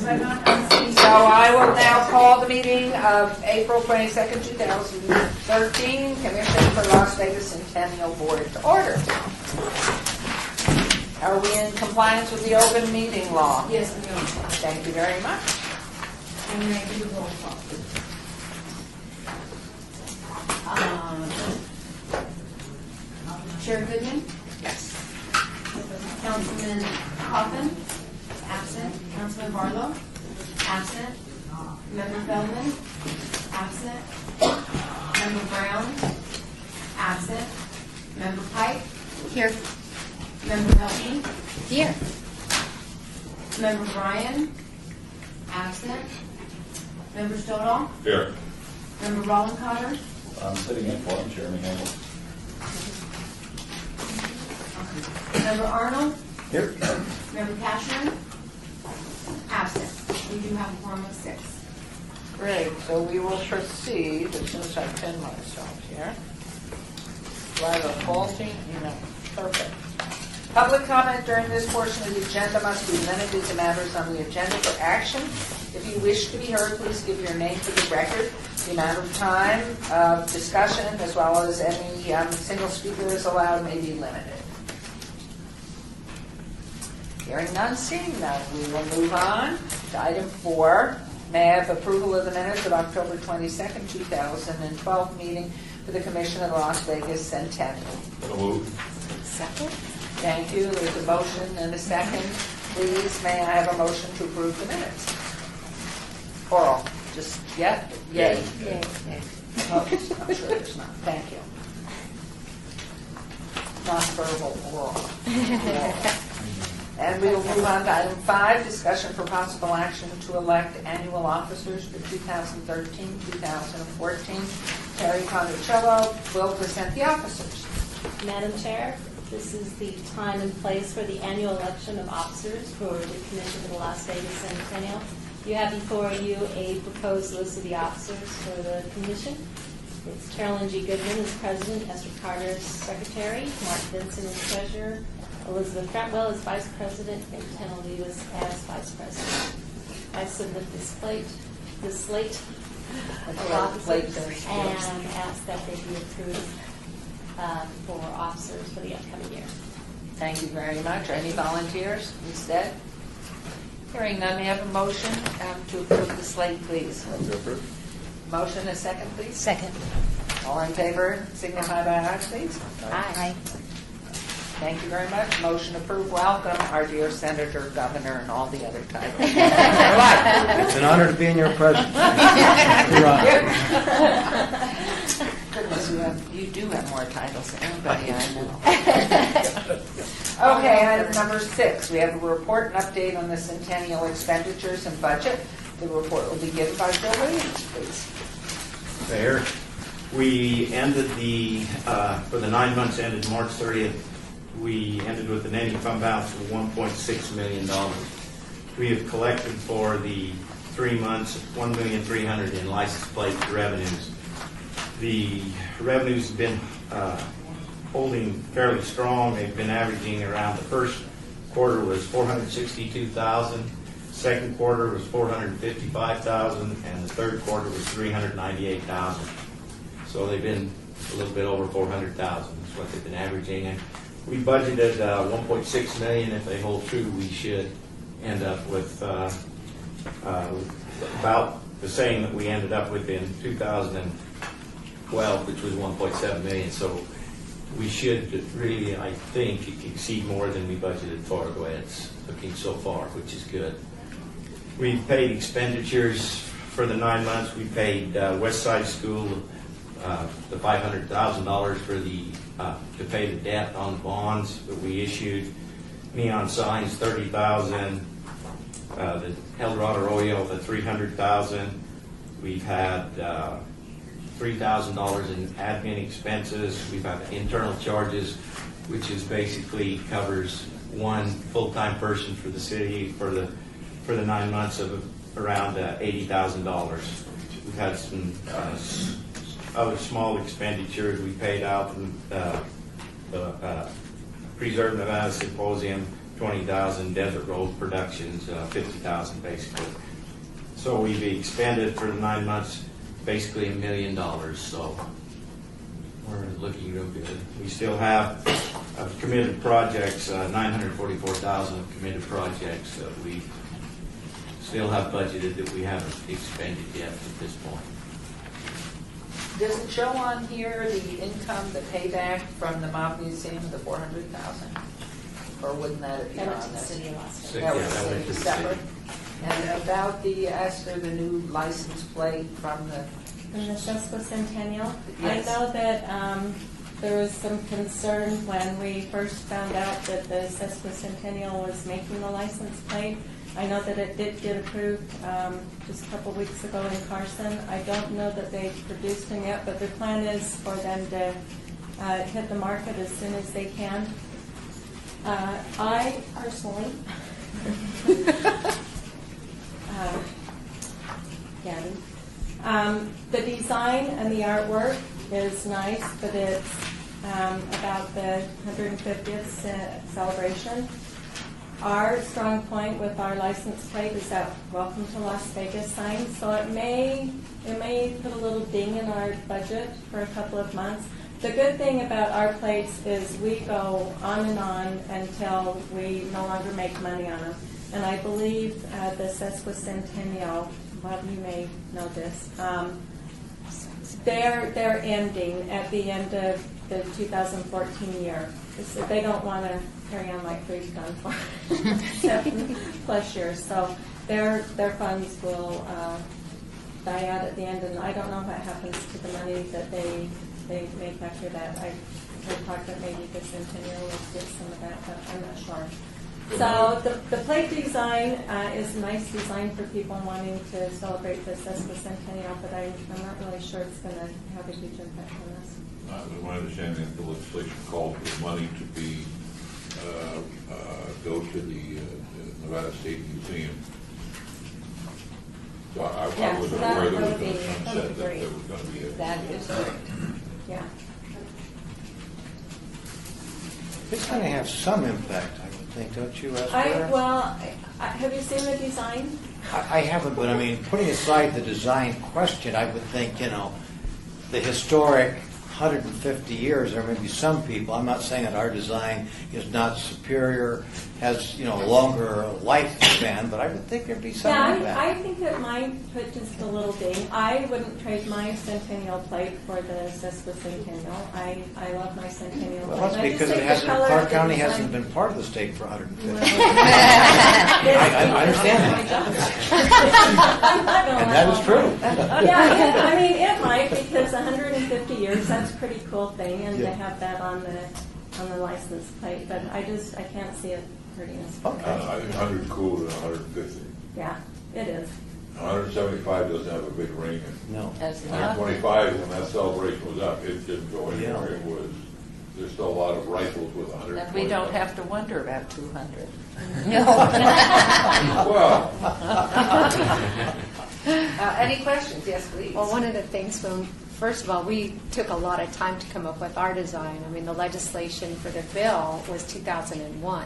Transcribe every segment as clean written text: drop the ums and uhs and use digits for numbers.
So I will now call the meeting of April 22nd, 2013, Commission for Las Vegas Centennial Board to order. Are we in compliance with the open meeting law? Yes, we are. Thank you very much. And we're going to do a roll call. Chair Goodman? Yes. Councilman Coffin? Absent. Councilman Barlow? Absent. Member Feldman? Absent. Member Brown? Absent. Member Pike? Here. Member Helping? Here. Member Bryan? Absent. Member Stoddall? Here. Member Rollencotter? I'm sitting in for him, Chairman Hamel. Member Arnold? Here. Member Cashman? Absent. We do have a quorum of 6. Great, so we will proceed as soon as I pin myself here. Right, a faulty? No, perfect. Public comment during this portion of the agenda must be limited to matters on the agenda for action. If you wish to be heard, please give your name for the record. The amount of time of discussion, as well as any single speaker is allowed, may be limited. Hearing none, seeing none, we will move on to item 4. May I have approval of the minutes of October 22nd, 2012 meeting for the Commission of the Las Vegas Centennial? So moved. Second. Thank you. There's a motion and a second. Please, may I have a motion to approve the minutes? Oral. Just, yep? Yay. Yay. Oh, I'm sure there's not. Thank you. Not verbal, oral. And we will move on to item 5, discussion for possible action to elect annual officers for 2013-2014. Terry Condicello will present the officers. Madam Chair, this is the time and place for the annual election of officers for the Commission for the Las Vegas Centennial. You have before you a proposed list of the officers for the Commission. It's Carolyn G. Goodman as President, Esther Carter as Secretary, Mark Vinson as Treasurer, Elizabeth Fratwell as Vice President, and Ken Olivas as Vice President. I submit this slate of officers and ask that they be approved for officers for the upcoming year. Thank you very much. Any volunteers instead? Hearing none, may I have a motion to approve the slate, please? Motion and a second, please. Second. All in favor, signify by aye, please. Aye. Thank you very much. Motion approved. Welcome, our dear Senator, Governor, and all the other titles. It's an honor to be in your presence. Goodness, you do have more titles than anybody I know. Okay, item number 6. We have a report and update on the Centennial expenditures and budget. The report will be given by Joe Williams, please. Mayor, we ended for the 9 months ended March 30th, we ended with an ending fund balance of $1.6 million. We have collected for the 3 months $1,300,000 in license plate revenues. The revenues have been holding fairly strong. They've been averaging around, the first quarter was $462,000, second quarter was $455,000, and the third quarter was $398,000. So they've been a little bit over $400,000 is what they've been averaging. And we budgeted $1.6 million. If they hold true, we should end up with about the same that we ended up with in 2012, which was $1.7 million. So we should really, I think, exceed more than we budgeted for the way it's looking so far, which is good. We've paid expenditures for the 9 months. We paid West Side School the $500,000 for to pay the debt on the bonds that we issued. Neon signs, $30,000. The El Dorado Royal, the $300,000. We've had $3,000 in admin expenses. We've had internal charges, which is basically covers one full-time person for the city for the 9 months of around $80,000. We've had some other small expenditures. We paid out the Preserve Nevada Symposium 20,000, Desert Road Productions, 50,000 basically. So we've expended for the 9 months basically $1 million, so we're looking real good. We still have committed projects, 944,000 of committed projects that we still have budgeted that we haven't expended yet at this point. Does it show on here the income, the payback from the mob museum, the 400,000? Or wouldn't that appear That went on to the this? city last City. year. That Yeah, that went was to the separate. city. And about the Esther, the new license plate from the, In the Centennial, Yes. I know that there was some concern when we first found out that the Centennial was making the license plate. I know that it did get approved just a couple weeks ago in Carson. I don't know that they've produced them yet, but their plan is for them to hit the market as soon as they can. I personally, the design and the artwork is nice, but it's about the 150th celebration. Our strong point with our license plate is that "Welcome to Las Vegas" sign, so it may put a little ding in our budget for a couple of months. The good thing about our plates is we go on and on until we no longer make money on them. And I believe the Centennial, well, you may know this, they're ending at the end of the 2014 year. They don't want to carry on like we've done for 7+ years. So their funds will die out at the end, and I don't know what happens to the money that they make after that. I talked that maybe the Centennial will get some of that, but I'm not sure. So the plate design is a nice design for people wanting to celebrate the Centennial, but I'm not really sure it's going to have a huge impact on us. It was my understanding that the legislation called for money to be, go to the Nevada State Museum. So I Yeah, wasn't that aware there was would going be- to that would sunset, be that great. there was going to be a. that is great. Yeah. It's going to have some impact, I would think, don't you, Esther? Have you seen the design? I haven't, but I mean, putting aside the design question, I would think, the historic 150 years, there may be some people, I'm not saying that our design is not superior, has, a longer lifespan, but I would think there'd be some Yeah, impact. I think it might put just a little ding. I wouldn't trade my Centennial plate for the Centennial. I love my Centennial Well, plate. that's And I because just it think the hasn't, color Clark of the County design- hasn't been part of the state for 150 years. I understand I'm not gonna And let that is them- true. Yeah, I mean, it might, because 150 years, that's a pretty cool thing, and to Yeah. have that on the license plate, but I can't see it hurting us. Okay. I think 100 cool than 150. Yeah, it is. 175 doesn't have a big ring. And No. As not, 125, when that celebration was up, it didn't go anywhere. Yeah. It was, there's still a lot of rifles with 100. and we don't have to wonder about 200. Well, Any questions? Yes, please. Well, one of the things, first of all, we took a lot of time to come up with our design. I mean, the legislation for the bill was 2001.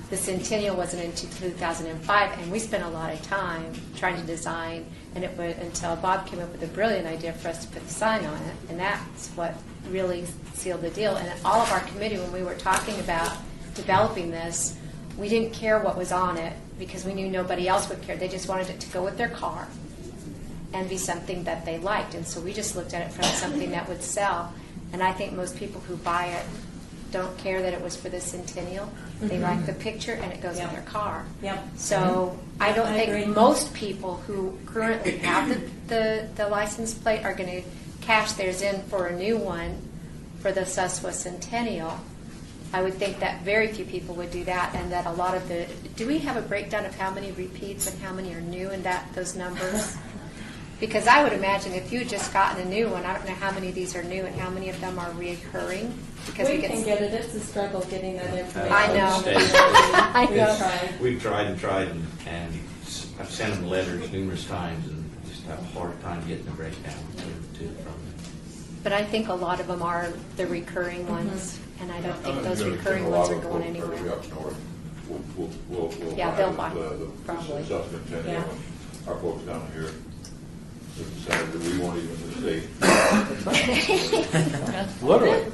The Centennial wasn't until 2005, and we spent a lot of time trying to design, and it was until Bob came up with a brilliant idea for us to put the sign on it, and that's what really sealed the deal. And all of our committee, when we were talking about developing this, we didn't care what was on it because we knew nobody else would care. They just wanted it to go with their car and be something that they liked. And so we just looked at it from something that would sell. And I think most people who buy it don't care that it was for the Centennial. They like the picture and it goes in Yep. their car. Yep. So I don't I agree. think most people who currently have the license plate are going to cash theirs in for a new one for the Centennial. I would think that very few people would do that, and that a lot of the. Do we have a breakdown of how many repeats and how many are new in those numbers? Because I would imagine if you had just gotten a new one, I don't know how many of these are new and how many of them are recurring. Because We can get it. It's a struggle getting that information. I know. I know. tried. We've tried and tried, and I've sent them letters numerous times, and just have a hard time getting the breakdown to from them. But I think a lot of them are the recurring ones, and I don't think those you're gonna recurring get a lot ones are of going folks anywhere. probably up north. we'll Yeah, they'll buy, the probably. South Centennial, Yeah. and our folks down here have decided that we won't even the state. Literally.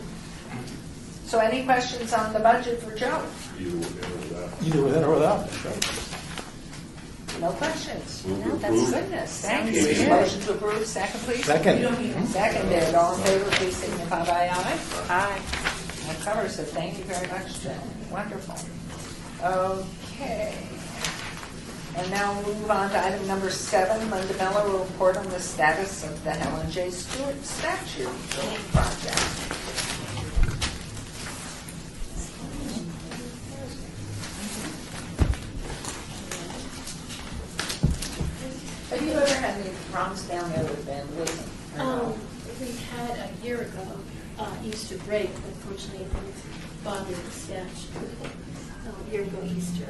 So any questions on the budget for Joe? Either with or without. Either with it or without. That's right. No questions? Move to No, that's approve. goodness. Thank Sounds you. good. Motion to approve, second please. Second. Seconded, all in favor, please signify by aye. Aye. That covers it, thank you very much, Jen. Wonderful. Okay. And now we'll move on to item number 7, Linda Miller will report on the status of the Helen J. Stewart statue building project. Have you ever had any problems down there with vandalism? We had a year ago, Easter break, unfortunately, it didn't bother the statue. A year ago Easter.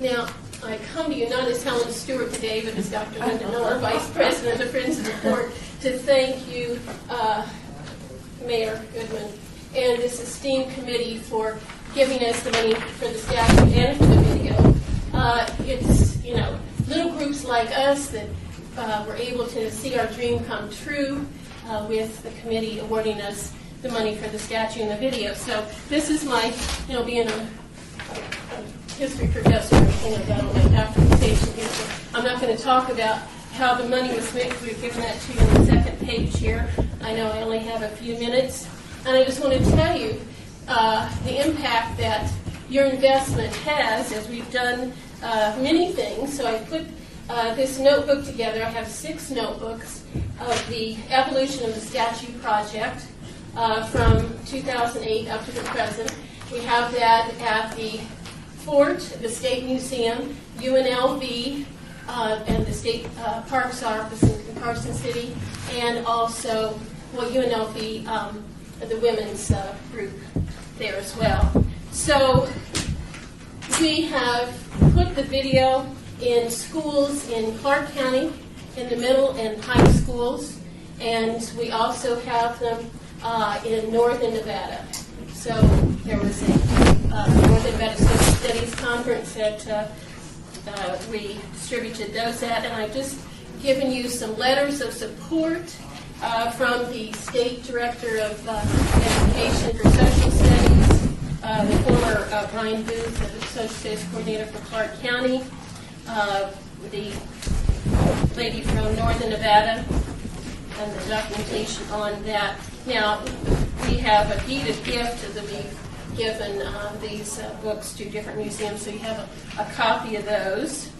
Now, I come to you not as Helen Stewart today, but as Dr. Linda Miller, Vice President of Friends of the Court, to thank you, Mayor Goodman, and this esteemed committee for giving us the money for the statue and for the video. It's, little groups like us that were able to see our dream come true with the committee awarding us the money for the statue and the video. So this is my, being a history professor, about my documentation here. So I'm not going to talk about how the money was spent, because we've given that to you on the second page here. I know I only have a few minutes. And I just want to tell you the impact that your investment has, as we've done many things. So I put this notebook together. I have 6 notebooks of the evolution of the statue project from 2008 up to the present. We have that at the Fort, the State Museum, UNLV, and the State Parks Office in Carson City, and also UNLV, the women's group there as well. So we have put the video in schools in Clark County, in the middle and high schools, and we also have them in northern Nevada. So there was a Northern Nevada Social Studies conference that we distributed those at, and I've just given you some letters of support from the State Director of Education for Social Studies, the former Brian Booth, the Social Studies Coordinator for Clark County, the lady from Northern Nevada, and the documentation on that. Now, we have a deed of gift that we've given these books to different museums, so you have a copy of those.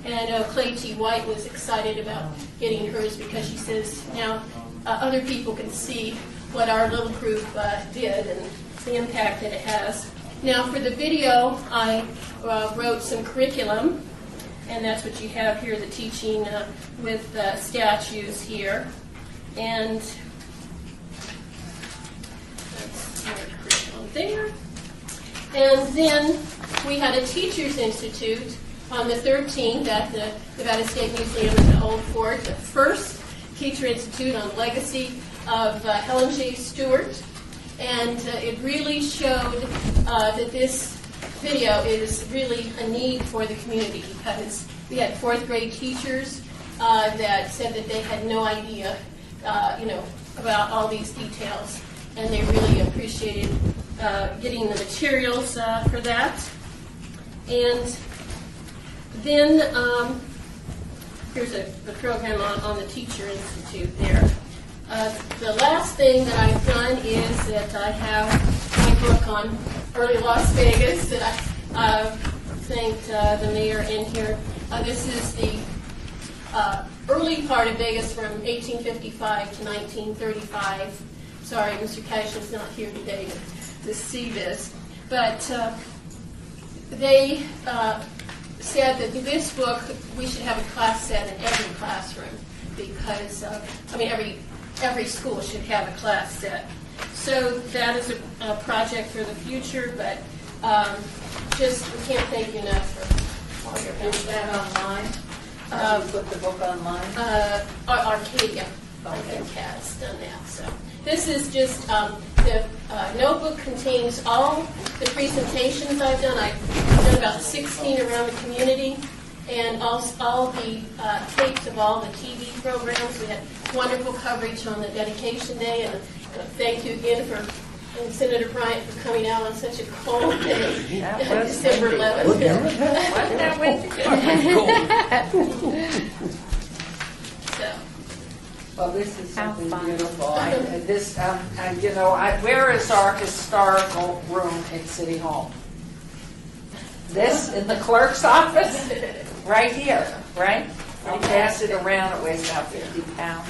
And I know Clay T. White was excited about getting hers because she says now other people can see what our little group did and the impact that it has. Now, for the video, I wrote some curriculum, and that's what you have here, the teaching with statues here. And that's our curriculum there. And then we had a Teachers Institute on the 13th at the Nevada State Museum in the Old Fort, the first Teacher Institute on legacy of Helen J. Stewart. And it really showed that this video is really a need for the community, because we had 4th grade teachers that said that they had no idea, about all these details, and they really appreciated getting the materials for that. And then here's the program on the Teacher Institute there. The last thing that I've done is that I have my book on early Las Vegas that I thanked the mayor in here. This is the early part of Vegas from 1855 to 1935. Sorry, Mr. Cash is not here today to see this. But they said that this book, we should have a class set in every classroom, because, every school should have a class set. So that is a project for the future, but we can't thank you enough for all your help. Is that online? You put the book online? Arcadia, I think, has done that. So this is just the notebook contains all the presentations I've done. I've done about 16 around the community, and all the tapes of all the TV programs. We had wonderful coverage on the dedication day, and thank you again for and Senator Bryant for coming out on such a cold day, December 11th. Wasn't that windy? So. Well, this is How something fun. beautiful. Where is our historical room in City Hall? This in the clerk's office? Right here, right? We pass it around, it weighs about 50 pounds.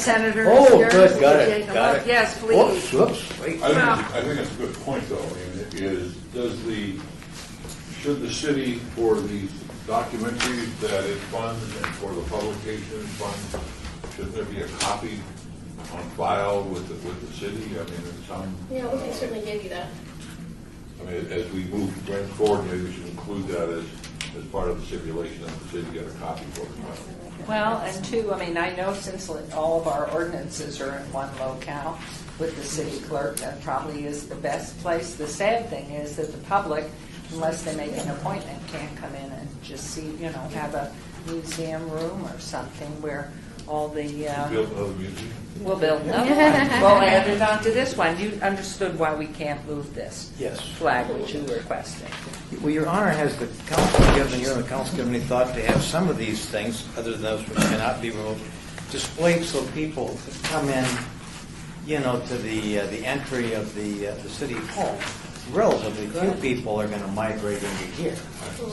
Senators, Oh, yours, good, got would you it, take a got look? it. Yes, please. Whoops, whoops, wait. I think that's a good point, though. I mean, should the city, for the documentaries that it funds and for the publication funds, should there be a copy on file with the city? I mean, in some. Yeah, we can certainly give you that. I mean, as we move forward, maybe we should include that as part of the stipulation that the city get a copy for it. Well, and two, I mean, I know since all of our ordinances are in one locale with the city clerk, that probably is the best place. The sad thing is that the public, unless they make an appointment, can't come in and just see, have a museum room or something where all the... Build another museum? We'll build another one. We'll add it onto this one. You understood why we can't move this Yes. flag, which you requested. Well, Your Honor, has the council given, you and the council given any thought to have some of these things, other than those which cannot be removed, displayed so people could come in, to the entry of the city hall? Relatively few people are going to migrate into here.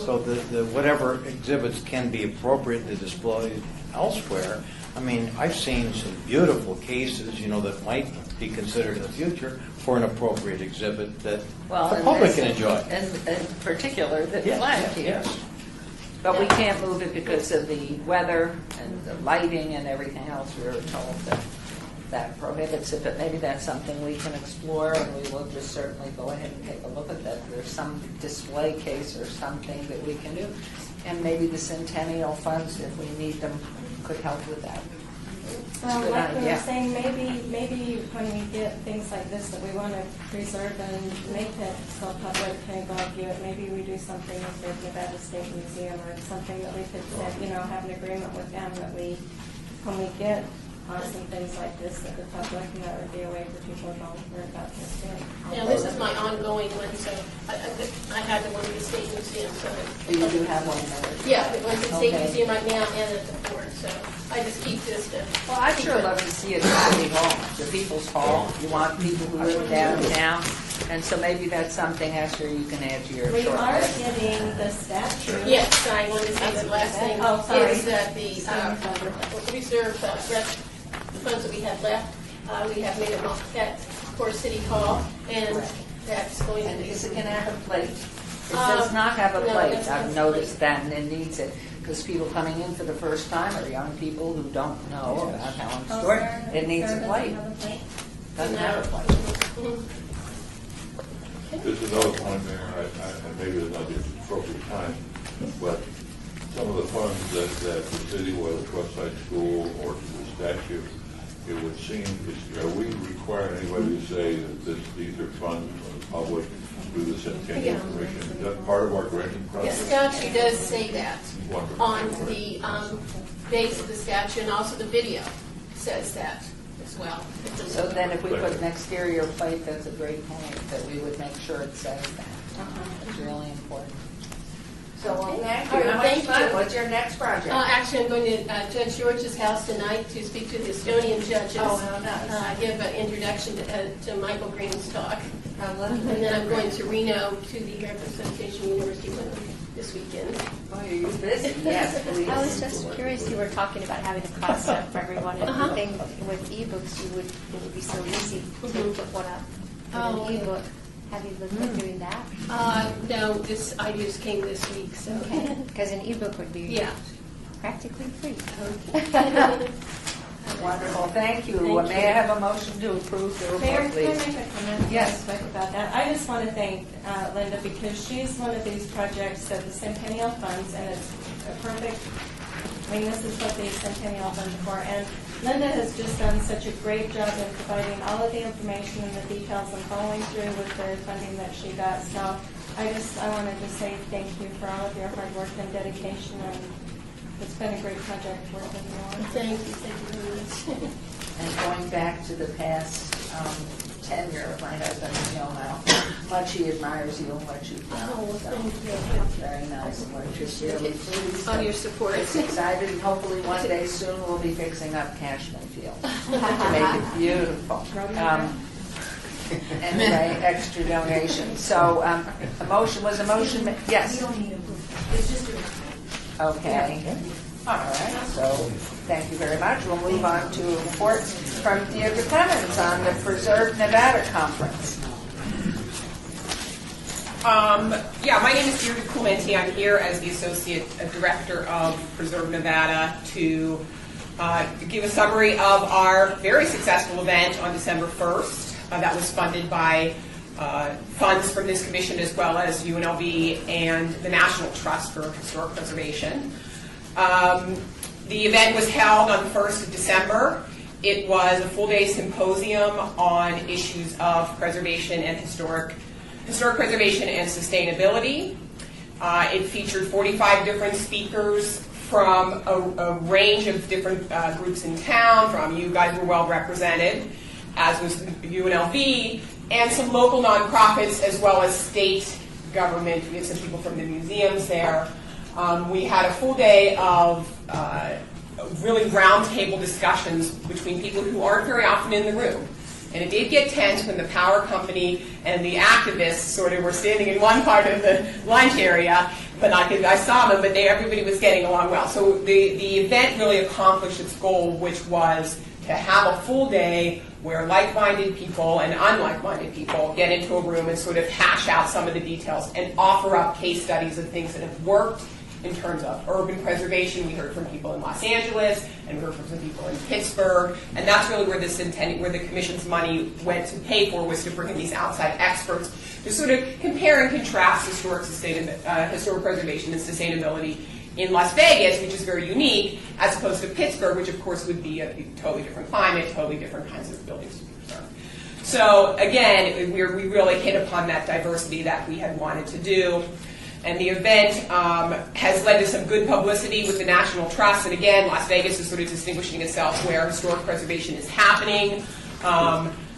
So the whatever exhibits can be appropriate to display elsewhere. I mean, I've seen some beautiful cases, that might be considered in the future for an appropriate exhibit that the public can enjoy. In particular, the Yes, flag here. yes. But we can't move it because of the weather and the lighting and everything else. We were told that prohibits it, but maybe that's something we can explore, and we will just certainly go ahead and take a look at that. There's some display case or something that we can do, and maybe the Centennial funds, if we need them, could help with that. Well, Good like we idea. were saying, maybe when we get things like this that we want to preserve and make it so public can go and view it, maybe we do something with the Nevada State Museum or something that we could, have an agreement with them that when we get awesome things like this, that the public, that would be a way for people to learn about this too. Now, this is my ongoing one, so I had the one at the State Museum, so. You do have one there. Yeah, the one's at the State Okay. Museum right now and at the fort, so I just keep this to. Well, I'd sure love to see it at City Hall, the People's Hall. You want people who live downtown, and so maybe that's something, Esther, you can add to your We short are list. getting the statue. Yes, I wanted to say the last thing Oh, sorry. is that the reserve the funds that we have left, we have made a moquette for City Hall, and that's going to And be. is it going to have a plate? It does Um, not have a no, plate. it doesn't I've have a noticed plate. that, and it needs it, because people coming in for the first time or young people who don't know about how it's Oh, stored, Sarah- it needs Sarah a doesn't plate. have a plate? Doesn't have a plate. Mhm. Just another point, Mayor, I maybe it's not the appropriate time, but some of the funds that the city, whether it's Westside School or to the statue, it would seem, are we requiring anybody to say that these are funds from the public through the Centennial Yeah. Commission? Is that part of our granting The process? statute does say that Wonderful. on the base of the statute, and also the video says that as well. So then if we put an exterior plate, that's a great point, that we would make sure it says that. It's really important. So, well, thank you. All right, How thank much fun? you. What's your next project? Actually, I'm going to Judge George's house tonight to speak to the Estonian judges. Oh, how nice. Give an introduction to Michael Green's talk. How lovely. And then I'm going to Reno to the Representation University this weekend. Oh, are you busy? Yes, please. I was just curious, you were talking about having a cost up for everyone, and Uh-huh. the thing with ebooks, it would be so easy to put one up Oh, with an yeah. ebook. Have you looked at doing that? No, this ideas came this week, so. Okay, because an ebook would be Yeah. practically free. Wonderful, thank you. Thank May I have a motion to approve the Mayor, report, can I please? make a comment Yes. quick about that? I just want to thank Linda because she's one of these projects that the Centennial funds, and it's a perfect I mean, this is what the Centennial done before, and Linda has just done such a great job in providing all of the information and the details and following through with the funding that she got. So I wanted to say thank you for all of your hard work and dedication, and it's been a great project working with you on. Thank you very much. And going back to the past tenure of my husband, you know how much he admires you and what you've done. Oh, well, So, thank you. very nice, and we're just really pleased. On your support. It's excited, and hopefully one day soon we'll be fixing up Cashman Field to make it beautiful. Anyway, extra donation. So a motion, was a motion, yes? You don't need a, it's just a. Okay. All right, so thank you very much. We'll move on to a report from Deirdre Clemens on the Preserve Nevada Conference. My name is Deirdre Clementi. I'm here as the Associate Director of Preserve Nevada to give a summary of our very successful event on December 1st. That was funded by funds from this commission as well as UNLV and the National Trust for Historic Preservation. The event was held on the 1st of December. It was a full-day symposium on issues of preservation and historic preservation and sustainability. It featured 45 different speakers from a range of different groups in town. You guys were well represented, as was UNLV, and some local nonprofits as well as state government. We had some people from the museums there. We had a full day of really roundtable discussions between people who aren't very often in the room. And it did get tense when the power company and the activists sort of were standing in one part of the lunch area, but not because I saw them, but everybody was getting along well. So the event really accomplished its goal, which was to have a full day where like-minded people and unlike-minded people get into a room and sort of hash out some of the details and offer up case studies of things that have worked in terms of urban preservation. We heard from people in Los Angeles, and we heard from some people in Pittsburgh, and that's really where where the commission's money went to pay for, was to bring in these outside experts to sort of compare and contrast historic preservation and sustainability in Las Vegas, which is very unique, as opposed to Pittsburgh, which of course would be a totally different climate, totally different kinds of buildings to be preserved. So again, we really hit upon that diversity that we had wanted to do. And the event has led to some good publicity with the National Trust. And again, Las Vegas is sort of distinguishing itself where historic preservation is happening.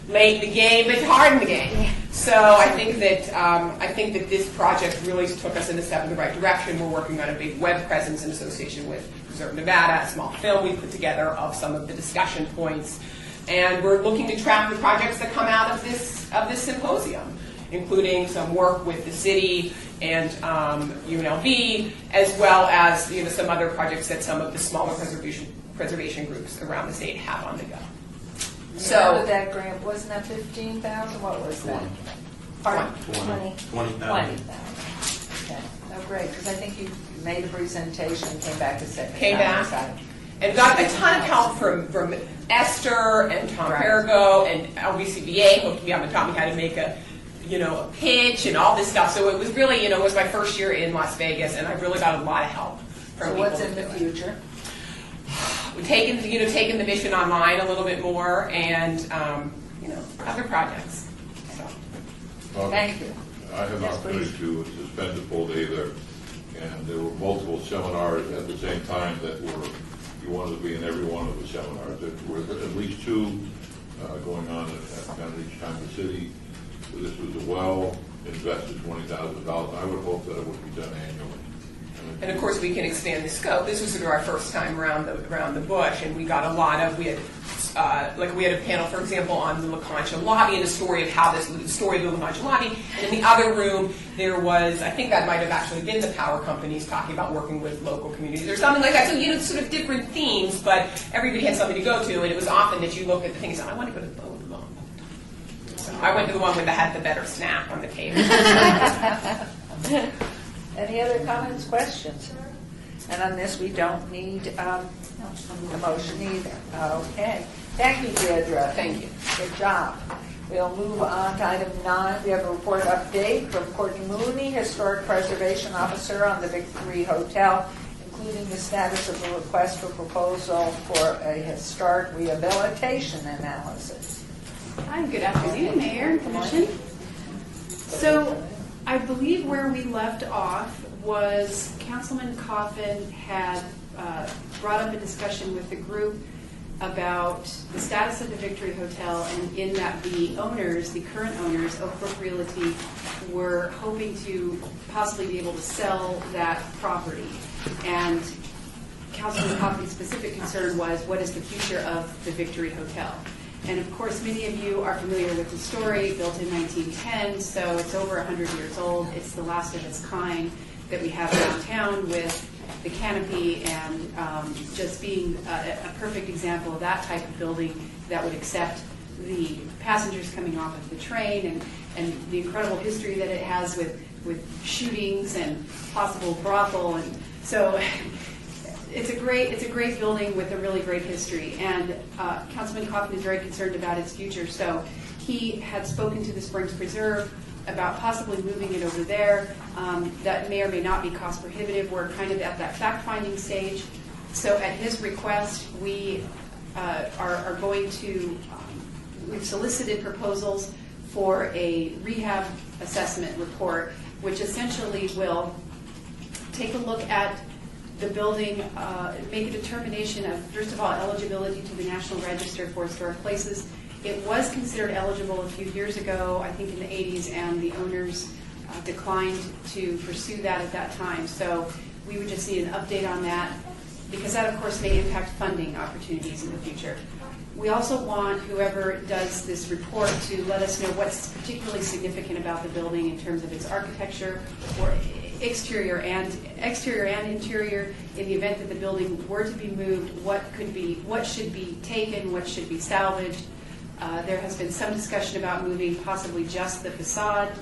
Late in the game, but hard in the game. So I think that this project really took us in the step in the right direction. We're working on a big web presence in association with Preserve Nevada, a small film we put together of some of the discussion points. And we're looking to track the projects that come out of this symposium, including some work with the city and UNLV, as well as some other projects that some of the smaller preservation groups around the state have on the go. So that grant, wasn't that 15,000? What was that? Pardon? 20,000. 20,000. Okay. Oh, great, because I think you made a presentation and came back to say. Came back and got a ton of help from Esther and Tom Perigo and LVCVA hooked me up and taught me how to make a pitch and all this stuff. So it was really, it was my first year in Las Vegas, and I really got a lot of help from people. So what's in the future? We've taken the mission online a little bit more, and other projects. So. Thank you. I had an opportunity to spend a full day there, and there were multiple seminars at the same time you wanted to be in every one of the seminars. There were at least two going on at each time in the city. So this was a well-invested $20,000. I would hope that it would be done annually. And of course, we can expand the scope. This was sort of our first time around the bush, and we got a lot of. We had a panel, for example, on the La Concha lobby and the story of the story of the La Concha lobby. And in the other room, there was, I think that might have actually been the power companies talking about working with local communities or something like that. So sort of different themes, but everybody had something to go to, and it was often that you look at the thing and say, I want to go to both of them. So I went to the one that had the better snack on the table. Any other comments, questions? And on this, we don't need a motion either. Okay. Thank you, Deirdre. Thank you. Good job. We'll move on to item 9. We have a report update from Courtney Mooney, Historic Preservation Officer on the Big 3 Hotel, including the status of the request for proposal for a historic rehabilitation analysis. Hi, good afternoon, Mayor and Commission. So I believe where we left off was Councilman Coffin had brought up a discussion with the group about the status of the Victory Hotel, and in that the owners, the current owners, Oak Brook Realty, were hoping to possibly be able to sell that property. And Councilman Coffin's specific concern was, what is the future of the Victory Hotel? And of course, many of you are familiar with the story, built in 1910, so it's over 100 years old. It's the last of its kind that we have downtown, with the canopy and just being a perfect example of that type of building that would accept the passengers coming off of the train, and the incredible history that it has with shootings and possible brothel. And so it's a great building with a really great history. And Councilman Coffin is very concerned about its future. So he had spoken to the Springs Preserve about possibly moving it over there. That may or may not be cost prohibitive. We're kind of at that fact-finding stage. So at his request, we are going to, we've solicited proposals for a rehab assessment report, which essentially will take a look at the building, make a determination of, first of all, eligibility to the National Register for Historic Places. It was considered eligible a few years ago, I think in the 80s, and the owners declined to pursue that at that time. So we would just need an update on that, because that, of course, may impact funding opportunities in the future. We also want whoever does this report to let us know what's particularly significant about the building in terms of its architecture, or exterior and interior. In the event that the building were to be moved, what should be taken, what should be salvaged. There has been some discussion about moving possibly just the facade,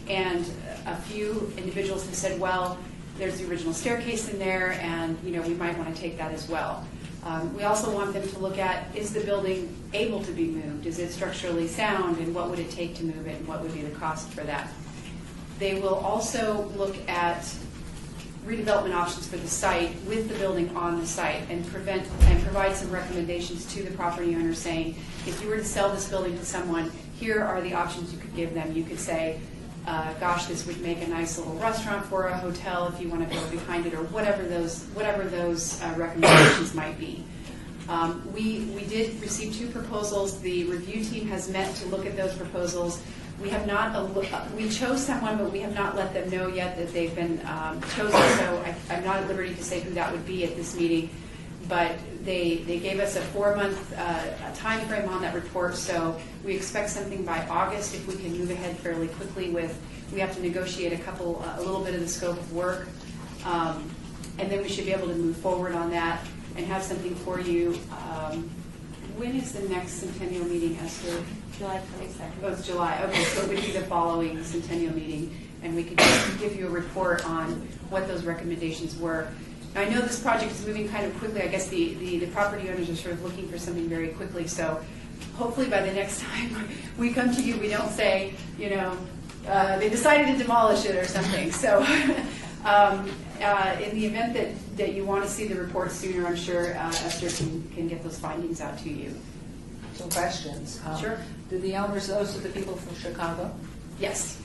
and a few individuals have said, well, there's the original staircase in there, and we might want to take that as well. We also want them to look at, is the building able to be moved? Is it structurally sound, and what would it take to move it, and what would be the cost for that? They will also look at redevelopment options for the site with the building on the site, and provide some recommendations to the property owner, saying, if you were to sell this building to someone, here are the options you could give them. You could say, gosh, this would make a nice little restaurant for a hotel if you want to build behind it, or whatever those recommendations might be. We did receive 2 proposals. The review team has met to look at those proposals. We have not, we chose someone, but we have not let them know yet that they've been chosen, so I'm not at liberty to say who that would be at this meeting. But they gave us a 4-month time frame on that report, so we expect something by August if we can move ahead fairly quickly with, we have to negotiate a little bit of the scope of work, and then we should be able to move forward on that and have something for you. When is the next Centennial meeting, Esther? July 22nd. Oh, it's July. Okay, so it would be the following Centennial meeting, and we could just give you a report on what those recommendations were. Now, I know this project is moving kind of quickly. I guess the property owners are sort of looking for something very quickly, so hopefully by the next time we come to you, we don't say, they decided to demolish it or something. So in the event that you want to see the report sooner, I'm sure Esther can get those findings out to you. Some questions. Sure. Do the owners, those are the people from Chicago? Yes,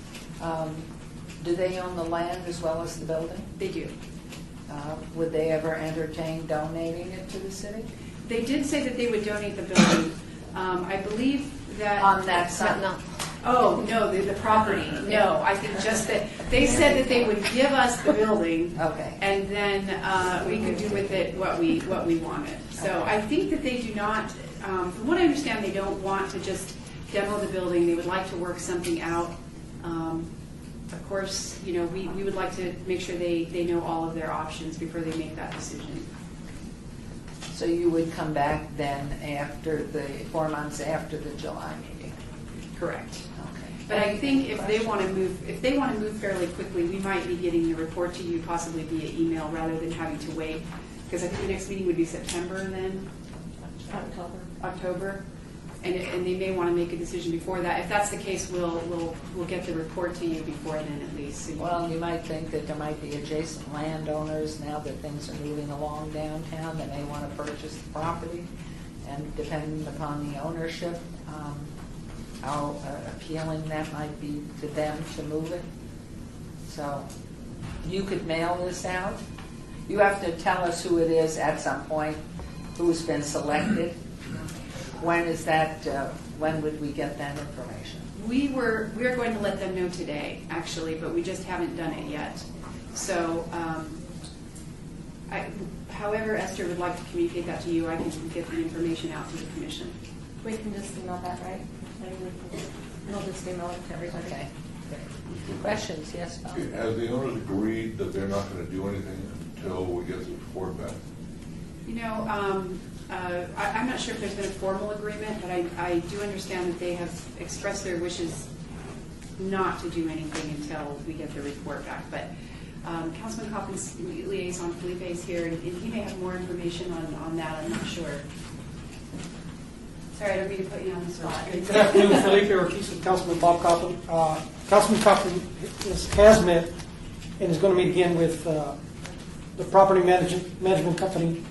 Do they own the land as well as the building? they do. Would they ever entertain donating it to the city? They did say that they would donate the building. I believe that... On that site? No. Oh, no, the property. No, I think just that they said that they would give us the building. Okay. And then we could do with it what we wanted. So I think that they do not, from what I understand, they don't want to just demo the building. They would like to work something out. Of course, we would like to make sure they know all of their options before they make that decision. So you would come back then after 4 months after the July meeting? Correct. Okay. But I think if they want to move fairly quickly, we might be getting the report to you possibly via email rather than having to wait, because I think the next meeting would be September then. October. October. and they may want to make a decision before that. If that's the case, we'll get the report to you before then at least. So you- Well, you might think that there might be adjacent landowners now that things are moving along downtown that may want to purchase the property, and depending upon the ownership, how appealing that might be to them to move it. So you could mail this out. You have to tell us who it is at some point, who's been selected. When is that? When would we get that information? We are going to let them know today, actually, but we just haven't done it yet. So, however Esther would like to communicate that to you, I can get the information out to the commission. We can just email that, right? We'll just email it to everybody. Okay. Questions? Yes, Bob? Have the owners agreed that they're not going to do anything until we get the report back? You know, I'm not sure if there's been a formal agreement, but I do understand that they have expressed their wishes not to do anything until we get the report back. But Councilman Coffman's liaison, Felipe, is here, and he may have more information on that. I'm not sure. Sorry, I don't mean to put you on the spot. Good afternoon, Felipe Ortiz with Councilman Bob Coughlin. Councilman Coughlin has met and is going to meet again with the property management company.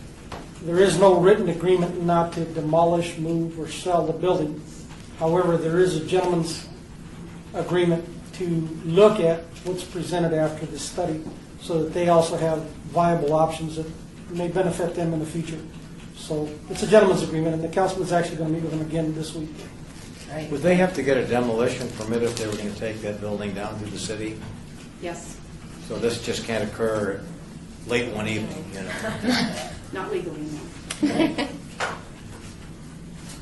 There is no written agreement not to demolish, move, or sell the building. However, there is a gentleman's agreement to look at what's presented after the study so that they also have viable options that may benefit them in the future. So it's a gentleman's agreement, and the councilman's actually going to meet with them again this week. Right. Would they have to get a demolition permit if they were going to take that building down through the city? Yes, So this just can't occur late one evening, you know? not legally, no.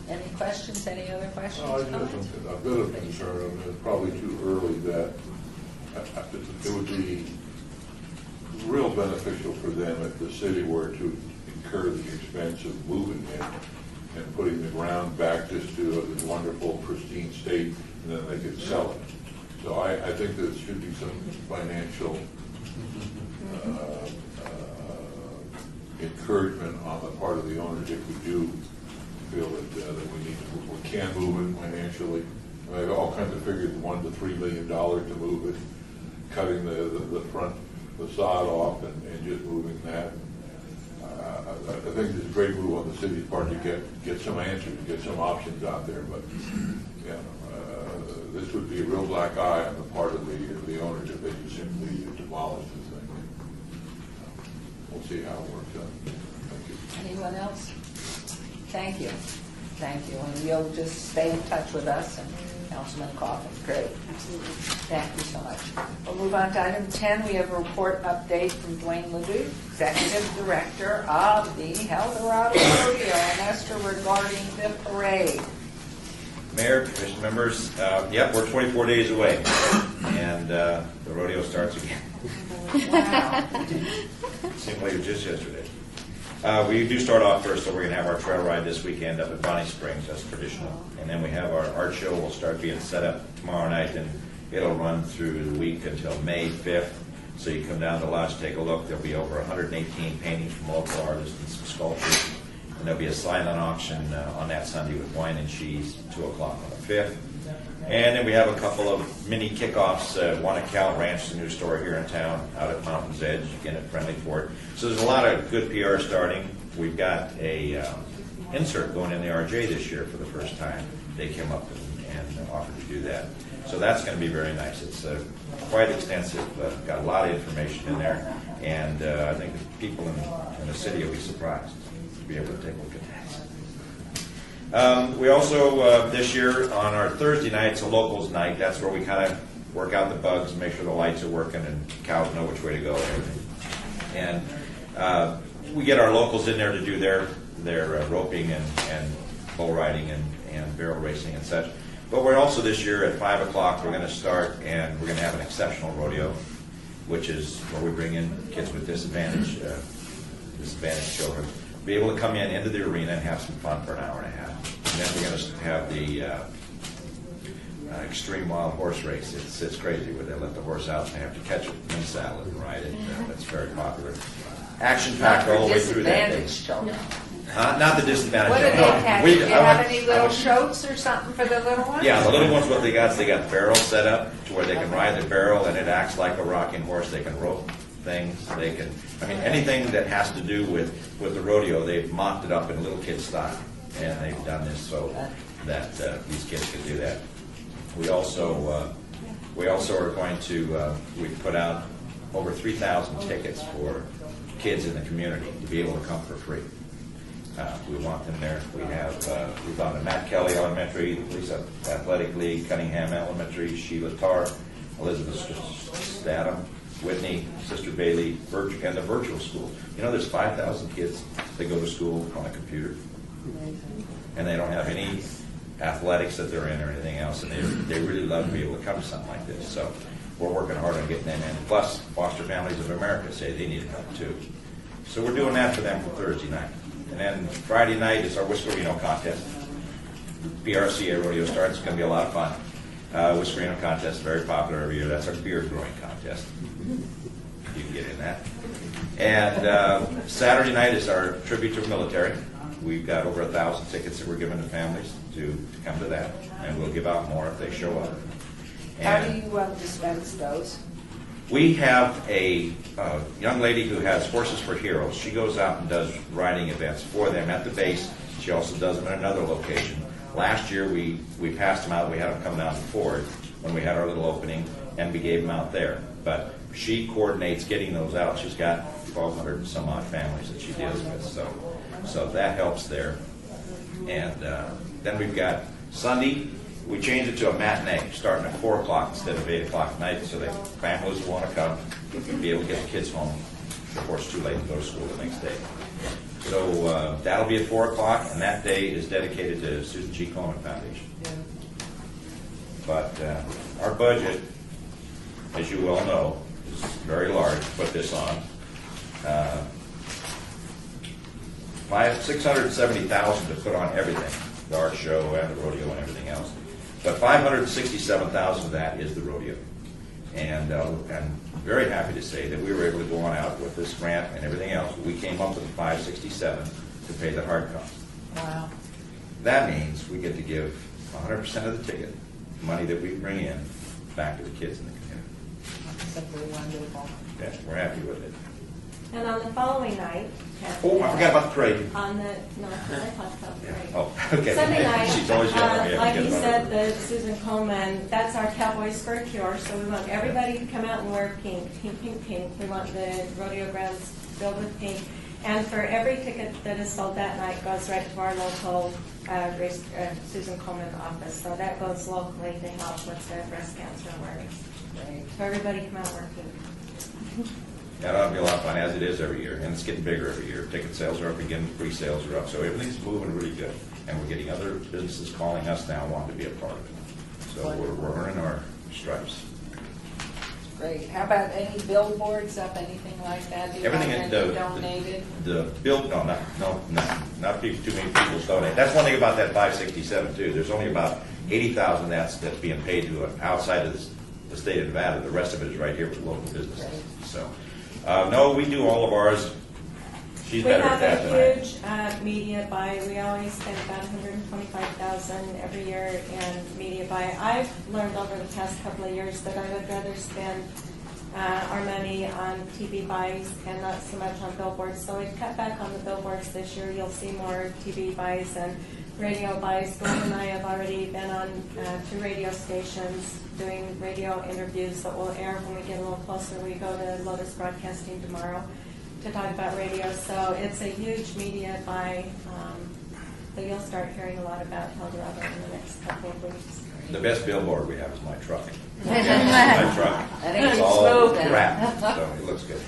Any questions? Any other questions? I just comments? a bit of concern. I mean, it's probably too early that it would be real beneficial for them if the city were to incur the expense of moving it and putting the ground back just to a wonderful, pristine state, and then they could sell it. So I think there should be some financial encouragement on the part of the owners if we do feel that we can move it financially. I have all kinds of figures, $1 to $3 million to move it, cutting the front facade off and just moving that. I think it's a great move on the city's part to get some answers, get some options out there. But yeah, this would be a real black eye on the part of the owners if they just simply demolish the thing. We'll see how it works out. Thank you. Anyone else? Thank you. Thank you. And you'll just stay in touch with us and Councilman Coughlin. Great. Absolutely. Thank you so much. We'll move on to item 10. We have a report update from Dwayne Ledoux, Executive Director of the El Dorado Rodeo, and Esther regarding the parade. Mayor, commission members, yep, we're 24 days away, and the rodeo starts again. Wow. Seemed like it was just yesterday. We do start off first, so we're going to have our trail ride this weekend up at Bonnie Springs. That's traditional. And then we have our art show will start being set up tomorrow night, and it'll run through the week until May 5th. So you come down to Lodge, take a look. There'll be over 118 paintings from local artists and some sculptures. And there'll be a silent auction on that Sunday with wine and cheese, 2 o'clock on the 5th. And then we have a couple of mini kickoffs. One at Cal Ranch, the new store here in town, out at Mountain's Edge, again at Friendly Fort. So there's a lot of good PR starting. We've got a insert going in the RJ this year for the first time. They came up and offered to do that. So that's going to be very nice. It's quite extensive. Got a lot of information in there. And I think people in the city will be surprised to be able to take a look at that. We also, this year, on our Thursday night, it's a locals night. That's where we kind of work out the bugs and make sure the lights are working and cows know which way to go and everything. And we get our locals in there to do their roping and bull riding and barrel racing and such. But we're also this year at 5 o'clock, we're going to start and we're going to have an exceptional rodeo, which is where we bring in kids with disadvantaged children, be able to come into the arena and have some fun for an hour and a half. And then we're going to have the extreme wild horse race. It's crazy where they let the horse out and they have to catch it in the saddle and ride it. That's very popular. Action packed all the way through that day. Disadvantaged children. Not the disadvantage. What do they No, have? we- Do you I have went- any I little went- shoats or something for the little ones? Yeah, the little ones, what they got is they got barrels set up to where they can ride the barrel and it acts like a rocking horse. They can rope things. They can, I mean, anything that has to do with the rodeo, they've mocked it up in little kid style. And they've done this so that these kids can do that. We also are going to, we put out over 3,000 tickets for kids in the community to be able to come for free. We want them there. We've gone to Matt Kelly Elementary, the Police Athletic League, Cunningham Elementary, Sheila Tarr, Elizabeth Statham, Whitney, Sister Bailey, and the virtual school. You know, there's 5,000 kids that go to school on a computer. And they don't have any athletics that they're in or anything else, and they really love to be able to come to something like this. So we're working hard on getting them in. Plus, Foster Families of America say they need help too. So we're doing that for them for Thursday night. And then Friday night is our Whiskerino contest. PRCA rodeo starts. It's going to be a lot of fun. Whiskerino contest, very popular every year. That's our beard growing contest. You can get in that. And Saturday night is our tribute to the military. We've got over 1,000 tickets that we're giving to families to come to that, and we'll give out more if they show up. How do you dispense those? We have a young lady who has Horses for Heroes. She goes out and does riding events for them at the base. She also does them in another location. Last year, we passed them out. We had them come down to Ford when we had our little opening, and we gave them out there. But she coordinates getting those out. She's got 1,200 and some odd families that she deals with, so that helps there. And then we've got Sunday. We changed it to a matinee, starting at 4 o'clock instead of 8 o'clock at night, so that families will want to come and be able to get the kids home before it's too late to go to school the next day. So that'll be at 4 o'clock, and that day is dedicated to Susan G. Komen Foundation. But our budget, as you well know, is very large to put this on. $670,000 to put on everything, the art show and the rodeo and everything else. But $567,000 of that is the rodeo. And I'm very happy to say that we were able to go on out with this grant and everything else. We came up with $567,000 to pay the hard cost. Wow. That means we get to give 100% of the ticket, money that we bring in, back to the kids in the community. Simply wonderful. Yes, we're happy with it. And on the following night. Oh, I forgot about the parade. I talked about the parade. Oh, okay. Sunday night, She's always yelling. like you said, the Susan Komen, that's our Cowboys for a Cure. So we want everybody to come out and wear pink, pink, pink, pink. We want the rodeo grounds filled with pink. And for every ticket that is sold that night goes right to our local Susan Komen office. So that goes locally to help with the breast cancer awareness. Great. So everybody come out and wear pink. That ought to be a lot of fun, as it is every year, and it's getting bigger every year. Ticket sales are up again, pre-sales are up, so everything's moving really good. And we're getting other businesses calling us now wanting to be a part of it. So we're earning our stripes. Great. How about any billboards up, anything like that? Do you Everything have any donated? The bill, not not too many people donate. That's one thing about that 567 too. There's only about 80,000 that's being paid to outside of the state of Nevada. The rest of it is right here with local businesses. Right. So, no, we do all of ours. She's We better have at that than a huge media buy. We always spend about $125,000 every year in media buy. I've learned over the past couple of years that I would rather spend our money on TV buys and not so much on billboards. So we've cut back on the billboards this year. You'll see more TV buys and radio buys. Gordon and I have already been on 2 radio stations doing radio interviews that will air when we get a little closer. We go to Lotus Broadcasting tomorrow to talk about radio. So it's a huge media buy that you'll start hearing a lot about Eldorado in the next couple of weeks. The best billboard we have is my truck. My truck. I think It's it's all smooth then. crap, so it looks good.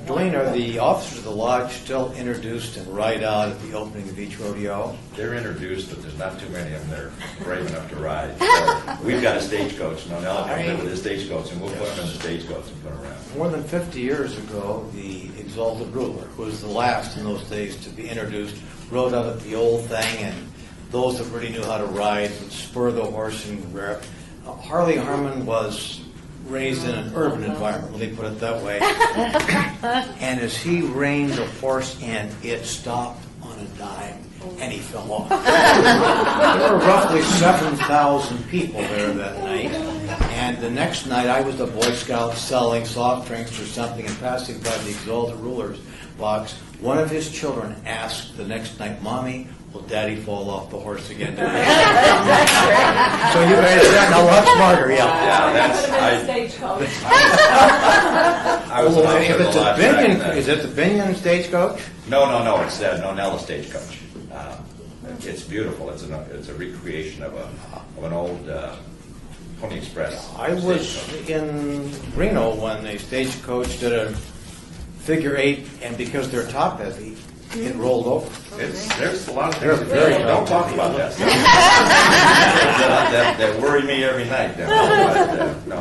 Dwayne, are the officers of the lodge still introduced and ride out at the opening of each rodeo? They're introduced, but there's not too many of them that are brave enough to ride. So we've got a stagecoach. Nell comes in with his stagecoach, and we'll put them in the stagecoach and put them around. More than 50 years ago, the Exalted Ruler, who was the last in those days to be introduced, rode out at the old thing, and those that really knew how to ride would spur the horse and rear. Harley Harmon was raised in an urban environment, let me put it that way. And as he reined the horse in, it stopped on on a dime, and he fell off. There were roughly 7,000 people there that night, and the next night I was the Boy Scout selling soft drinks or something and passing by the Exalted Rulers box. One of his children asked the next night, "Mommy, will Daddy fall off the horse again tonight?" So you guys have gotten a lot smarter, yeah. I was Well, if it's a Binion, is it the Binion Stagecoach? No, it's the Nonella Stagecoach. It's beautiful. It's a recreation of an old Pony Express. I was in Reno when the Stagecoach did a figure eight, and because they're top heavy, it rolled over. There's a lot of They're things. very Don't tough. talk about that stuff. that worry me every night. No,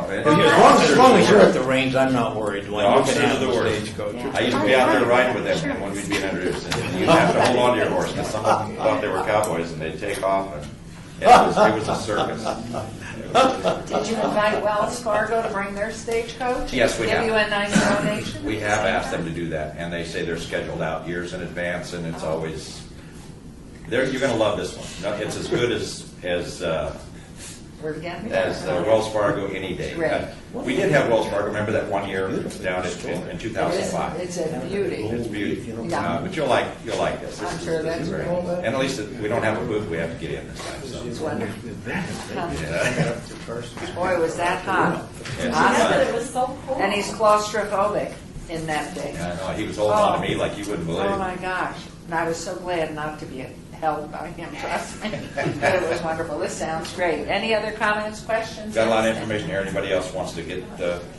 As long as you're at the range, I'm not worried. When No, you I'm can sure handle the the worry. Stagecoach. I used to be out there riding with them when we'd be introduced. And you'd have to hold on to your horse because some of them thought they were cowboys and they'd take off. And it was a circus. Did you invite Wells Fargo to bring their stagecoach? Yes, we have. Give you a nice donation? We have asked them to do that, and they say they're scheduled out years in advance, and it's always. You're going to love this one. No, it's as good as Wells Fargo any day. Right. We did have Wells Fargo. Remember that one year down in 2005. It's a beauty. It's beautiful. Yeah. But you'll like this. I'm sure that's very. great. And at least we don't have a booth we have to get in this time. So. It's wonderful. Yeah. Boy, was that hot. Yes. Hot. It was so cool. And he's claustrophobic in that day. I know he was holding on to me like you wouldn't believe. Oh my gosh. And I was so glad not to be held by him, trust me. But it was wonderful. This sounds great. Any other comments, questions? Got a lot of information here. Anybody else wants to get?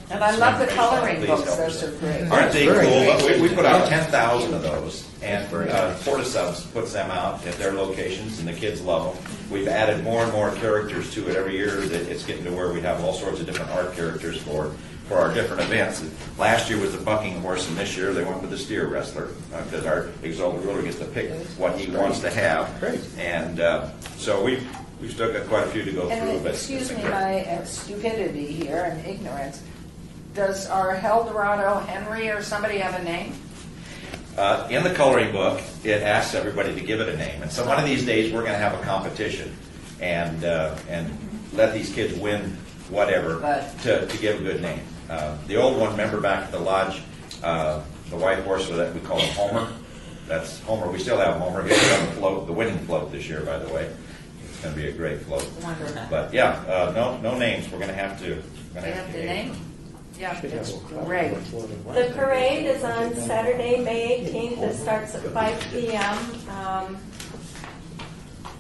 And I some love the information on it, coloring please books. help Those us. are great. Aren't they Very cool? good. We put out 10,000 of those, and Porta Subs puts them out at their locations, and the kids love them. We've added more and more characters to it every year. That it's getting to where we have all sorts of different art characters for our different events. Last year was the bucking horse, and this year they went with the steer wrestler because our Exalted Ruler gets to pick what he wants to have. And so we've still got quite a few to go through. And But excuse me my stupidity here and ignorance. Does our Eldorado Henry or somebody have a name? In the coloring book, it asks everybody to give it a name. And so one of these days, we're going to have a competition and let these kids win whatever to give a good name. The old one, remember back at the lodge, the white horse that we call him Homer. That's Homer. We still have Homer. He's on the float, the winning float this year, by the way. It's going to be a great float. Wonderful. But yeah, no names. We're going to have to. They have the name? Yeah, it's great. The parade is on Saturday, May 18th. It starts at 5 p.m.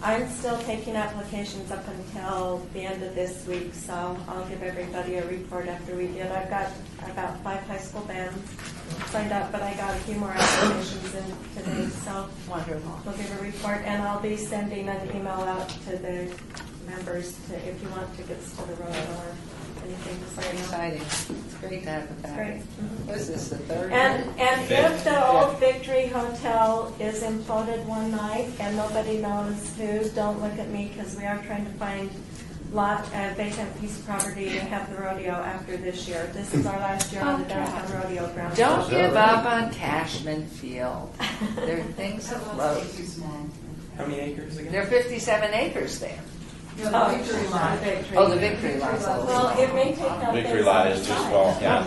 I'm still taking applications up until the end of this week, so I'll give everybody a report after we get. I've got about 5 high school bands signed up, but I got a few more applications in today, so Wonderful. we'll give a report, and I'll be sending an email out to the members if you want tickets to the road or anything to Very sign up. exciting. It's great to have it back. Great. What is this, the third? And year? if the old Victory Hotel is imploded one night and nobody knows who, don't look at me because we are trying to find a vacant piece of property to have the rodeo after this year. This is our last year on the downtown rodeo ground. Don't give up on Cashman Field. There are things afloat. How many acres again? There are 57 acres there. Oh, Victory Lot. Oh, the Victory Lot. Well, it may take up. Victory Lot is just, well, yeah,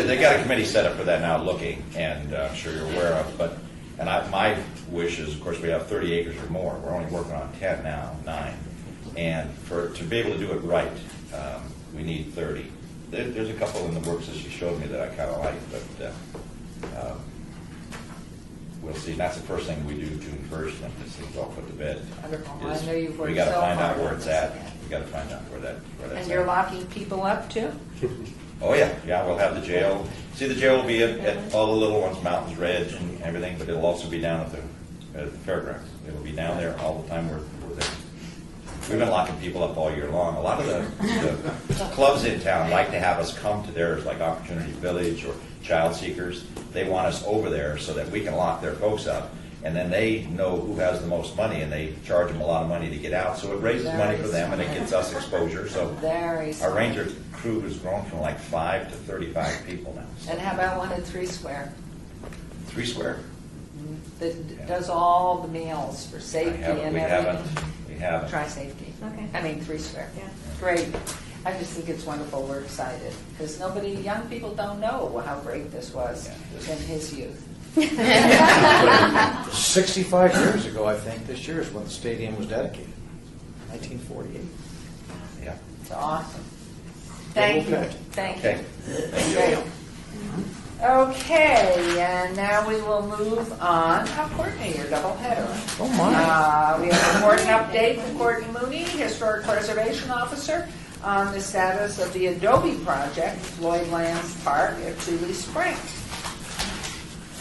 they got a committee set up for that now looking, and I'm sure you're aware of, my wish is, of course, we have 30 acres or more. We're only working on 10 now, 9. And to be able to do it right, we need 30. There's a couple in the works that she showed me that I kind of like, but we'll see. And that's the first thing we do June 1st when this thing's all put to bed. Wonderful. I know you've worked We got to so find out hard where on it's this. at. We got to find out where that's And at. you're locking people up too? Oh, yeah, we'll have the jail. See, the jail will be at all the little ones, Mountains Ridge and everything, but it'll also be down at the fairgrounds. It'll be down there all the time we're there. We've been locking people up all year long. A lot of the clubs in town like to have us come to theirs, like Opportunity Village or Child Seekers. They want us over there so that we can lock their folks up. And then they know who has the most money, and they charge them a lot of money to get out. So it raises money for them, and it gets us exposure. So our ranger crew has grown from like 5 to 35 people now. So And how about one at 3 Square? 3 Square? that does all the meals for safety and We everything. haven't. Try safety. Okay. I mean, 3 Square. Yeah. Great. I just think it's wonderful. We're excited because young people don't know how great this was in his youth. 65 years ago, I think, this year is when the stadium was dedicated, 1948. Yeah. It's awesome. Thank you. Okay. Thank you. Okay. Great. Okay, and now we will move on. Oh, Courtney, your double header. Oh, my. We have a report and update from Courtney Mooney, Historic Preservation Officer, on the status of the Adobe project, Floyd Lands Park at Tule Springs.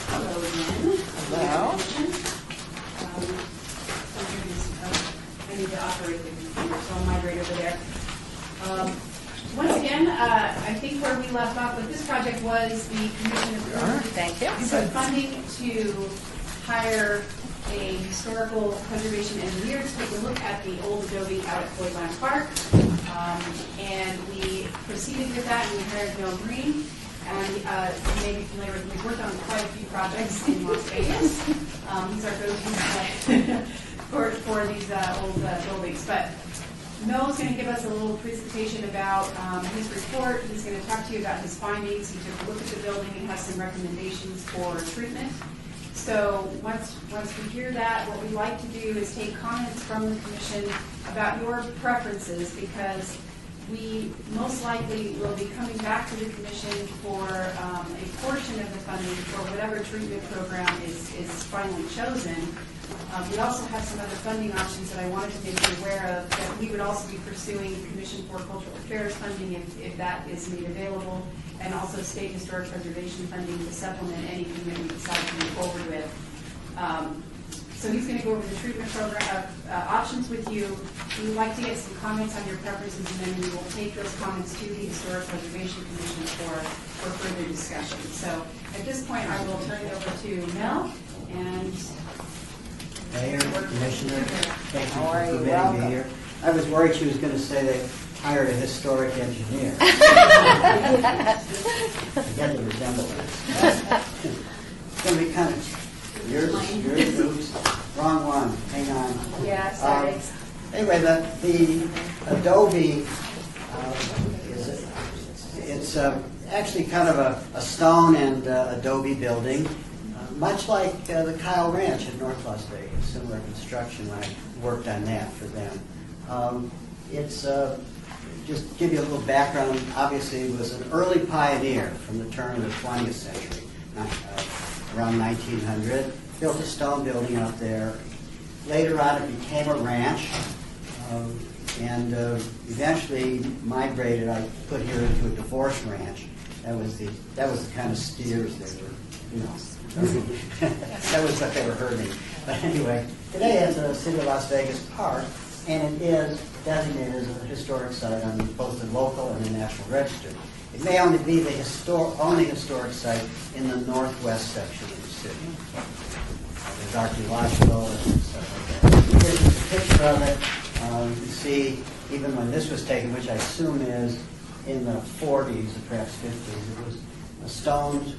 Hello again. Hello. I need to operate the computer, so I'll migrate over there. Once again, I think where we left off with this project was the commission approved Thank you. some funding to hire a historical preservation engineer to take a look at the old adobe out at Floyd Lands Park. And we proceeded with that, and we hired Bill Green. And you may be familiar with, we've worked on quite a few projects in Las Vegas. He's our go-to for these old buildings. But Mel's going to give us a little presentation about his report. He's going to talk to you about his findings. He took a look at the building and has some recommendations for treatment. So once we hear that, what we like to do is take comments from the commission about your preferences, because we most likely will be coming back to the commission for a portion of the funding for whatever treatment program is finally chosen. We also have some other funding options that I wanted to make you aware of, that we would also be pursuing Commission for Cultural Affairs funding if that is made available, and also state historic preservation funding to supplement anything that we decide to move forward with. So he's going to go over the treatment program options with you. We would like to get some comments on your preferences, and then we will take those comments to the Historic Preservation Commission for further discussion. So at this point, I will turn it over to Mel. And Mayor, Commissioner, thank you How are for you? permitting Welcome. me here. I was worried she was going to say they hired a historic engineer. I get the resemblance. It's going to be kind of yours, oops, wrong one. Hang on. Yeah, sorry. Anyway, the Adobe it's actually kind of a stone and adobe building. Much like the Kyle Ranch in North Las Vegas, similar construction when I worked on that for them. It's just give you a little background. Obviously, it was an early pioneer from the turn of the 20th century, around 1900. Built a stone building out there. Later on, it became a ranch, and eventually migrated. I put here into a divorce ranch. That was the kind of steers they were, you know. That was what they were herding. But anyway, today it's a City of Las Vegas park, and it is designated as a historic site on both the local and the National Register. It may only be the only historic site in the northwest section of the city. There's archaeological and stuff like that. This is a picture of it. You see, even when this was taken, which I assume is in the 40s or perhaps 50s, it was a stone,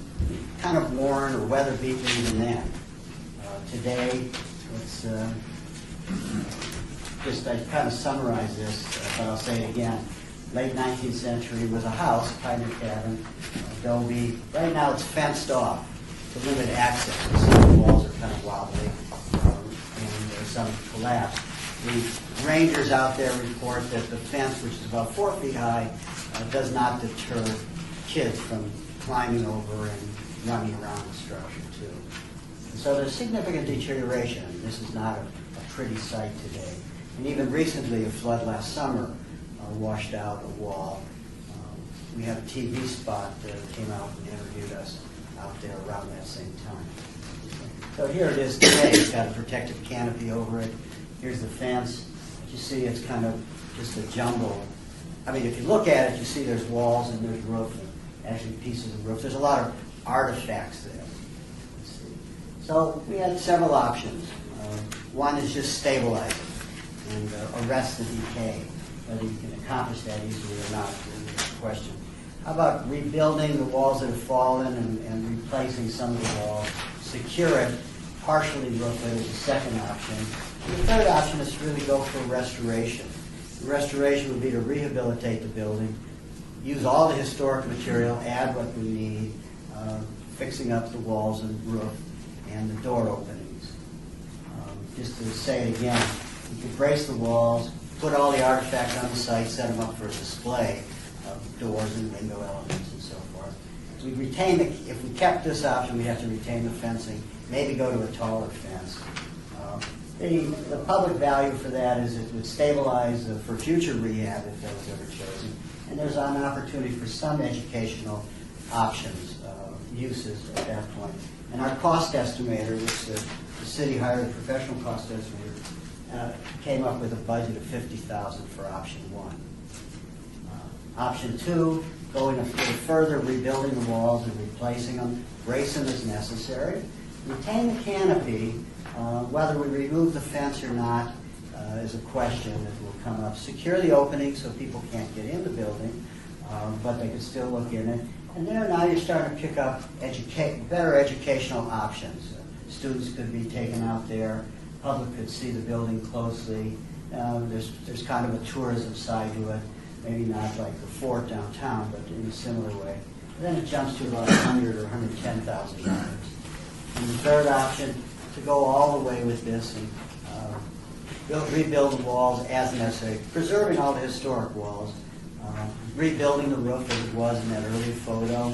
kind of worn or weather beaten even then. Today, it's just, I kind of summarize this, but I'll say it again. Late 19th century was a house, pioneer cabin, adobe. Right now it's fenced off to limit access. The walls are kind of wobbly, and there's some collapse. The rangers out there report that the fence, which is about 4 feet high, does not deter kids from climbing over and running around the structure too. And so there's significant deterioration. This is not a pretty sight today. And even recently, a flood last summer washed out a wall. We have a TV spot that came out and interviewed us out there around that same time. So here it is today. It's got a protective canopy over it. Here's the fence. You see it's kind of just a jumble. I mean, if you look at it, you see there's walls and there's roof, and actually pieces of roof. There's a lot of artifacts there. Let's see. So we had several options. One is just stabilize it and arrest the decay. Whether you can accomplish that easily or not is the question. How about rebuilding the walls that have fallen and replacing some of the walls, secure it? partially roof it as a second option. And the third option is to really go for restoration. The restoration would be to rehabilitate the building, use all the historic material, add what we need, fixing up the walls and roof and the door openings. Just to say it again, you could brace the walls, put all the artifacts on the site, set them up for a display of doors and window elements and so forth. We retain if we kept this option, we'd have to retain the fencing, maybe go to a taller fence. The public value for that is it would stabilize for future rehab if that was ever chosen. And there's an opportunity for some educational options, uses at that point. And our cost estimator, which the city hired a professional cost estimator, came up with a budget of $50,000 for option 1. Option 2, going a little further, rebuilding the walls and replacing them, brace them as necessary. Retain the canopy. Whether we remove the fence or not is a question that will come up. Secure the opening so people can't get in the building, but they can still look in it. And there now you're starting to pick up better educational options. Students could be taken out there. Public could see the building closely. There's kind of a tourism side to it. Maybe not like the fort downtown, but in a similar way. And then it jumps to about $100,000 or $110,000. And the third option, to go all the way with this and rebuild the walls as necessary, preserving all the historic walls, rebuilding the roof as it was in that early photo.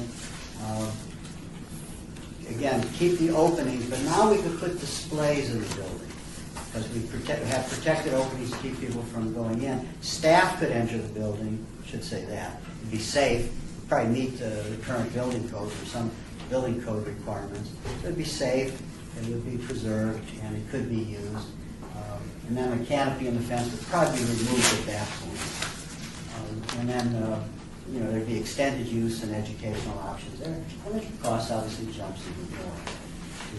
Again, keep the openings, but now we can put displays in the building because we have protected openings to keep people from going in. Staff could enter the building, I should say that. It'd be safe, probably meet the current building codes or some building code requirements. It would be safe, it would be preserved, and it could be used. And then the canopy and the fence would probably be removed at that point. And then, there'd be extended use and educational options there. And the cost obviously jumps even more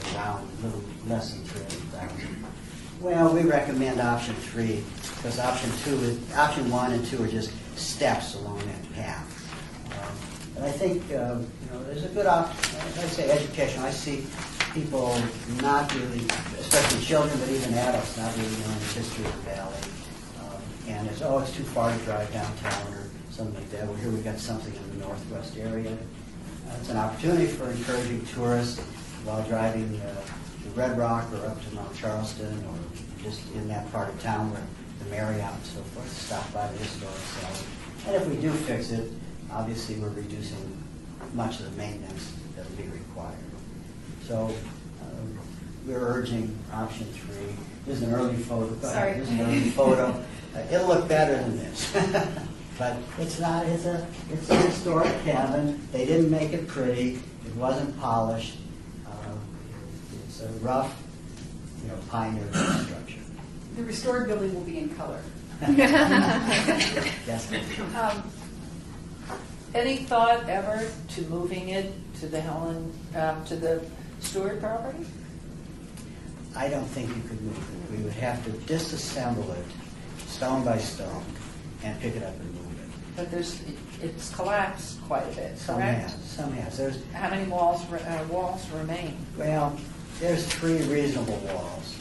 to around a little less than $300,000. Well, we recommend option 3 because option 1 and 2 are just steps along that path. And I think there's a good option. I'd say education. I see people not really, especially children, but even adults, not really knowing the history of the valley. And it's too far to drive downtown or something like that. Well, here we've got something in the northwest area. It's an opportunity for encouraging tourists while driving to Red Rock or up to Mount Charleston or just in that part of town where the Marriott and so forth, stop by the historic site. And if we do fix it, obviously we're reducing much of the maintenance that will be required. So we're urging option 3. This is an early photo. Sorry. This is an early photo. It'll look better than this. But it's not. It's a historic cabin. They didn't make it pretty. It wasn't polished. It's a rough, pioneer structure. The restored building will be in color. Yes. Any thought ever to moving it to the to the Stewart property? I don't think you could move it. We would have to disassemble it stone by stone and pick it up and move it. But it's collapsed quite a bit, correct? Some has. There's How many walls remain? Well, there's 3 reasonable walls.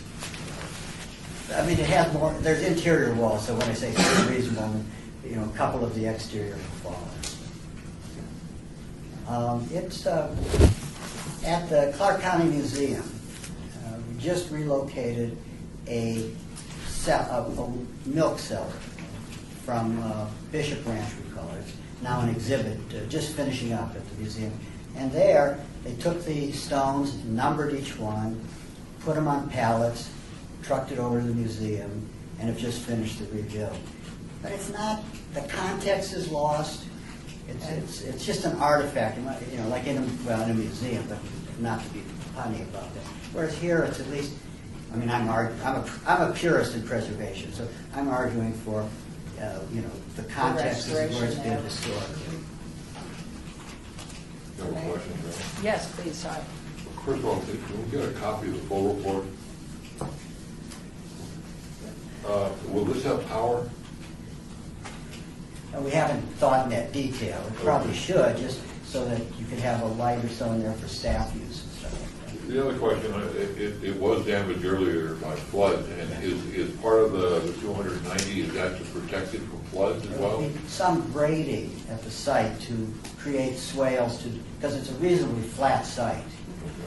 I mean, it has more. There's interior walls, so when I say 3 reasonable, a couple of the exterior have fallen. It's at the Clark County Museum. We just relocated a milk cellar from Bishop Ranch, we call it. It's now an exhibit, just finishing up at the museum. And there, they took the stones, numbered each one, put them on pallets, trucked it over to the museum, and have just finished the rebuild. But it's not, the context is lost. It's just an artifact, like in a museum, but not to be punny about that. Whereas here, it's at least, I'm a purist in preservation, so I'm arguing for, the context is where it's been historically. You have a question, Joe? Yes, please, sorry. First of all, can we get a copy of the full report? Will this have power? We haven't thought in that detail. It probably should, just so that you could have a light or so in there for staff use and stuff like that. The other question, it was damaged earlier by floods, and is part of the 290, is that to protect it from floods as well? Some grading at the site to create swales because it's a reasonably flat site,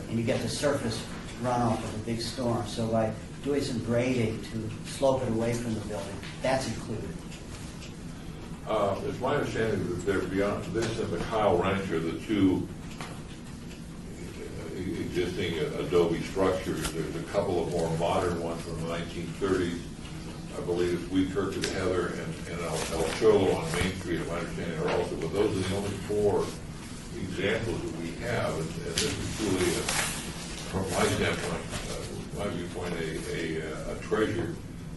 and you get the surface runoff of a big storm. So by doing some grading to slope it away from the building, that's included. It's my understanding that there, beyond this and the Kyle Ranch, are the two existing adobe structures. There's a couple of more modern ones from the 1930s. I believe it's Wheat Kirk and Heather and El Cholo on Main Street, if my understanding are also. But those are the only four examples that we have. And this is truly, from my standpoint, my viewpoint, a treasure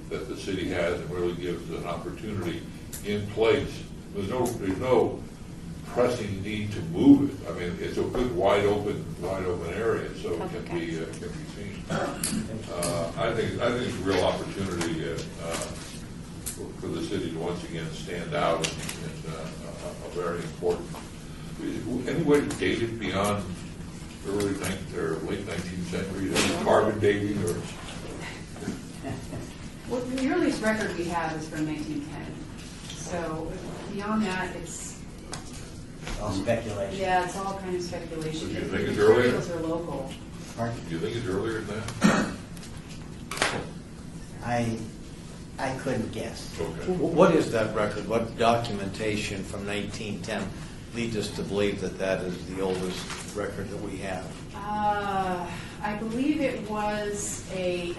that the city has and really gives an opportunity in place. There's no pressing need to move it. I mean, it's a good wide open area, so it can be seen. I think it's a real opportunity for the city to once again stand out and a very important. Any way to date it beyond early or late 19th century? Is it carbon dating or? Well, the earliest record we have is from 1910. So beyond that, it's All speculation. yeah, it's all kind of speculation. Do you think The it's earlier? materials are local. Pardon? Do you think it's earlier than that? I couldn't guess. Okay. What is that record? What documentation from 1910 leads us to believe that that is the oldest record that we have? I believe it was an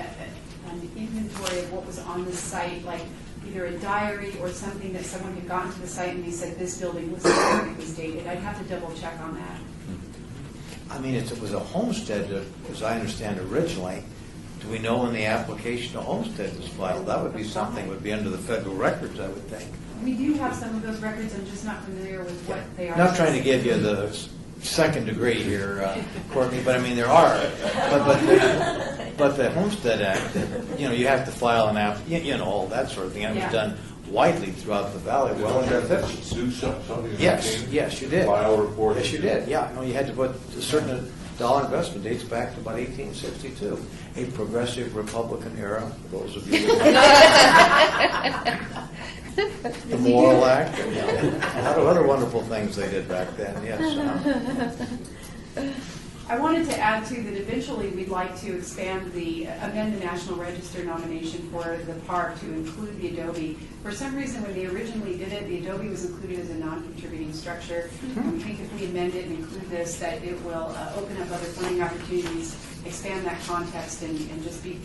inventory of what was on the site, like either a diary or something that someone had gotten to the site and they said this building was there and it was dated. I'd have to double check on that. I mean, it was a homestead, as I understand originally. Do we know when the application to homestead was filed? That would be something that would be under the federal records, I would think. We do have some of those records. I'm just not familiar with what they are. Not trying to give you the second degree here, Courtney, but I mean, there are. But the Homestead Act, you have to file an app, all that sort of thing. And it was done widely throughout the valley, well into the 50s. Do something? Yes, you did. File a report? Yes, you did, yeah. No, you had to put a certain dollar investment, dates back to about 1862. A progressive Republican era, for those of you. The Moral Act, and a lot of other wonderful things they did back then, yes. I wanted to add too that eventually we'd like to amend the National Register nomination for the park to include the adobe. For some reason, when they originally did it, the adobe was included as a non-contributing structure. And we think if we amend it and include this, that it will open up other funding opportunities, expand that context, and just we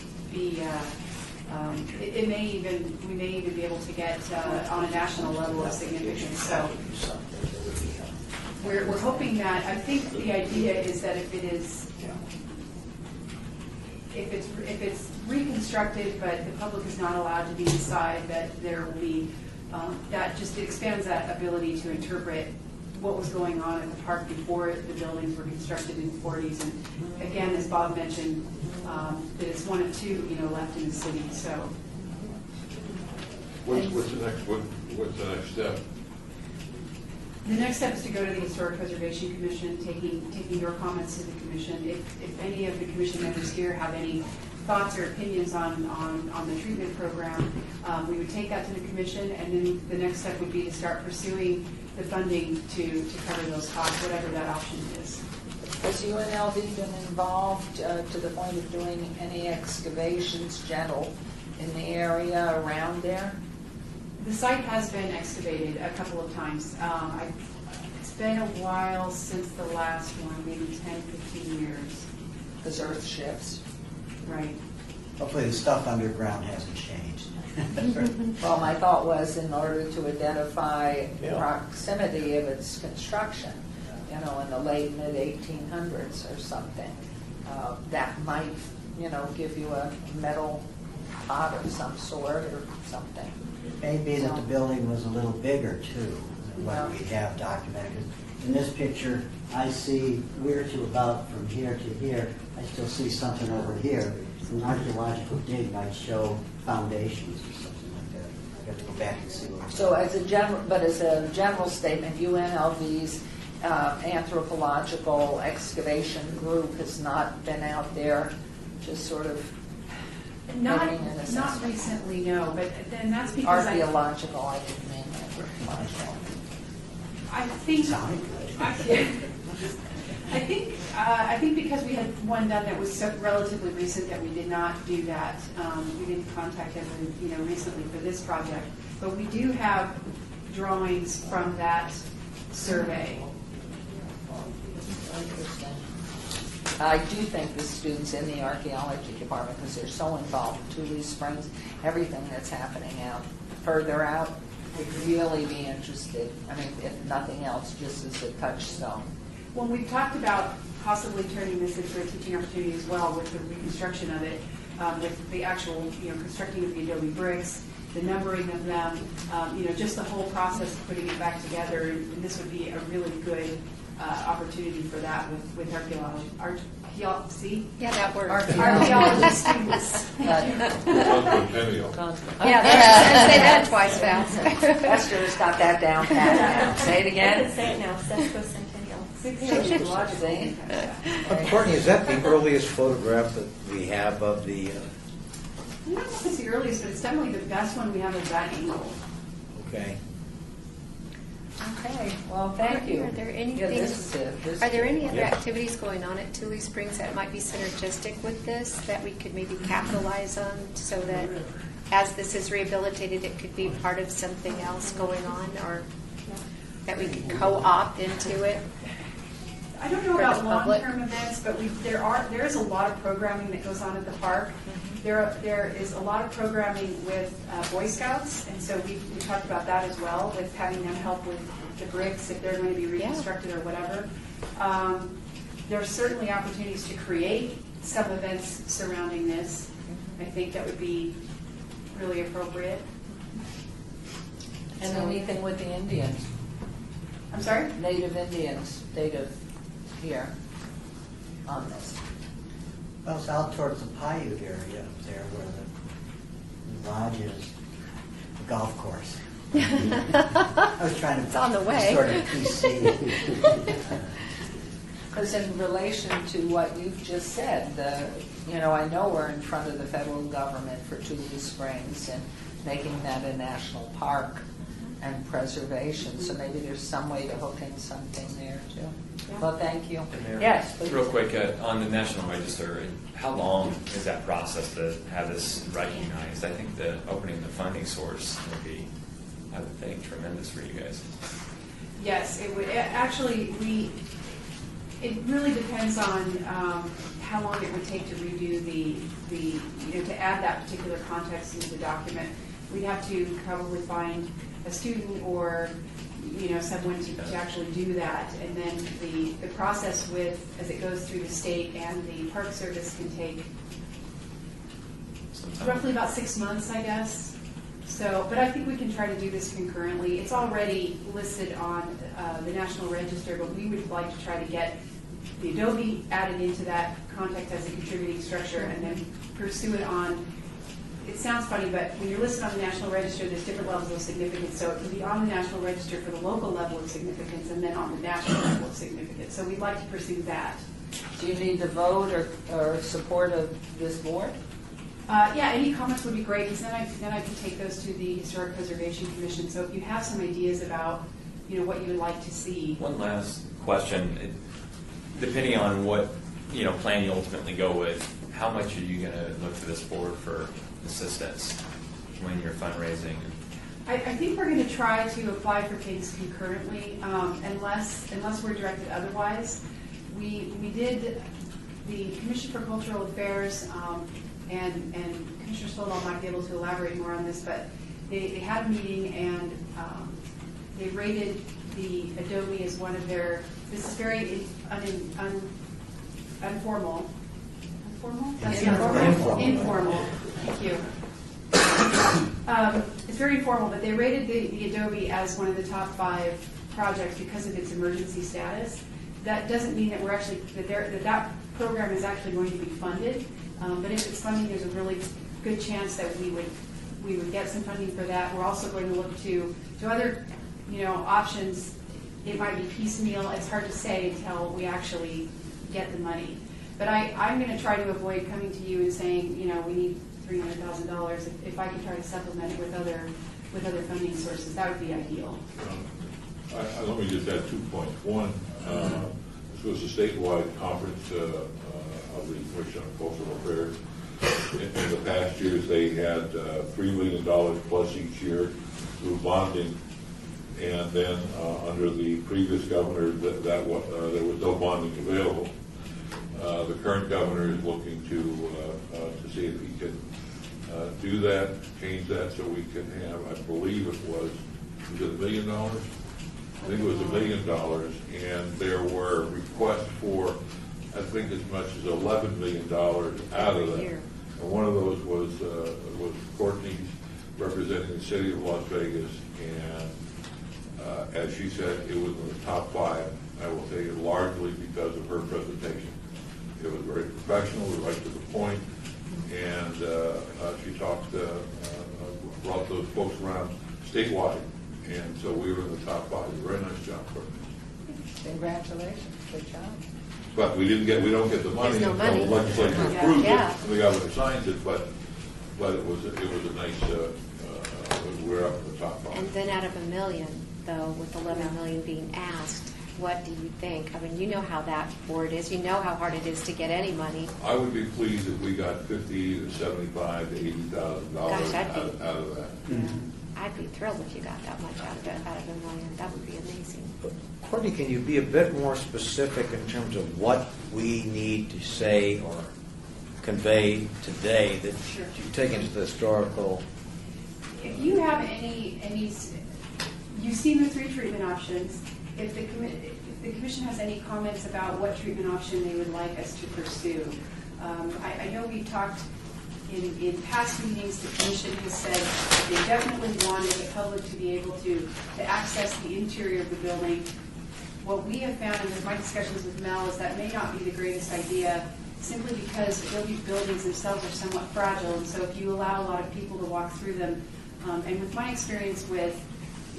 may even be able to get on a national level of significance. So we're hoping that, I think the idea is that if it's reconstructed, but the public is not allowed to be inside, that there will be, that just expands that ability to interpret what was going on at the park before the buildings were constructed in the 40s. And again, as Bob mentioned, that it's one of two, left in the city. So, What's the next step? the next step is to go to the Historic Preservation Commission, taking your comments to the commission. If any of the commission members here have any thoughts or opinions on the treatment program, we would take that to the commission, and then the next step would be to start pursuing the funding to cover those costs, whatever that option is. Has UNLV been involved to the point of doing any excavations, gentle, in the area around there? The site has been excavated a couple of times. It's been a while since the last one, maybe 10, 15 years. As Earth shifts. Right. Hopefully the stuff underground hasn't changed. Well, my thought was in order to identify the proximity of its construction, in the late mid-1800s or something, that might, give you a metal pot of some sort or something. It may be that the building was a little bigger too than what we have documented. In this picture, I see we're to about from here to here. I still see something over here. An archaeological dig might show foundations or something like that. I have to go back and see what. So as a general statement, UNLV's anthropological excavation group has not been out there just sort of Not, making an not assessment? recently, no, but then that's because Archaeological, I didn't mean anthropological. I think, Sounded I think because we had one done that was so relatively recent that we did not do that. We didn't contact them, recently for this project. But we do have drawings from that survey. Interesting. I do think the students in the archaeology department, because they're so involved in Thule Springs, everything that's happening out further out, would really be interested. I mean, if nothing else, just as a touchstone. Well, we've talked about possibly turning this into a teaching opportunity as well with the reconstruction of it, with the actual, constructing of the adobe bricks, the numbering of them, just the whole process of putting it back together. And this would be a really good opportunity for that with archaeology. Yeah, that works. Archaeology students. Centennial. Yeah, there, say that twice fast. Esther's got that down pat now. Say it I again. can say it now, Centennial. Courtney, is that the earliest photograph that we have of the, I don't know if it's the earliest, but it's definitely the best one we have of that angle. okay? Okay, well, thank you. Are there any Yeah, things- this is it. This Are there is it. any other Yeah. activities going on at Thule Springs that might be synergistic with this, that we could maybe capitalize on, so that as this is rehabilitated, it could be part of something else going on, or that we could co-opt into it? I don't know For the about public? long-term events, but there is a lot of programming that goes on at the park. There is a lot of programming with Boy Scouts, and so we talked about that as well, with having them help with the bricks if they're going to be reconstructed or whatever. There are certainly opportunities to create some events surrounding this. I think that would be really appropriate. And anything with the Indians, I'm sorry? Native Indians, native here on this. Well, it's out towards the Paiute area up there where the lodge is, the golf course. I was trying to. It's on the way. Sort of PC. Because in relation to what you've just said, I know we're in front of the federal government for Thule Springs and making that a national park and preservation, so maybe there's some way to hook in something there too. Well, thank you. Mayor, Yes, please. real quick, on the National Register, how long is that process to have this recognized? I think the opening the funding source would be, I would think, tremendous for you guys. Yes, it would. It really depends on how long it would take to redo to add that particular context into the document. We'd have to probably find a student or someone to actually do that, and then the process as it goes through the state and the Park Service can take roughly about 6 months, I guess. So, but I think we can try to do this concurrently. It's already listed on the National Register, but we would like to try to get the Adobe added into that context as a contributing structure, and then pursue it on. It sounds funny, but when you're listed on the National Register, there's different levels of significance. So it can be on the National Register for the local level of significance, and then on the national level of significance. So we'd like to pursue that. Do you need the vote or support of this board? Yeah, any comments would be great, because then I can take those to the Historic Preservation Commission. So if you have some ideas about what you would like to see. One last question. Depending on what plan you ultimately go with, how much are you going to look to this board for assistance when you're fundraising? I think we're going to try to apply for things concurrently, unless we're directed otherwise. We did the Commission for Cultural Affairs, and Commissioner Stovall might be able to elaborate more on this, but they had a meeting and they rated the Adobe as one of their. This is very informal. That's Informal. Informal. Thank you. It's very informal, but they rated the Adobe as one of the top 5 projects because of its emergency status. That doesn't mean that we're actually that program is actually going to be funded. But if it's funding, there's a really good chance that we would get some funding for that. We're also going to look to other options it might be piecemeal. It's hard to say until we actually get the money. But I'm going to try to avoid coming to you and saying, you know, we need $300,000. If I can try to supplement it with other funding sources, that would be ideal. Let me just add 2 points. One, this was a statewide conference of the Commission on Cultural Affairs. In the past years, they had $3 million plus each year through bonding, and then under the previous governor, there was no bonding available. The current governor is looking to see if he can do that, change that, so we can have, I believe it was it $1 million? I think it was $1 million, and there were requests for, I think, as much as $11 million out of that. And one of those was Courtney's representing the city of Las Vegas, and as she said, it was in the top 5. I will say largely because of her presentation. It was very professional, right to the point, and she brought those folks around statewide, and so we were in the top 5. Very nice job, Courtney. Congratulations, good job. But we don't get the money There's no until the money. legislature approves Yeah. it, and the governor signs it, but it was a nice, we're up at the top 5. And then out of $1 million, though, with $11 million being asked, what do you think? I mean, you know how that board is. You know how hard it is to get any money. I would be pleased if we got $50,000 to $75,000 to $80,000 Gosh, out of that. I'd be thrilled if you got that much out of $1 million. That would be amazing. Courtney, can you be a bit more specific in terms of what we need to say or convey today that you take into the historical? If you have any, you've seen the 3 treatment options. If the commission has any comments about what treatment option they would like us to pursue, I know we've talked in past meetings. The commission has said they definitely wanted the public to be able to access the interior of the building. What we have found in my discussions with Mel is that may not be the greatest idea, simply because buildings themselves are somewhat fragile, and so if you allow a lot of people to walk through them, and with my experience with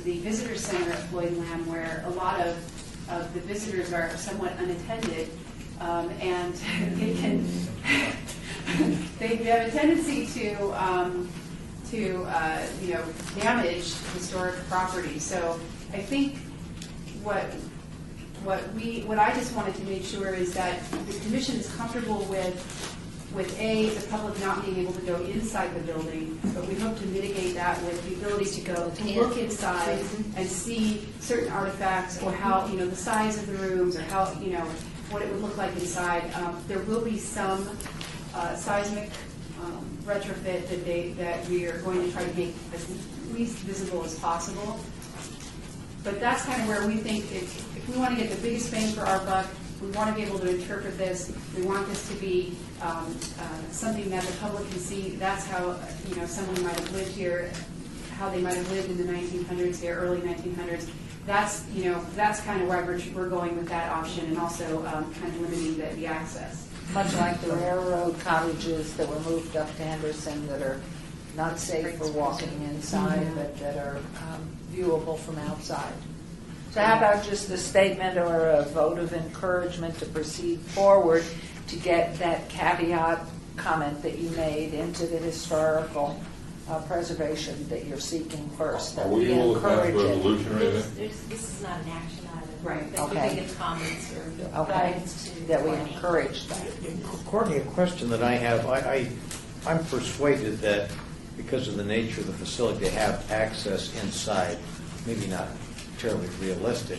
the visitor center at Floyd and Lamb, where a lot of the visitors are somewhat unattended, and they have a tendency to damage historic property. So I think what I just wanted to make sure is that the commission is comfortable with the public not being able to go inside the building, but we hope to mitigate that with the ability to look inside and see certain artifacts, or how, the size of the rooms, or how, what it would look like inside. There will be some seismic retrofit that we are going to try to make as least visible as possible. But that's kind of where we think if we want to get the biggest bang for our buck, we want to be able to interpret this. We want this to be something that the public can see. That's how someone might have lived here, how they might have lived in the 1900s, the early 1900s. That's kind of where we're going with that option, and also kind of limiting the access. Much like the railroad cottages that were moved up to Henderson that are not safe for walking inside, but that are viewable from outside. So how about just a statement or a vote of encouragement to proceed forward to get that caveat comment that you made into the historical preservation that you're seeking first, that we encourage it. Resolution or anything? This is not an action item. Right. That Okay. could be give comments or Okay, guidance to that we Courtney. encourage that. Courtney, a question that I have, I'm persuaded that because of the nature of the facility, they have access inside, maybe not terribly realistic,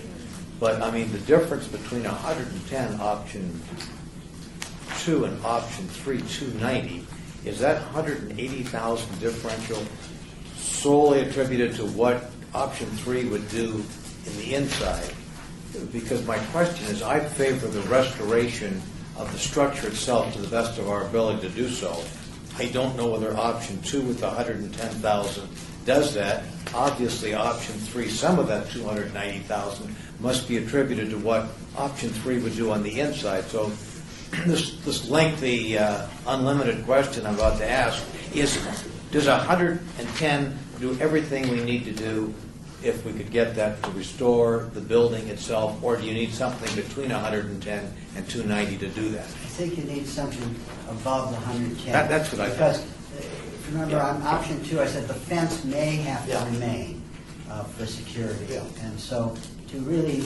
but I mean the difference between 110 option 2 and option 3, 290, is that 180,000 differential solely attributed to what option 3 would do in the inside? Because my question is, I favor the restoration of the structure itself to the best of our ability to do so. I don't know whether option 2 with the 110,000 does that. Obviously, option 3, some of that 290,000 must be attributed to what option 3 would do on the inside. So this lengthy, unlimited question I'm about to ask is, does 110 do everything we need to do if we could get that to restore the building itself, or do you need something between 110 and 290 to do that? I think you need something above the 110. That's what I thought. Because, if you remember, on option 2, I said the fence may have to remain for security. Yeah. And so to really,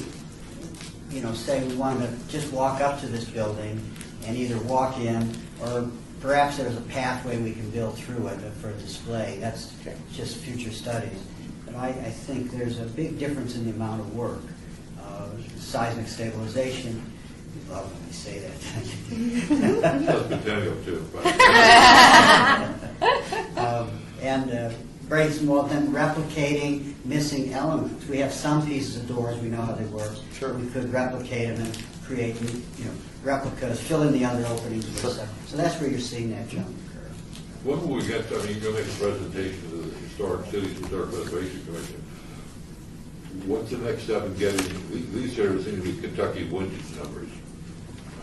say we want to just walk up to this building and either walk in, or perhaps there's a pathway we can build through it for a display. That's just future studies. But I think there's a big difference in the amount of work. Seismic stabilization, you love when I say that. That's Centennial too. And breaks them all, then replicating missing elements. We have some pieces of doors, we know how they work. Sure. We could replicate them and create replicas, fill in the other openings. Sure. So that's where you're seeing that jump occur. When will we get, you're going to make a presentation to the Historic Cities Historic Preservation Commission. What's the next step in getting, these are seem to be Kentucky windage numbers.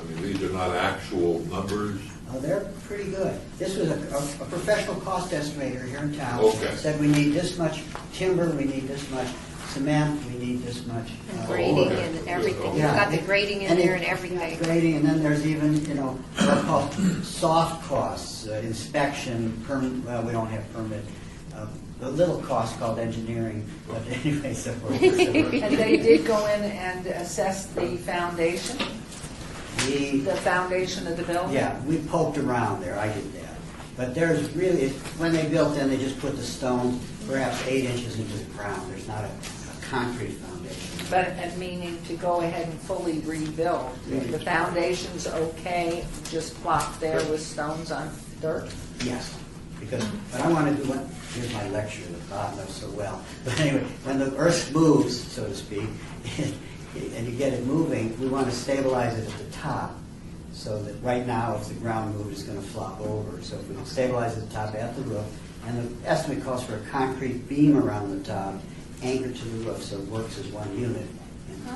I mean, these are not actual numbers. Oh, they're pretty good. This was a professional cost estimator here in town. Okay. Said we need this much timber, we need this much cement, we need this much. Grading and everything. You've got the grading in there and everything. Grading, and then there's even, what are called soft costs, inspection, we don't have permit, the little cost called engineering, but anyway, so forth. And they did go in and assess the foundation? The foundation of the building? Yeah, we poked around there, I did that. But there's really, when they built in, they just put the stones perhaps 8 inches into the ground. There's not a concrete foundation. But meaning to go ahead and fully rebuild. The foundation's okay, just plop there with stones on dirt? Yes, because what I want to do, here's my lecture that Bob knows so well. But anyway, when the earth moves, so to speak, and you get it moving, we want to stabilize it at the top, so that right now, if the ground moves, it's going to flop over. So if we can stabilize at the top at the roof, and the estimate calls for a concrete beam around the top, anchored to the roof, so it works as one unit,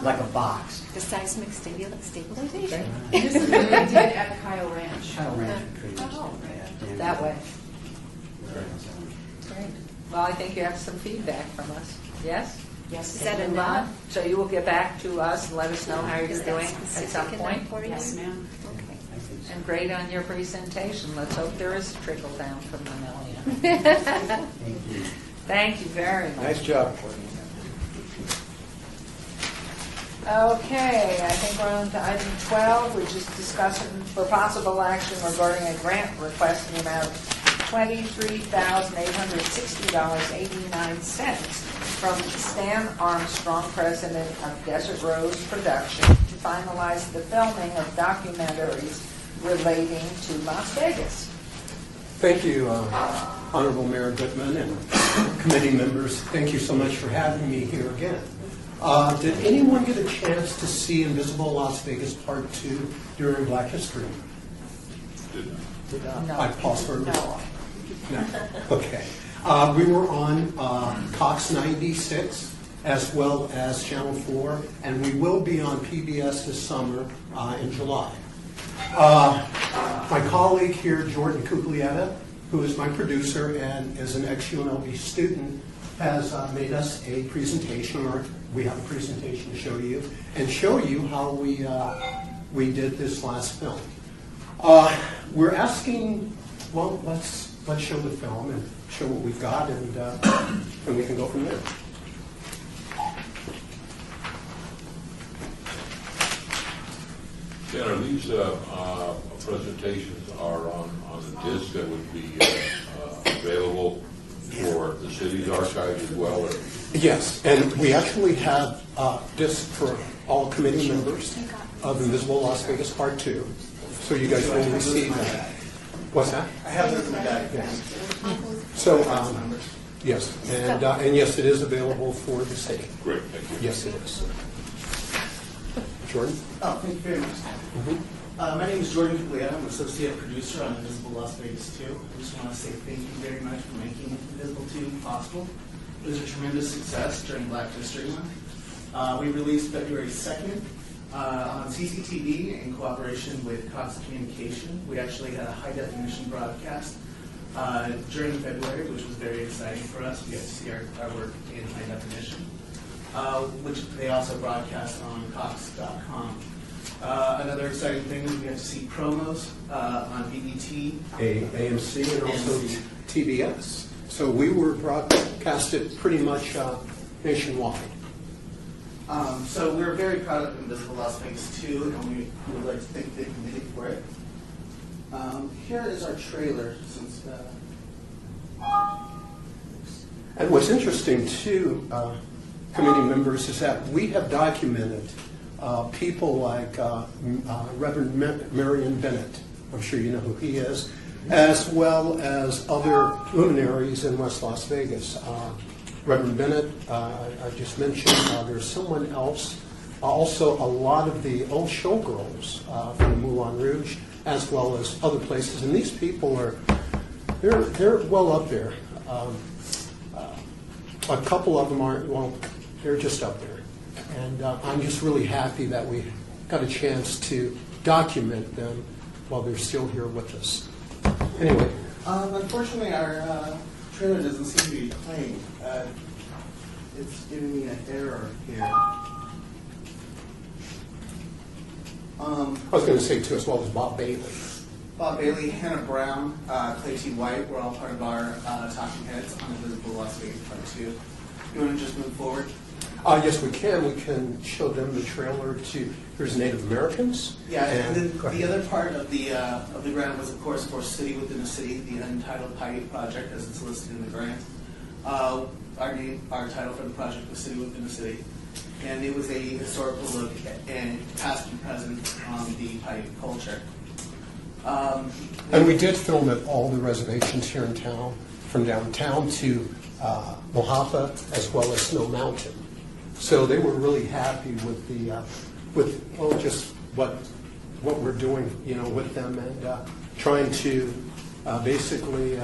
like a box. The seismic stabilization. This is what they did at Kyle Ranch. Kyle Ranch pretty much Oh. did that. That way. So, Great. Well, I think you have some feedback from us. Yes? Yes. Is that a nod? So you will get back to us and let us know how you're Is that doing at specific some enough point? for you? Yes, ma'am. Okay. I think so. And great on your presentation. Let's hope there is a trickle down from the million. Thank you. Thank you very much. Nice job. Okay, I think we're on to item 12, which is discussion for possible action regarding a grant request in the amount of $23,860.89 from Stan Armstrong, president of Desert Rose Production, to finalize the filming of documentaries relating to Las Vegas. Thank you, Honorable Mayor Goodman and committee members. Thank you so much for having me here again. Did anyone get a chance to see Invisible Las Vegas Part 2 during Black History Month? No. I paused for a minute. No. No. Okay. We were on Cox 96 as well as Channel 4, and we will be on PBS this summer in July. My colleague here, Jordan Cuglietta, who is my producer and is an ex-UNLV student, has made us a presentation, or we have a presentation to show you, and show you how we did this last film. We're asking, well, let's show the film and show what we've got, and we can go from there. Tanner, these presentations are on the disc that would be available for the city's archives as well? Or? Yes, and we actually have discs for all committee members of Invisible Las Vegas Part 2, so you guys will receive that. What's that? I have them in my bag. Yes. So, yes, and yes, it is available for the city. Great, thank you. Yes, it is. Jordan? Oh, thank you very much. My name is Jordan Cuglietta. I'm an associate producer on Invisible Las Vegas 2. I just want to say thank you very much for making Invisible 2 possible. It was a tremendous success during Black History Month. We released February 2nd on CCTV in cooperation with Cox Communication. We actually had a high-definition broadcast during February, which was very exciting for us. We got to see our work in high definition, which they also broadcast on Cox.com. Another exciting thing, we got to see promos on BET, AMC, and also AMC. TBS. So we were broadcasted pretty much nationwide. So we're very proud of Invisible Las Vegas 2, and we would like to thank the committee for it. Here is our trailer. Since And what's interesting too, committee members, is that we have documented people like Reverend Marion Bennett, I'm sure you know who he is, as well as other luminaries in West Las Vegas. Reverend Bennett, I just mentioned, there's someone else, also a lot of the old showgirls from the Moulin Rouge, as well as other places. And these people they're well up there. A couple of them aren't, well, they're just up there. And I'm just really happy that we got a chance to document them while they're still here with us. Anyway. Unfortunately, our trailer doesn't seem to be playing. It's giving me an error here. I was going to say, too, as well as Bob Bailey. Bob Bailey, Hannah Brown, Clay T. White, we're all part of our talking heads on Invisible Las Vegas Part 2. You want to just move forward? Yes, we can. We can show them the trailer to, there's Native Americans. Yeah, and then the other part of the grant was, of course, for City Within a City, the Untitled Pioneer Project, as it's listed in the grant. Our title for the project was City Within a City, and it was a historical look at past and present on the Paiute culture. And we did film at all the reservations here in town, from downtown to Mojave, as well as Snow Mountain. So they were really happy with just what we're doing, with them, and trying to basically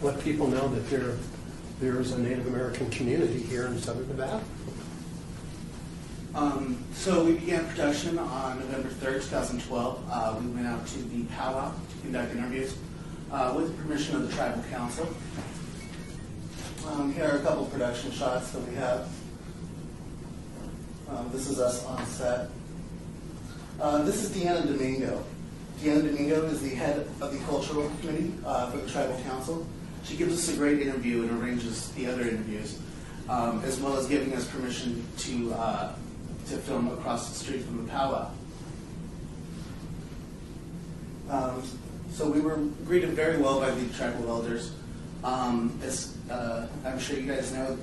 let people know that there is a Native American community here in Southern Nevada. So we began production on November 3rd, 2012. We went out to the powwow to conduct interviews with the permission of the Tribal Council. Here are a couple production shots that we have. This is us on set. This is Deanna Domingo. Deanna Domingo is the head of the Cultural Committee for the Tribal Council. She gives us a great interview and arranges the other interviews, as well as giving us permission to film across the street from the powwow. So we were greeted very well by the tribal elders. As I'm sure you guys know,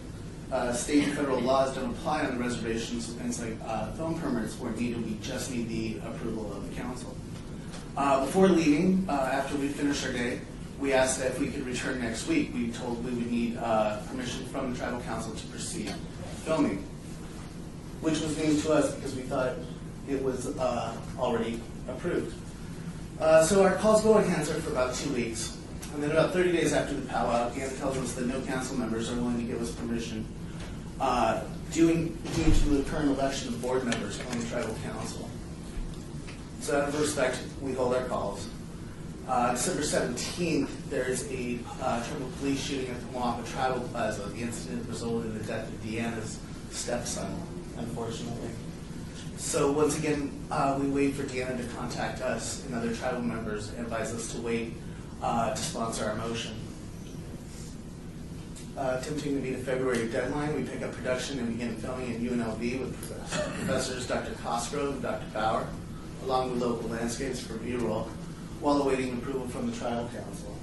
state and federal laws don't apply on the reservations, so things like film permits weren't needed. We just need the approval of the council. Before leaving, after we finished our day, we asked that if we could return next week. We told we would need permission from the tribal council to proceed filming, which was news to us because we thought it was already approved. So our calls go unanswered for about 2 weeks. And then about 30 days after the powwow, Deanna tells us that no council members are willing to give us permission due to the current election of board members on the tribal council. So out of respect, we hold our calls. December 17th, there's a tribal police shooting at the Moapa Tribal Plaza. The incident resulted in the death of Deanna's stepson, unfortunately. So once again, we wait for Deanna to contact us, and other tribal members advise us to wait to sponsor our motion. Attempting to meet a February deadline, we pick up production and begin filming at UNLV with professors Dr. Cosgrove and Dr. Bauer, along with local landscapes for B-roll, while awaiting approval from the tribal council.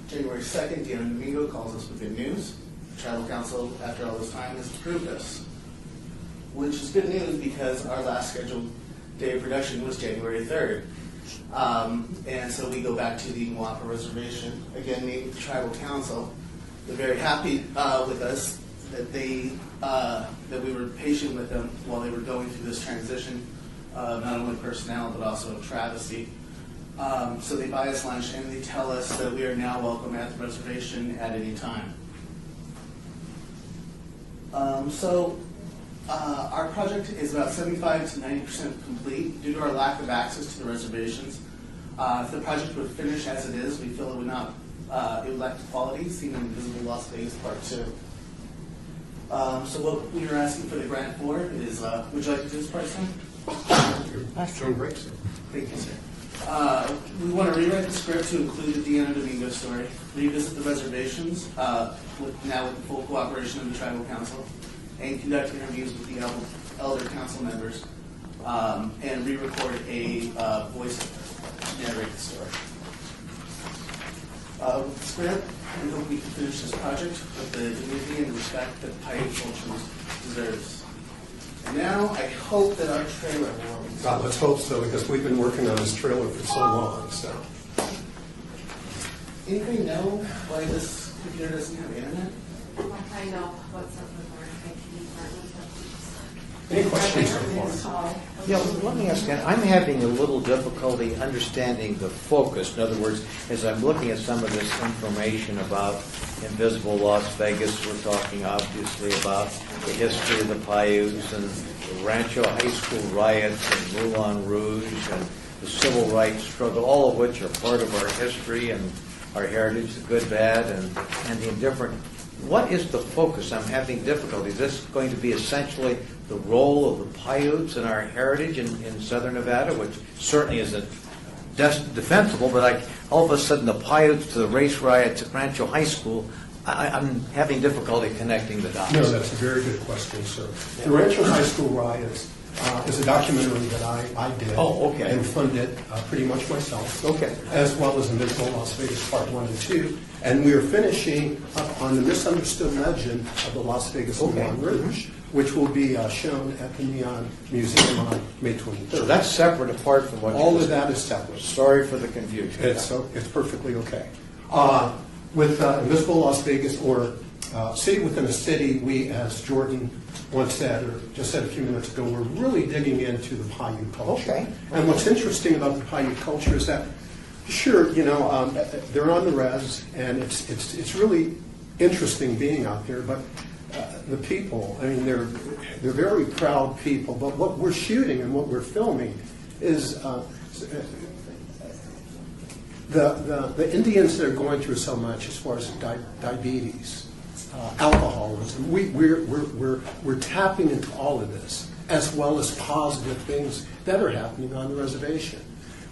January 2nd, Deanna Domingo calls us with good news. The tribal council, after all this time, has approved us, which is good news because our last scheduled day of production was January 3rd. And so we go back to the Moapa Reservation, again, meet with the tribal council. They're very happy with us that that we were patient with them while they were going through this transition, not only personnel but also travesty. So they buy us lunch and they tell us that we are now welcome at the reservation at any time. Our project is about 75 to 90% complete. Due to our lack of access to the reservations, If the project would finish as it is, we feel it would not, it would lack the quality seen in Invisible Las Vegas Part 2. So what we are asking for the grant for is, would you like to do this part, Sam? Doing great, sir. Thank you, sir. We want to rewrite the script to include the Deanna Domingo story, revisit the reservations, now with the full cooperation of the tribal council, and conduct interviews with the elder council members, and re-record a voice to narrate the story. With this grant, we hope we can finish this project with the dignity and respect that the Paiute culture deserves. And now, I hope that our trailer will. God, let's hope so, because we've been working on this trailer for so long, so. Anybody know why this computer doesn't have internet? I know what's up with our IT department. Any questions so far? Yeah, let me ask you, I'm having a little difficulty understanding the focus. In other words, as I'm looking at some of this information about Invisible Las Vegas, we're talking obviously about the history of the Paiutes and the Rancho High School riots and Moulin Rouge and the civil rights struggle, all of which are part of our history and our heritage, the good, bad, and the indifferent. What is the focus? I'm having difficulty. Is this going to be essentially the role of the Paiutes in our heritage in southern Nevada, which certainly isn't defensible, but all of a sudden the Paiutes to the race riots at Rancho High School, I'm having difficulty connecting the dots. No, that's a very good question, sir. The Rancho High School riots is a documentary that I did and funded pretty much myself, as well as Invisible Las Vegas Part 1 and 2. And we are finishing up on the misunderstood legend of the Las Vegas Moulin Rouge, which will be shown at the Neon Museum on May 23rd. So that's separate apart from what all of that is separate. Sorry for the confusion. It's perfectly okay. With Invisible Las Vegas, or city within a city, we, as Jordan once said, or just said a few minutes ago, we're really digging into the Paiute culture. Okay. And what's interesting about the Paiute culture is that, sure, they're on the res, and it's really interesting being out there, but the people, I mean, they're very proud people, but what we're shooting and what we're filming is the Indians that are going through so much as far as diabetes, alcoholism. We're tapping into all of this, as well as positive things that are happening on the reservation.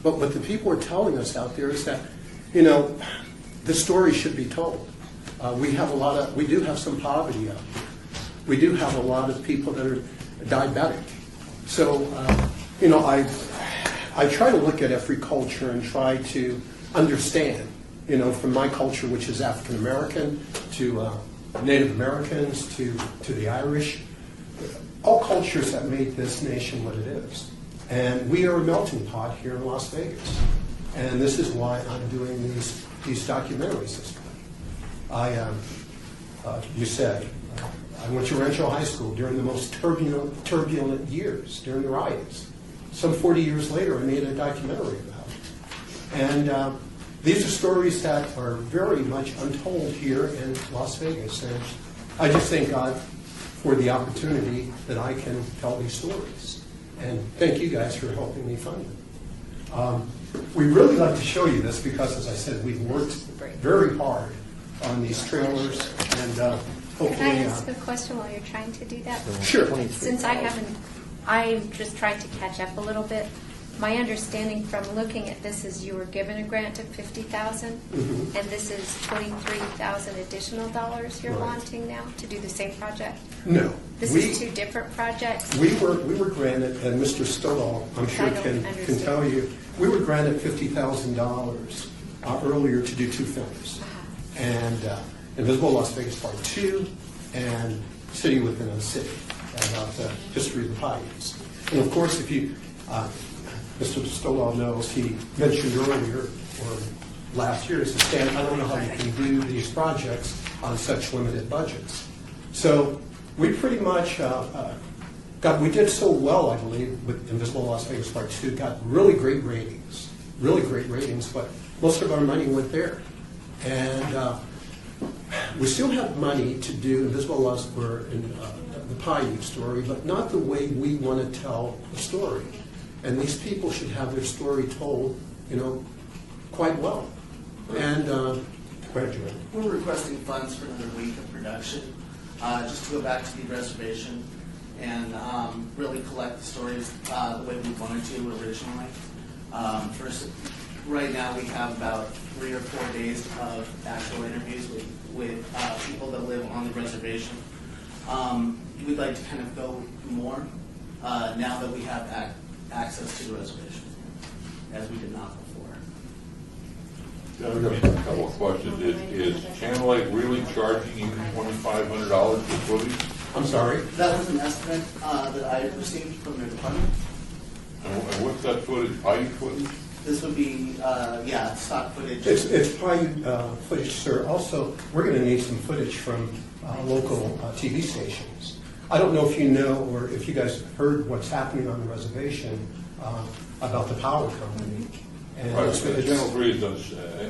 But what the people are telling us out there is that, the story should be told. We do have some poverty out here. We do have a lot of people that are diabetic. So, I try to look at every culture and try to understand, from my culture, which is African American, to Native Americans, to the Irish, all cultures that made this nation what it is. And we are a melting pot here in Las Vegas. And this is why I'm doing these documentaries this way. You said, I went to Rancho High School during the most turbulent years, during the riots. Some 40 years later, I made a documentary about it. And these are stories that are very much untold here in Las Vegas. And I just thank God for the opportunity that I can tell these stories. And thank you guys for helping me fund them. We'd really like to show you this because, as I said, we've worked very hard on these trailers, and hopefully... Can I ask a question while you're trying to do that? Sure. Since I'm just trying to catch up a little bit. My understanding from looking at this is you were given a grant of $50,000, and this is $23,000 additional dollars you're wanting now to do the same project? No. This is two different projects? We were granted, and Mr. Stoll, I'm sure can tell you, we were granted $50,000 earlier to do two films. And Invisible Las Vegas Part 2 and City Within a City, about the history of the Paiutes. And of course, if you, Mr. Stoll knows, he mentioned earlier, or last year, he said, Stan, I don't know how you can do these projects on such limited budgets. So we pretty much we did so well, I believe, with Invisible Las Vegas Part 2, got really great ratings, but most of our money went there. And we still have money to do Invisible Las the Paiute story, but not the way we want to tell the story. And these people should have their story told, quite well. And, go ahead, Joanne. We're requesting funds for another week of production, just to go back to the reservation and really collect the stories the way we wanted to originally. First, right now we have about 3 or 4 days of actual interviews with people that live on the reservation. We'd like to kind of go more now that we have access to the reservation, as we did not before. Yeah, I've got a couple of questions. Is Channel 8 really charging you $2,500 for footage? I'm sorry? That was an estimate that I received from their department. And what's that footage, Paiute footage? This would be, stock footage. It's Paiute footage, sir. Also, we're going to need some footage from local TV stations. I don't know if you know or if you guys heard what's happening on the reservation about the power company. And Right, Channel 3 has done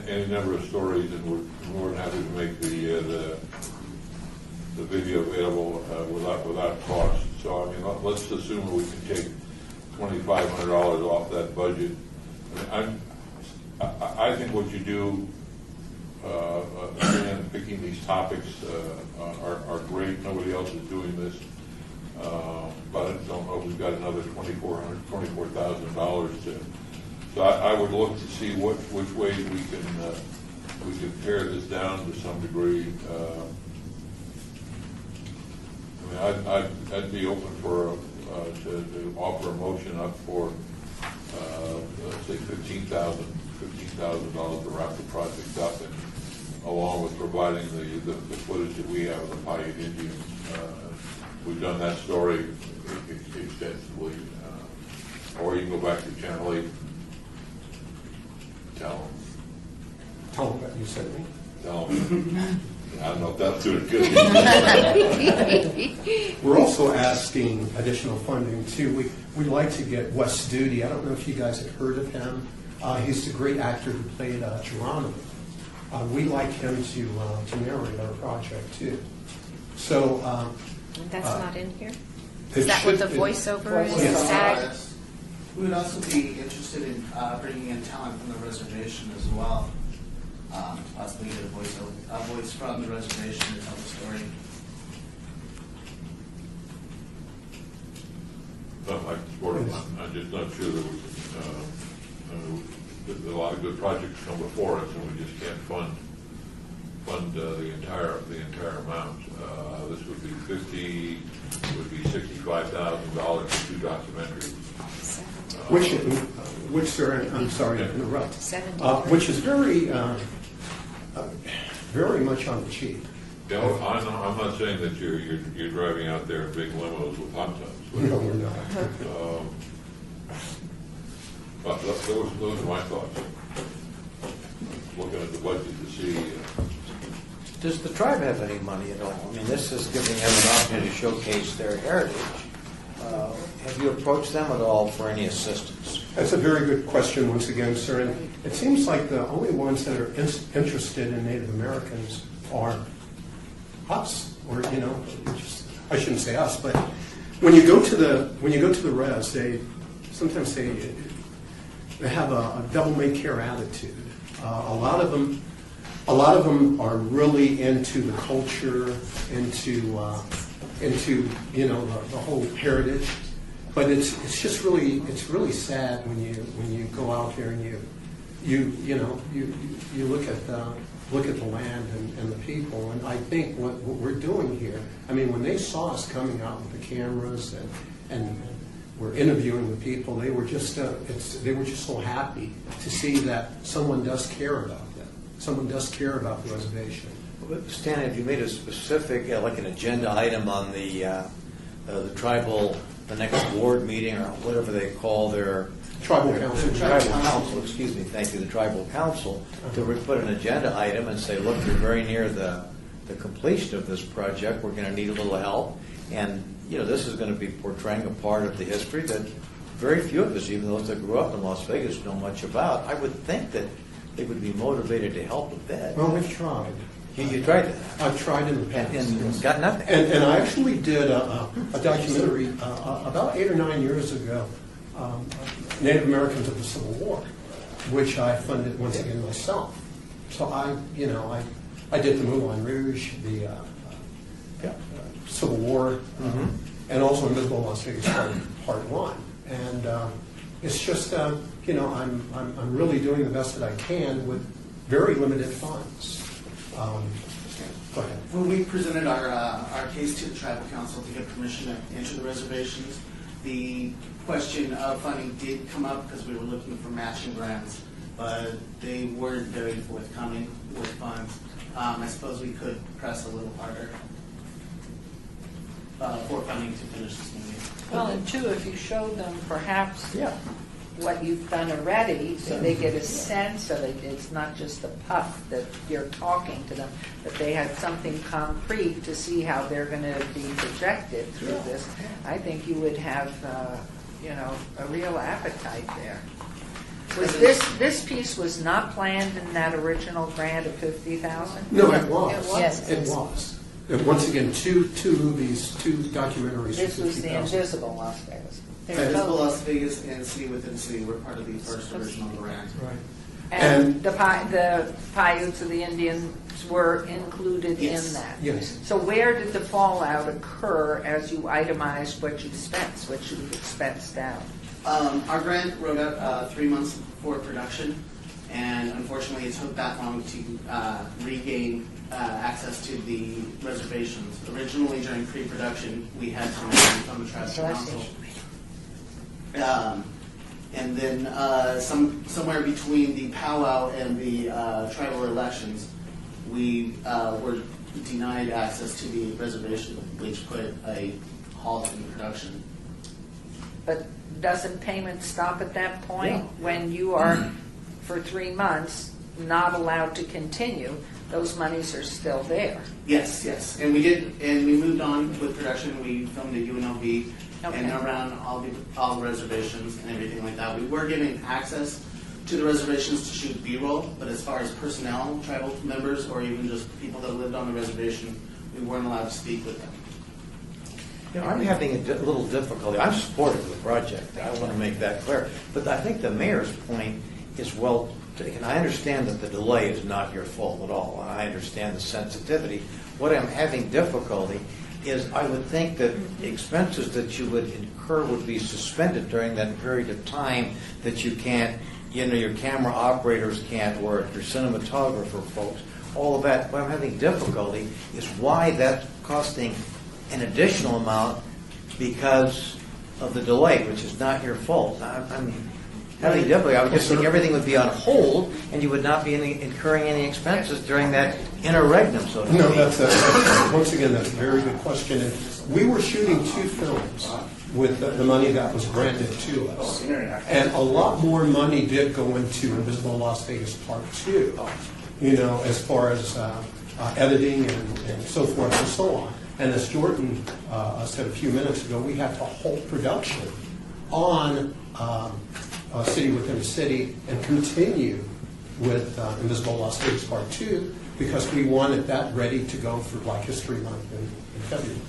any number of stories, and we're more than happy to make the video available without cost. So, I mean, let's assume we can take $2,500 off that budget. I think what you do, again, picking these topics are great. Nobody else is doing this. But I don't know if we've got another $24,000 to. So I would look to see which ways we can pare this down to some degree. I mean, I'd be open for to offer a motion up for let's say $15,000 to wrap the project up, and along with providing the footage that we have of the Paiute Indians. We've done that story extensively. Or you can go back to Channel 8. Tell Tell them what you said to me. them. I don't know if that's doing good. We're also asking additional funding too. We'd like to get Wes Studi. I don't know if you guys have heard of him. He's the great actor who played Geronimo. We'd like him to narrate our project too. So That's not in here? it Is that what should the be- voiceover is? Yes. SAG? We would also be interested in bringing in talent from the reservation as well. Possibly get a voice from the reservation to tell the story. Not like the sport. I'm just not sure that there's a lot of good projects come before us, and we just can't fund the entire amount. This would be $65,000 for 2 documentaries. Which, sir, I'm sorry to interrupt. 70. Which is very much on the cheap. Yeah, I'm not saying that you're driving out there in big limos with hot tubs. No, we're not. But those are my thoughts. Looking at the budget to see. Does the tribe have any money at all? I mean, this is giving them an opportunity to showcase their heritage. Have you approached them at all for any assistance? That's a very good question once again, sir. And it seems like the only ones that are interested in Native Americans are us, or I shouldn't say us, but when you go to the res, they sometimes they have a devil may care attitude. A lot of them are really into the culture, into the whole heritage. But it's just really sad when you go out there and you look at the land and the people. And I think what we're doing here, I mean, when they saw us coming out with the cameras and we're interviewing the people, they were just so happy to see that someone does care about them. Someone does care about the reservation. Stan, have you made a specific, like an agenda item on the tribal, the next board meeting, or whatever they call their Tribal council. Tribal council, excuse me, thank you, the tribal council, to put an agenda item and say, look, you're very near the completion of this project, we're going to need a little help, and this is going to be portraying a part of the history that very few of us, even those that grew up in Las Vegas, know much about. I would think that they would be motivated to help a bit. Well, we've tried. You tried that? I've tried in the past. And got nothing. And I actually did a documentary about 8 or 9 years ago, Native Americans of the Civil War. which I funded once again myself. So I did the Moulin Rouge, the Civil War, and also Invisible Las Vegas Part 1. And it's just, I'm really doing the best that I can with very limited funds. Go ahead. When we presented our case to the Tribal Council to get permission to enter the reservations, the question of funding did come up because we were looking for matching grants, but they weren't very forthcoming with funds. I suppose we could press a little harder for funding to finish this movie. Well, and two, if you showed them perhaps what you've done already, so they get a sense of it. It's not just a puff that you're talking to them, but they had something concrete to see how they're going to be projected through this. I think you would have, a real appetite there. Was this piece was not planned in that original grant of $50,000? No, it was. Yes, it was. And once again, two movies, two documentaries. This was the $50,000. Invisible Las Vegas. Invisible Las Vegas and City Within City were part of the first original grant. Right. And the Paiutes of the Indians were included in that. Yes. So where did the fallout occur as you itemized what you spent, what you expensed out? Our grant wrote out 3 months for production, and unfortunately it took that long to regain access to the reservations. Originally, during pre-production, we had some money from the Tribal Council. And then somewhere between the powwow and the tribal elections, we were denied access to the reservation, which put a halt in production. But doesn't payment stop at that point when you are, for 3 months, not allowed to continue? Those monies are still there. Yes, and we did, and we moved on with production. We filmed at UNLV and around all the reservations and everything like that. We were given access to the reservations to shoot B-roll, but as far as personnel, tribal members, or even just people that lived on the reservation, we weren't allowed to speak with them. I'm having a little difficulty. I'm supportive of the project. I want to make that clear. But I think the mayor's point is well taken. I understand that the delay is not your fault at all, and I understand the sensitivity. What I'm having difficulty is I would think that expenses that you would incur would be suspended during that period of time that you can't, your camera operators can't work, your cinematographer folks, all of that. What I'm having difficulty is why that's costing an additional amount because of the delay, which is not your fault. I'm having difficulty. I would just think everything would be on hold and you would not be incurring any expenses during that interregnum, so to speak. No, that's once again, that's a very good question. And we were shooting 2 films with the money that was granted to us. And a lot more money did go into Invisible Las Vegas Part 2, as far as editing and so forth and so on. And as Jordan said a few minutes ago, we had to halt production on City Within a City and continue with Invisible Las Vegas Part 2 because we wanted that ready to go for Black History Month in February.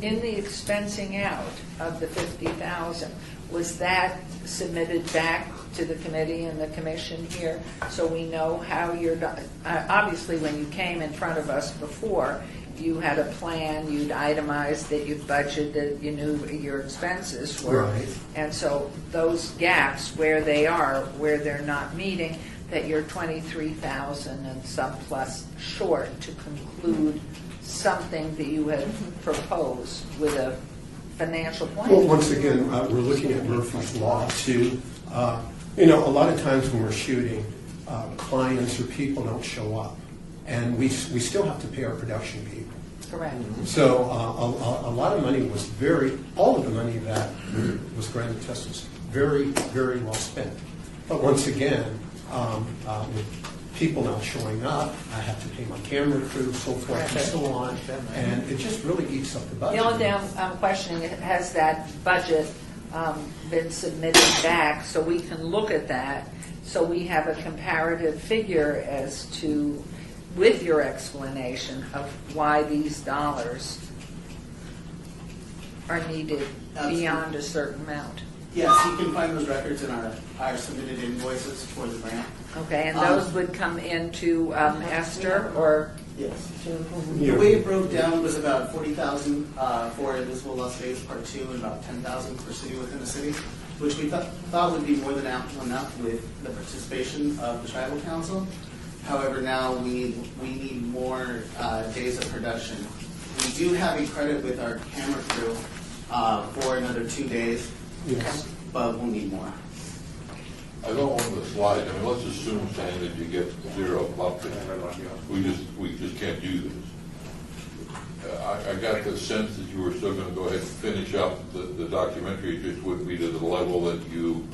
In the expensing out of the $50,000, was that submitted back to the committee and the commission here so we know how you're done? Obviously, when you came in front of us before, you had a plan, you'd itemized that you'd budgeted, you knew your expenses were. Right. And so those gaps where they are, where they're not meeting, that you're 23,000 and some plus short to conclude something that you had proposed with a financial plan. Well, once again, we're looking at Murphy's Law too. A lot of times when we're shooting, clients or people don't show up. And we still have to pay our production people. Correct. So a lot of money was all of the money that was granted to us was very, very well spent. But once again, with people not showing up, I have to pay my camera crew, so forth and so on, and it just really eats up the budget. The only thing I'm questioning, has that budget been submitted back so we can look at that, so we have a comparative figure as to, with your explanation of why these dollars are needed beyond a certain amount? Yes, you can find those records in our submitted invoices for the grant. Okay, and those would come into Esther, or? Yes. To whom? The way it broke down was about 40,000 for Invisible Las Vegas Part 2 and about 10,000 per city within the city, which we thought would be more than enough with the participation of the tribal council. However, now we need more days of production. We do have a credit with our camera crew for another 2 days, Yes. but we'll need more. I don't want the slide. I mean, let's assume saying that you get zero bucks. We just can't do this. I got the sense that you were still going to go ahead and finish up the documentary. It just wouldn't be to the level that you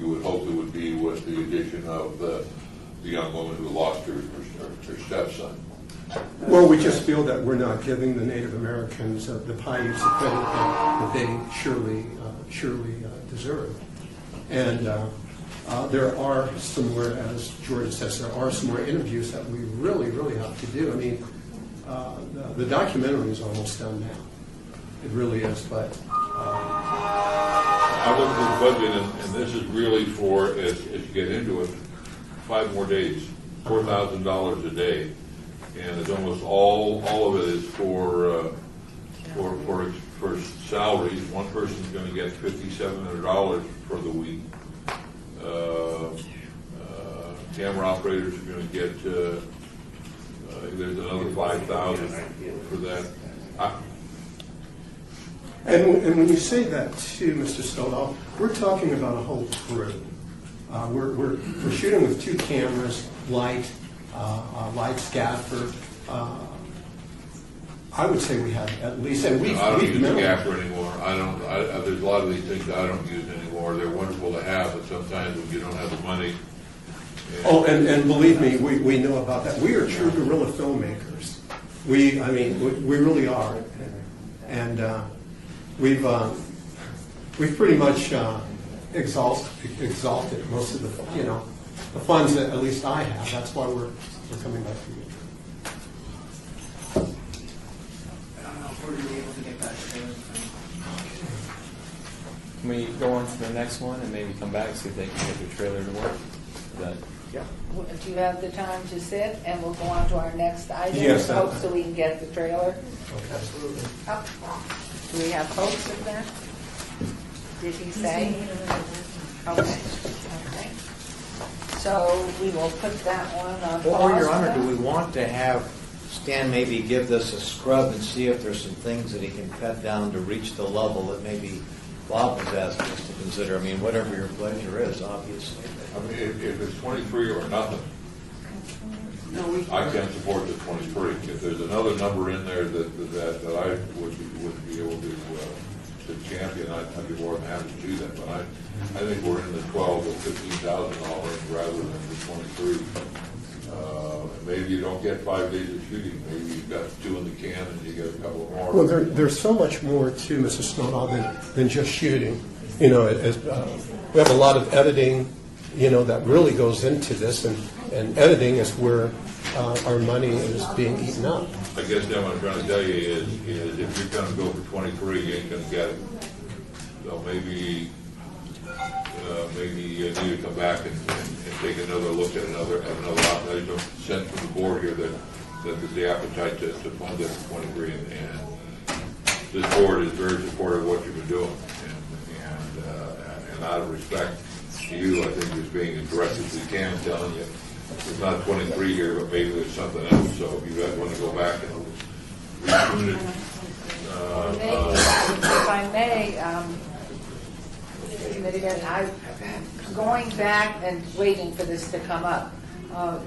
would hope it would be with the addition of the young woman who lost her stepson. Well, we just feel that we're not giving the Native Americans the Paiutes the credit that they surely deserve. And there are some more, as Jordan says, there are some more interviews that we really, really have to do. I mean, the documentary is almost done now. It really is, but... I looked at the budget, and this is really for, as you get into it, 5 more days, $4,000 a day. And it's almost all of it is for salaries. One person's going to get $5,700 for the week. Camera operators are going to get there's another $5,000 for that. And when you say that too, Mr. Stovall, we're talking about a whole crew. We're shooting with 2 cameras, light scaffer. I would say we have at least. And I don't use the gaffer anymore. There's a lot of these things I don't use anymore. They're wonderful to have, but sometimes when you don't have the money. And believe me, we know about that. We are true guerrilla filmmakers. We really are, and we've pretty much exalted most of the the funds that at least I have. That's why we're coming back to you. I don't know if we're going to be able to get that together. Can we go on to the next one and maybe come back, see if they can get the trailer to work? Do you have the time to sit, and we'll go on to our next item? Yes. Hopes so we can get the trailer. Absolutely. Do we have hopes of that? Did he say? Okay. So we will put that one on pause. Or, Your Honor, do we want to have Stan maybe give this a scrub and see if there's some things that he can cut down to reach the level that maybe Bob was asking us to consider? I mean, whatever your pleasure is, obviously. I mean, if it's 23 or nothing, I can't support the 23. If there's another number in there that I would be able to champion, I'd be more than happy to do that. But I think we're in the $12,000 to $15,000 range rather than the 23. Maybe you don't get 5 days of shooting. Maybe you've got 2 in the can and you get a couple more. Well, there's so much more to Mr. Snowdall than just shooting. We have a lot of editing, that really goes into this, and editing is where our money is being eaten up. I guess what I'm trying to tell you is if you're going to go for 23, you ain't going to get it. So maybe you need to come back and take another look at another option. There's no sense from the board here that there's the appetite to fund it at 23, and this board is very supportive of what you've been doing, and out of respect to you, I think is being as direct as we can, telling you it's not 23 here, but maybe there's something else. So if you guys want to go back and retune it. If I may, going back and waiting for this to come up,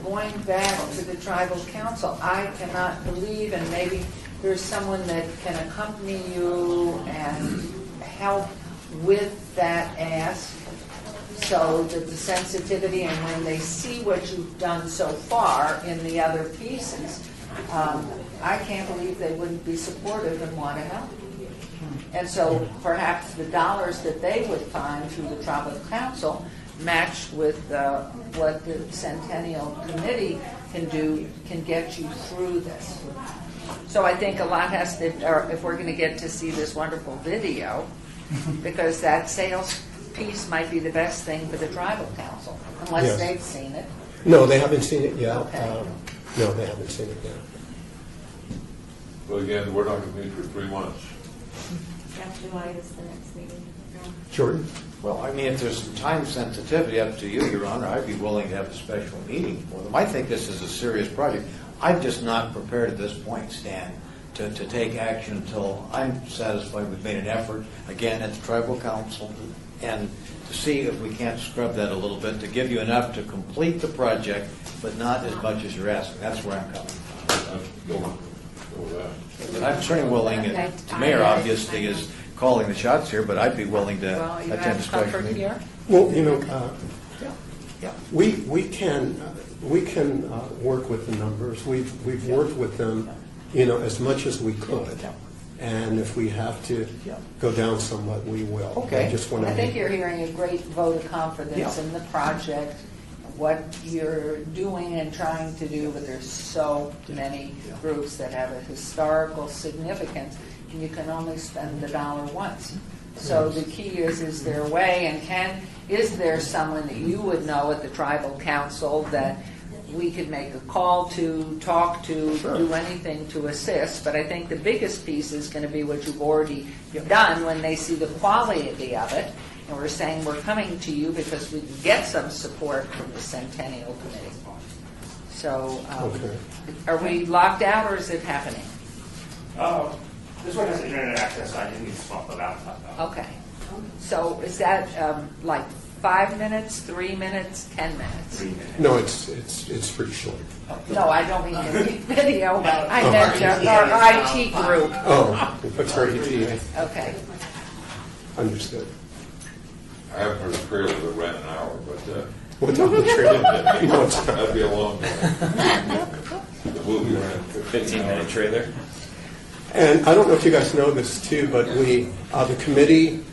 going back to the tribal council, I cannot believe, and maybe there's someone that can accompany you and help with that ask, so that the sensitivity, and when they see what you've done so far in the other pieces, I can't believe they wouldn't be supportive and want to help. And so perhaps the dollars that they would find through the tribal council matched with what the Centennial Committee can do, can get you through this. So I think a lot has to, or if we're going to get to see this wonderful video, because that sales piece might be the best thing for the tribal council, unless Yes. they've seen it. No, they haven't seen it yet. Okay. No, they haven't seen it yet. But again, we're not going to meet for 3 months. July is the next meeting. Jordan? Well, I mean, if there's some time sensitivity, up to you, Your Honor, I'd be willing to have a special meeting for them. I think this is a serious project. I'm just not prepared at this point, Stan, to take action until I'm satisfied we've made an effort, again, at the tribal council, and to see if we can't scrub that a little bit, to give you enough to complete the project, but not as much as you're asking. That's where I'm coming from. Go with that. But I'm certainly willing, and the mayor obviously is calling the shots here, but I'd be willing to Well, you attend a have special comfort meeting. here? Well, Yeah. we can work with the numbers. We've worked with them, as much as we could. And if we have to go down somewhat, we will. Okay. I just want to. I think you're hearing a great vote of confidence Yeah. in the project, what you're doing and trying to do, but there's so many groups that have a historical significance, and you can only spend the dollar once. So the key is there a way, and is there someone that you would know at the tribal council that we could make a call to, talk to, do anything to assist? But I think the biggest piece is going to be what you've already done when they see the quality of it. And we're saying we're coming to you because we can get some support from the Centennial Committee. So are we locked out, or is it happening? This one has internet access, so I didn't need to swap the laptop out. Okay. So is that like 5 minutes, 3 minutes, 10 minutes? 3 minutes. No, it's pretty short. No, I don't mean the video. I meant our IT group. Oh, that's very easy. Okay. Understood. I haven't heard a trailer that ran an hour, but What's on the trailer? No, it's not. that'd be a long time. The movie ran 15-minute trailer. And I don't know if you guys know this too, but the committee,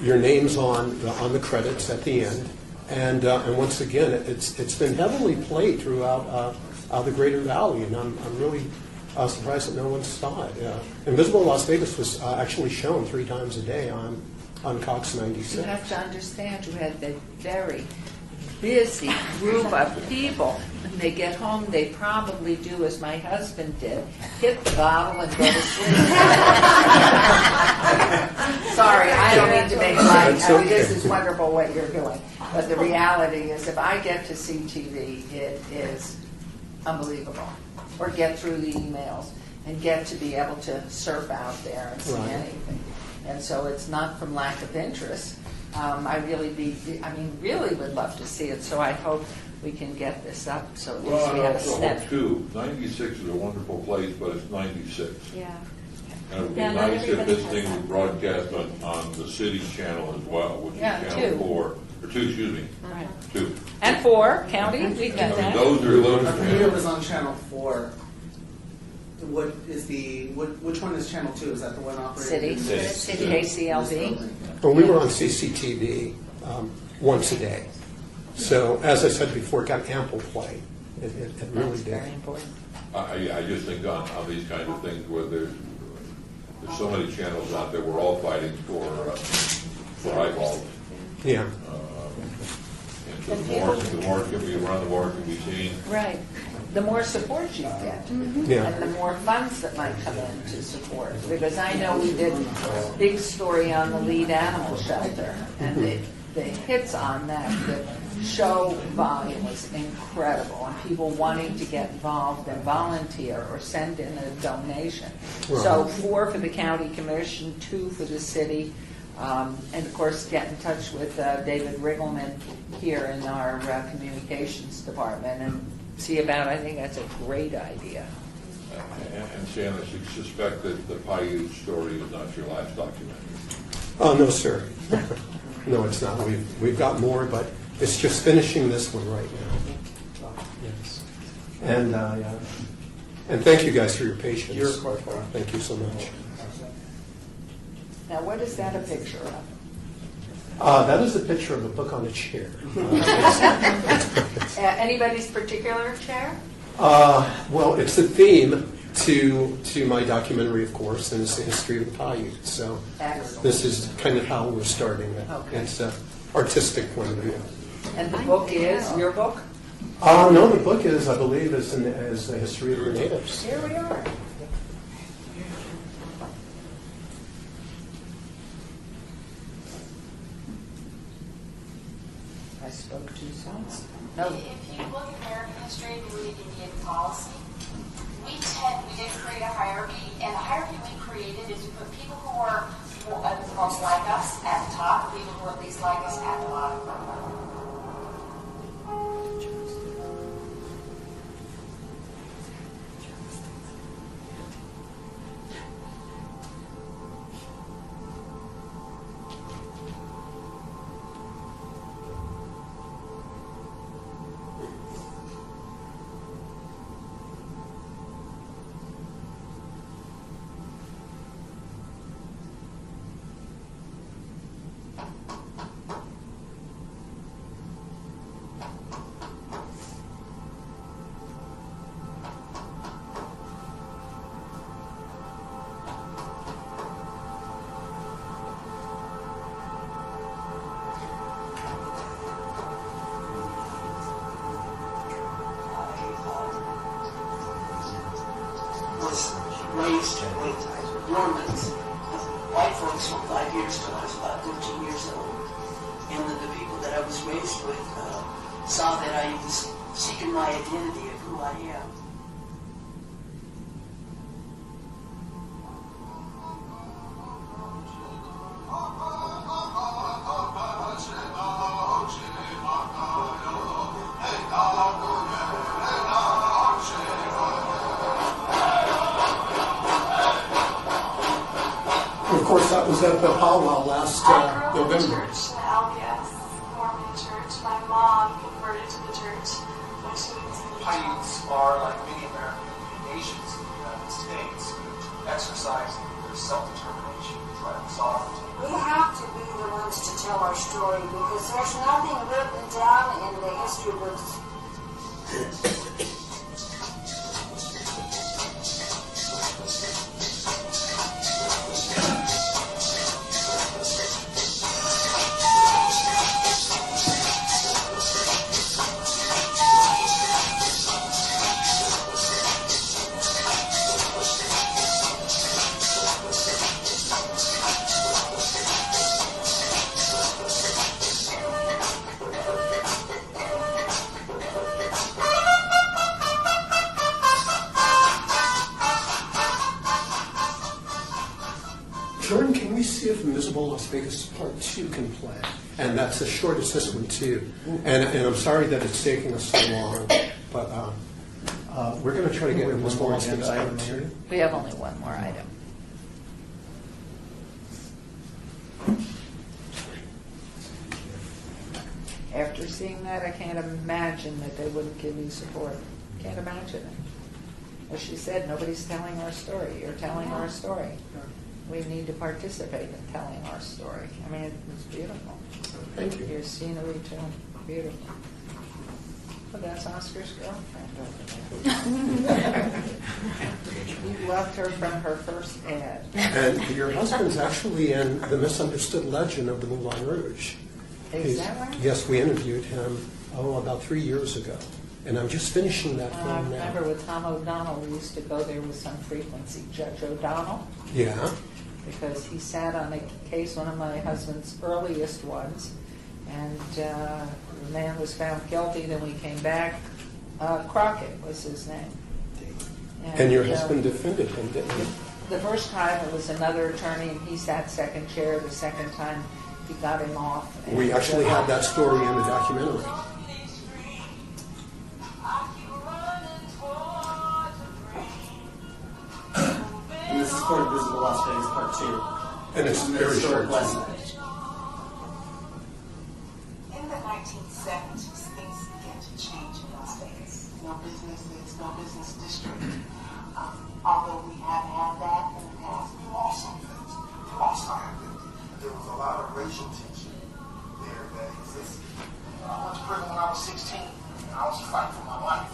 your name's on the credits at the end, and once again, it's been heavily played throughout the Greater Valley, and I'm really surprised that no one saw it. Invisible Las Vegas was actually shown 3 times a day on Cox 96. You have to understand, you had a very busy group of people. When they get home, they probably do as my husband did, hit the bottle and go to sleep. Sorry, I don't mean to make light. I mean, this is wonderful what you're doing. But the reality is, if I get to see TV, it is unbelievable. Or get through the emails and get to be able to surf out there and see anything. And so it's not from lack of interest. I really would love to see it, so I hope we can get this up so at least Well, we I have a also snip. hope too, 96 is a wonderful place, but it's 96. Yeah. And it would be Yeah, not nice if everybody this has thing that. would broadcast on the city's channel as well, which is Yeah, channel 2. 4, or 2, excuse me, All right. 2. And 4, county, we I can mean, that. those are those Our computer channels. was on channel 4. What is which one is channel 2? Is that the one operated? City, KCLV. Well, we were on CCTV once a day. So, as I said before, it got ample play. It really That's did. very important. I just think on these kinds of things where there's so many channels out there, we're all fighting for eyeballs. Yeah. And so the more it can be run, the more it can be seen. Right. The more support you get, Yeah. and the more funds that might come in to support. Because I know we did a big story on the lead animal shelter, and the hits on that, the show volume was incredible, and people wanting to get involved and volunteer or send in a donation. So 4 for the county commission, 2 for the city. And of course, get in touch with David Riggleman here in our communications department and see about, I think that's a great idea. And Stan, I suspect that the Paiute story is not your last documentary. Oh, no, sir. No, it's not. We've got more, but it's just finishing this one right now. Yes. And thank you guys for your patience. You're quite welcome. Thank you so much. Now, what is that a picture of? That is a picture of a book on a chair. Anybody's particular chair? Well, it's a theme to my documentary, of course, and it's the history of the Paiute. So Excellent. this is kind of how we're starting it. Okay. It's artistic point of view. And the book is, your book? No, the book is, I believe, is the history of the natives. Here we are. I spoke too soon. No. If you look at American history, if you look at Indian policy, we did create a hierarchy, and the hierarchy we created is we put people who were most like us at the top, people who were least like us at the bottom. Was raised with Mormons, white folks for 5 years till I was about 13 years old. And the people that I was raised with saw that I was seeking my identity of who I am. Of course, that was at the powwow last November. Church, the LDS Mormon church. My mom converted to the church when she was in the Paiutes are, like many American nations in the United States, exercising their self-determination, tribal sovereignty. We have to be the ones to tell our story because there's nothing written down in the history books. Jordan, can we see if Invisible Las Vegas Part 2 can play? And that's as short as this one, too. And I'm sorry that it's taking us so long, but we're going to try to get Invisible Las Vegas Part 2. We have only one more item. After seeing that, I can't imagine that they wouldn't give you support. Can't imagine it. As she said, nobody's telling our story. You're telling our story. We need to participate in telling our story. I mean, it's beautiful. Thank you. Your scenery, too. Beautiful. Well, that's Oscar's girlfriend over there. You left her from her first ad. And your husband's actually in The Misunderstood Legend of the Moulin Rouge. Is that right? Yes, we interviewed him, about 3 years ago. And I'm just finishing that I film now. remember with Tom O'Donnell, we used to go there with some frequency. Judge O'Donnell, Yeah. because he sat on a case, one of my husband's earliest ones, and the man was found guilty. Then we came back. Crockett was his name. And your husband defended him, didn't he? The first time it was another attorney, and he sat second chair. The second time he got him off. We actually have that story in the documentary. And this is for Invisible Las Vegas Part 2. And it's the very historic short. lesson. In the 1970s, things began to change in Las Vegas. No businesses, no business district. Although we have had that in the past, We lost some things. We lost our identity. There was a lot of racial tension there that existed. I went to prison when I was 16, and I was fighting for my life.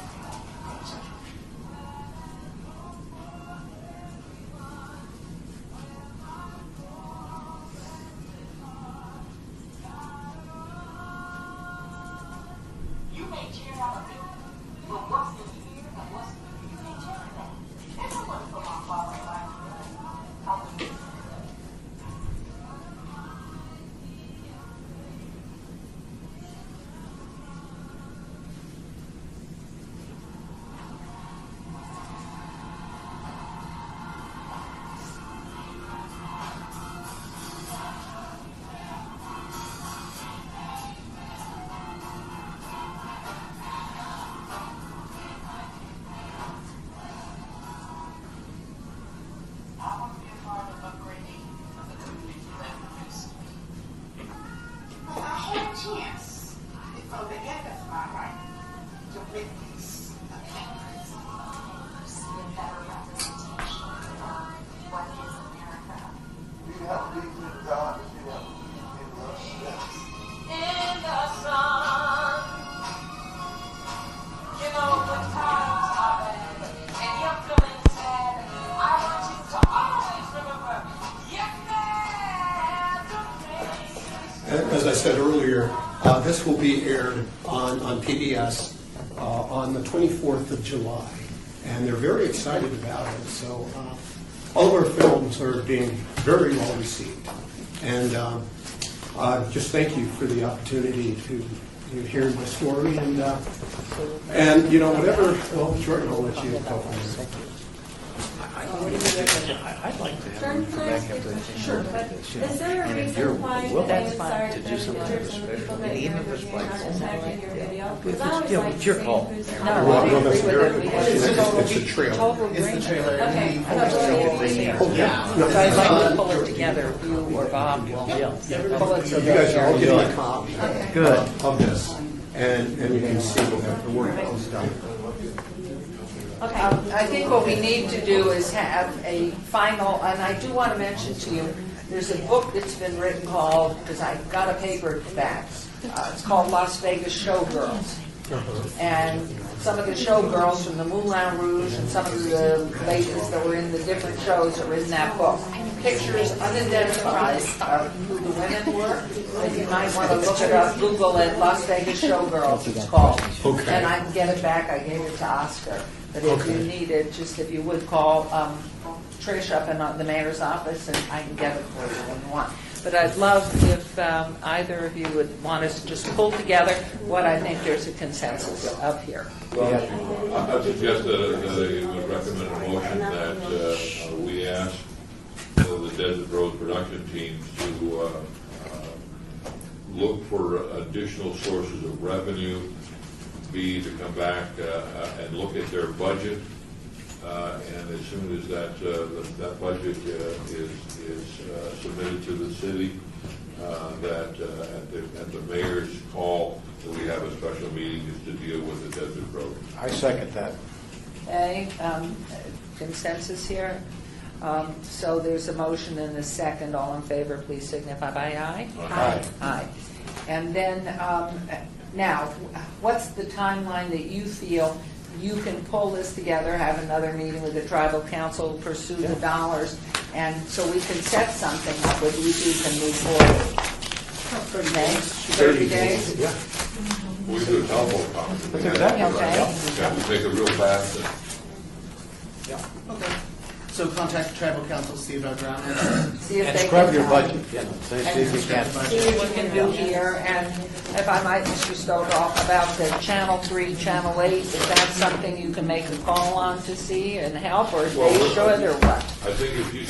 This will be aired on PBS on the 24th of July, and they're very excited about it. So all of our films are being very well received. And just thank you for the opportunity to hear my story. And whatever, well, Jordan, I'll let you go from there. I'd like to have you come back after the thing. Sure, but is there a And if reason you're why the willing name to started do something pictures this and the people special, that even you're if it's interviewing like, are tagged in your video? It's Because I always yeah, like it's your seeing call. who's No, I agree with it. We have It's a trailer. total It's the agreement. trailer. Okay. We- Yeah. So I'd like to pull it together, you or Bob will pull it You guys are all together. getting a copy Good. of this, and you can see the work that was done. Okay. I think what we need to do is have a final, and I do want to mention to you, there's a book that's been written called, because I got a paperback, it's called Las Vegas Showgirls. And some of the showgirls from the Moulin Rouge and some of the ladies that were in the different shows are in that book. Pictures unidentified of who the women were. And you might want to look it up, Google it, Las Vegas Showgirls it's called. Okay. And I can get it back, I gave it to Oscar. But if you need it, just if you would call Trish up in the mayor's office and I can get it for you when you want. But I'd love if either of you would want us to just pull together what I think there's a consensus of here. Well, I suggest that I would recommend a motion that we ask the Desert Road production teams to look for additional sources of revenue, B, to come back and look at their budget, and as soon as that budget is submitted to the city, that at the mayor's call, that we have a special meeting just to deal with the Desert Road. I second that. Okay, consensus here. So there's a motion and a second. All in favor, please signify by aye. Aye. Aye. And then, now, what's the timeline that you feel you can pull this together, have another meeting with the tribal council, pursue the dollars, and so we can set something up with you two can move forward? 30 days? Yeah. We do a telephone conference. We have Okay. we make a real fast. Okay. So contact the tribal council, see about ground. See if And they scrub can, your budget. Yeah, see if you can. see what you can do here, and if I might, Mr. Stovall, about the Channel 3, Channel 8, is that something you can make a call on to see and help, or they should, or what? I think if you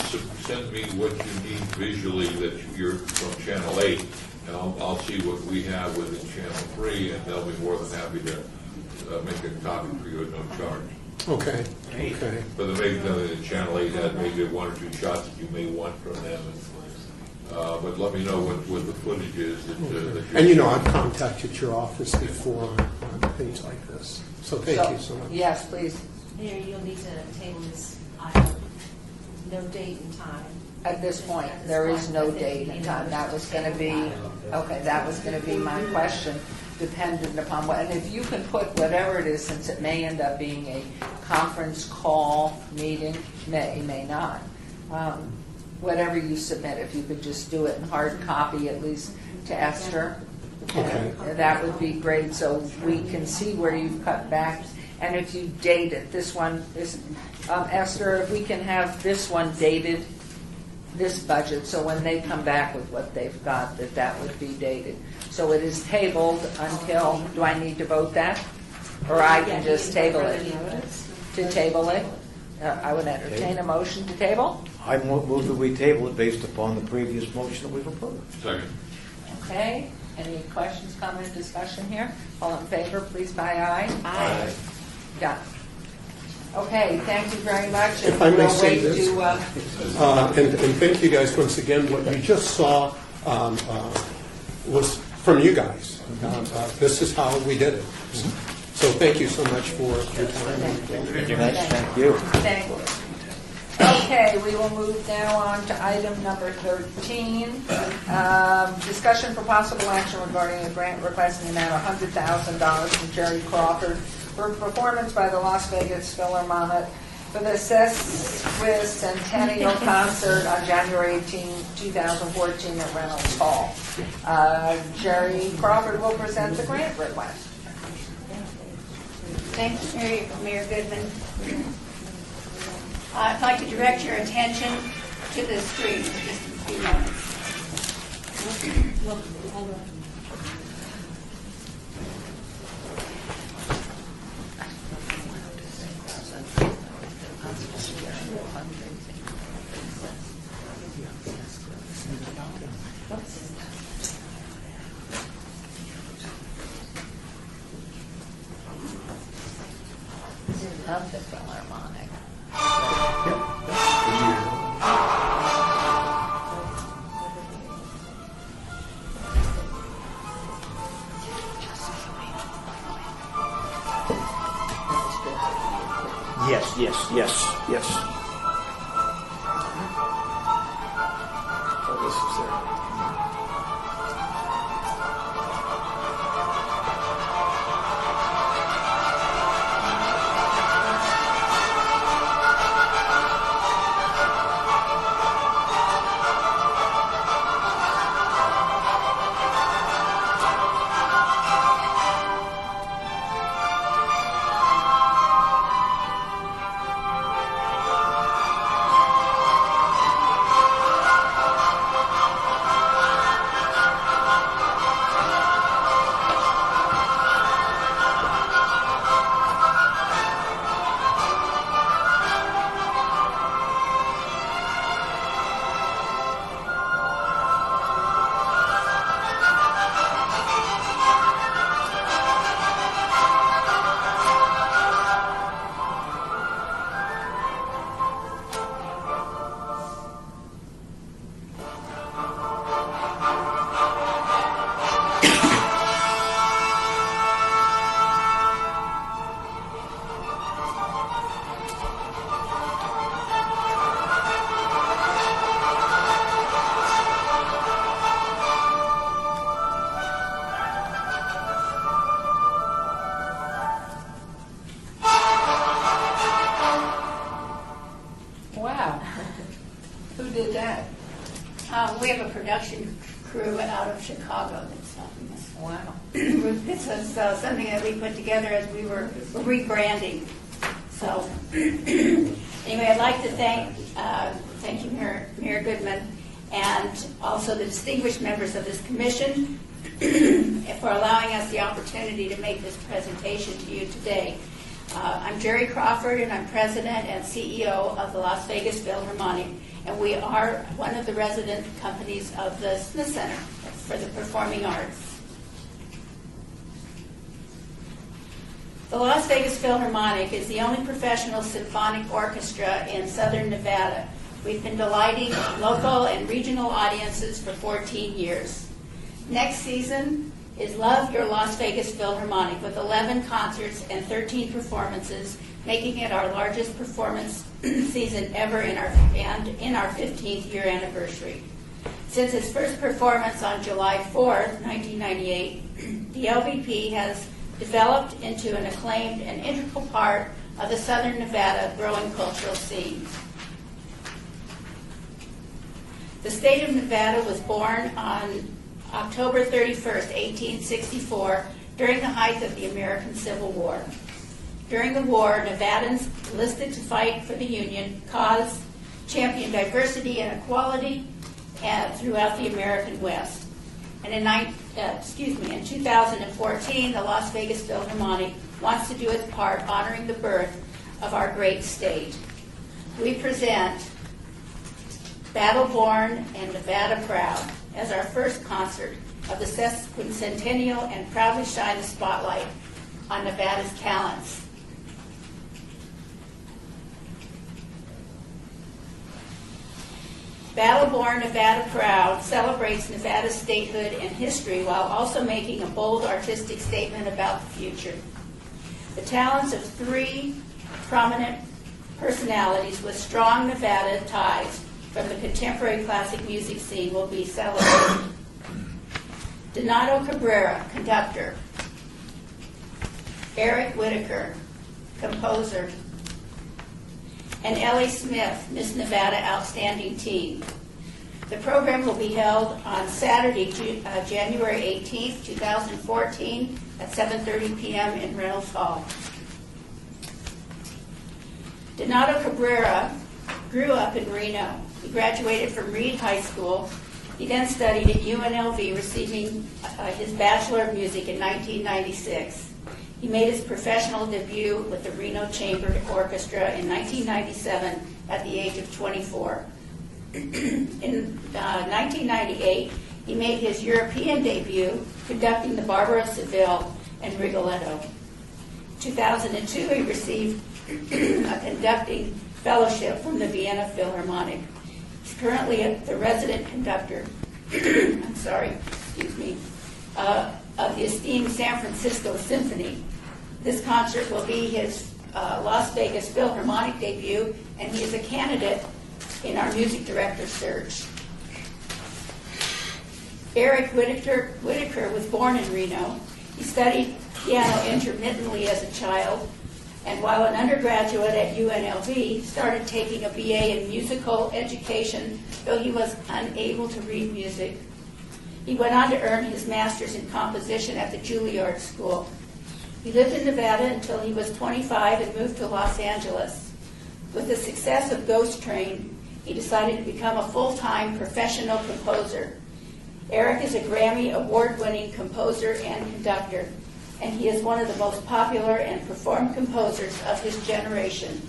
send me what you need visually that you're from Channel 8, and I'll see what we have within Channel 3, and they'll be more than happy to make a copy for you at no charge. Okay, okay. But there may be something that Channel 8 had, maybe one or two shots that you may want from them. But let me know what the footage is that you're... And I've contacted your office before on things like this. So thank you so much. Yes, please. Mayor, you'll need to table this item. No date and time. At this point, there is no date and time. That was going to be, okay, that was going to be my question, dependent upon what, and if you can put whatever it is, since it may end up being a conference call meeting, may not, whatever you submit, if you could just do it in hard copy, at least to Esther, Okay. that would be great, so we can see where you've cut back. And if you date it, this one is, Esther, if we can have this one dated, this budget, so when they come back with what they've got, that would be dated. So it is tabled until, do I need to vote that? Or I can just table it? To table it? I would entertain a motion to table. I move that we table it based upon the previous motion that we've approved. Second. Okay, any questions, comment, discussion here? All in favor, please by aye. Aye. Done. Okay, thank you very much. If I may we'll say wait this, to, and thank you guys once again. What you just saw was from you guys. This is how we did it. So thank you so much for your time. Thank you. Thank you. Okay, we will move now on to item number 13. Discussion for possible action regarding a grant request in the amount of $100,000 from Jerry Crawford for performance by the Las Vegas Philharmonic for the Sesquicentennial Centennial Concert on January 18, 2014 at Reynolds Hall. Jerry Crawford will present the grant request. Thank you, Mayor Goodman. I'd like to direct your attention to the screen for just a few moments. Of the Philharmonic. Yes. Oh, this is there. Wow. Who did that? We have a production crew out of Chicago that's helping us. Wow. This was something that we put together as we were rebranding. So, anyway, I'd like to thank you, Mayor Goodman, and also the distinguished members of this commission for allowing us the opportunity to make this presentation to you today. I'm Jerry Crawford, and I'm president and CEO of the Las Vegas Philharmonic, and we are one of the resident companies of the Smith Center for the Performing Arts. The Las Vegas Philharmonic is the only professional symphonic orchestra in Southern Nevada. We've been delighting local and regional audiences for 14 years. Next season is Love Your Las Vegas Philharmonic with 11 concerts and 13 performances, making it our largest performance season ever in our 15th year anniversary. Since its first performance on July 4th, 1998, the LVP has developed into an acclaimed and integral part of the Southern Nevada growing cultural scene. The state of Nevada was born on October 31st, 1864, during the height of the American Civil War. During the war, Nevadans enlisted to fight for the Union cause, champion diversity and equality throughout the American West. And in 2014, the Las Vegas Philharmonic wants to do its part honoring the birth of our great state. We present Battle Born and Nevada Proud as our first concert of the Sesquicentennial and proudly shine the spotlight on Nevada's talents. Battle Born, Nevada Proud celebrates Nevada's statehood and history while also making a bold artistic statement about the future. The talents of three prominent personalities with strong Nevada ties from the contemporary classic music scene will be celebrated. Donato Cabrera, conductor. Eric Whitaker, composer. and Ellie Smith, Miss Nevada Outstanding Teen. The program will be held on Saturday, January 18th, 2014 at 7:30 p.m. in Reynolds Hall. Donato Cabrera grew up in Reno. He graduated from Reed High School. He then studied at UNLV, receiving his Bachelor of Music in 1996. He made his professional debut with the Reno Chamber Orchestra in 1997 at the age of 24. In 1998, he made his European debut conducting the Barber of Seville and Rigoletto. 2002, he received a conducting fellowship from the Vienna Philharmonic. He's currently the resident conductor of the esteemed San Francisco Symphony. This concert will be his Las Vegas Philharmonic debut, and he is a candidate in our music director search. Eric Whitaker was born in Reno. He studied piano intermittently as a child, and while an undergraduate at UNLV, started taking a BA in musical education, though he was unable to read music. He went on to earn his master's in composition at the Juilliard School. He lived in Nevada until he was 25 and moved to Los Angeles. With the success of Ghost Train, he decided to become a full-time professional composer. Eric is a Grammy award-winning composer and conductor, and he is one of the most popular and performed composers of his generation.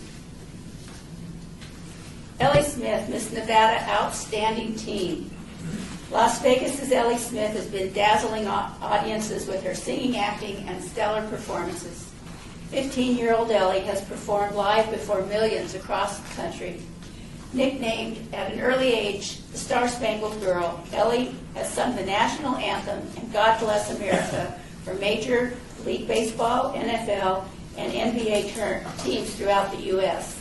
Ellie Smith, Miss Nevada Outstanding Teen. Las Vegas' Ellie Smith has been dazzling audiences with her singing, acting, and stellar performances. 15-year-old Ellie has performed live before millions across the country. Nicknamed at an early age the Star-Spangled Girl, Ellie has sung the national anthem and God Bless America for Major League Baseball, NFL, and NBA teams throughout the U.S.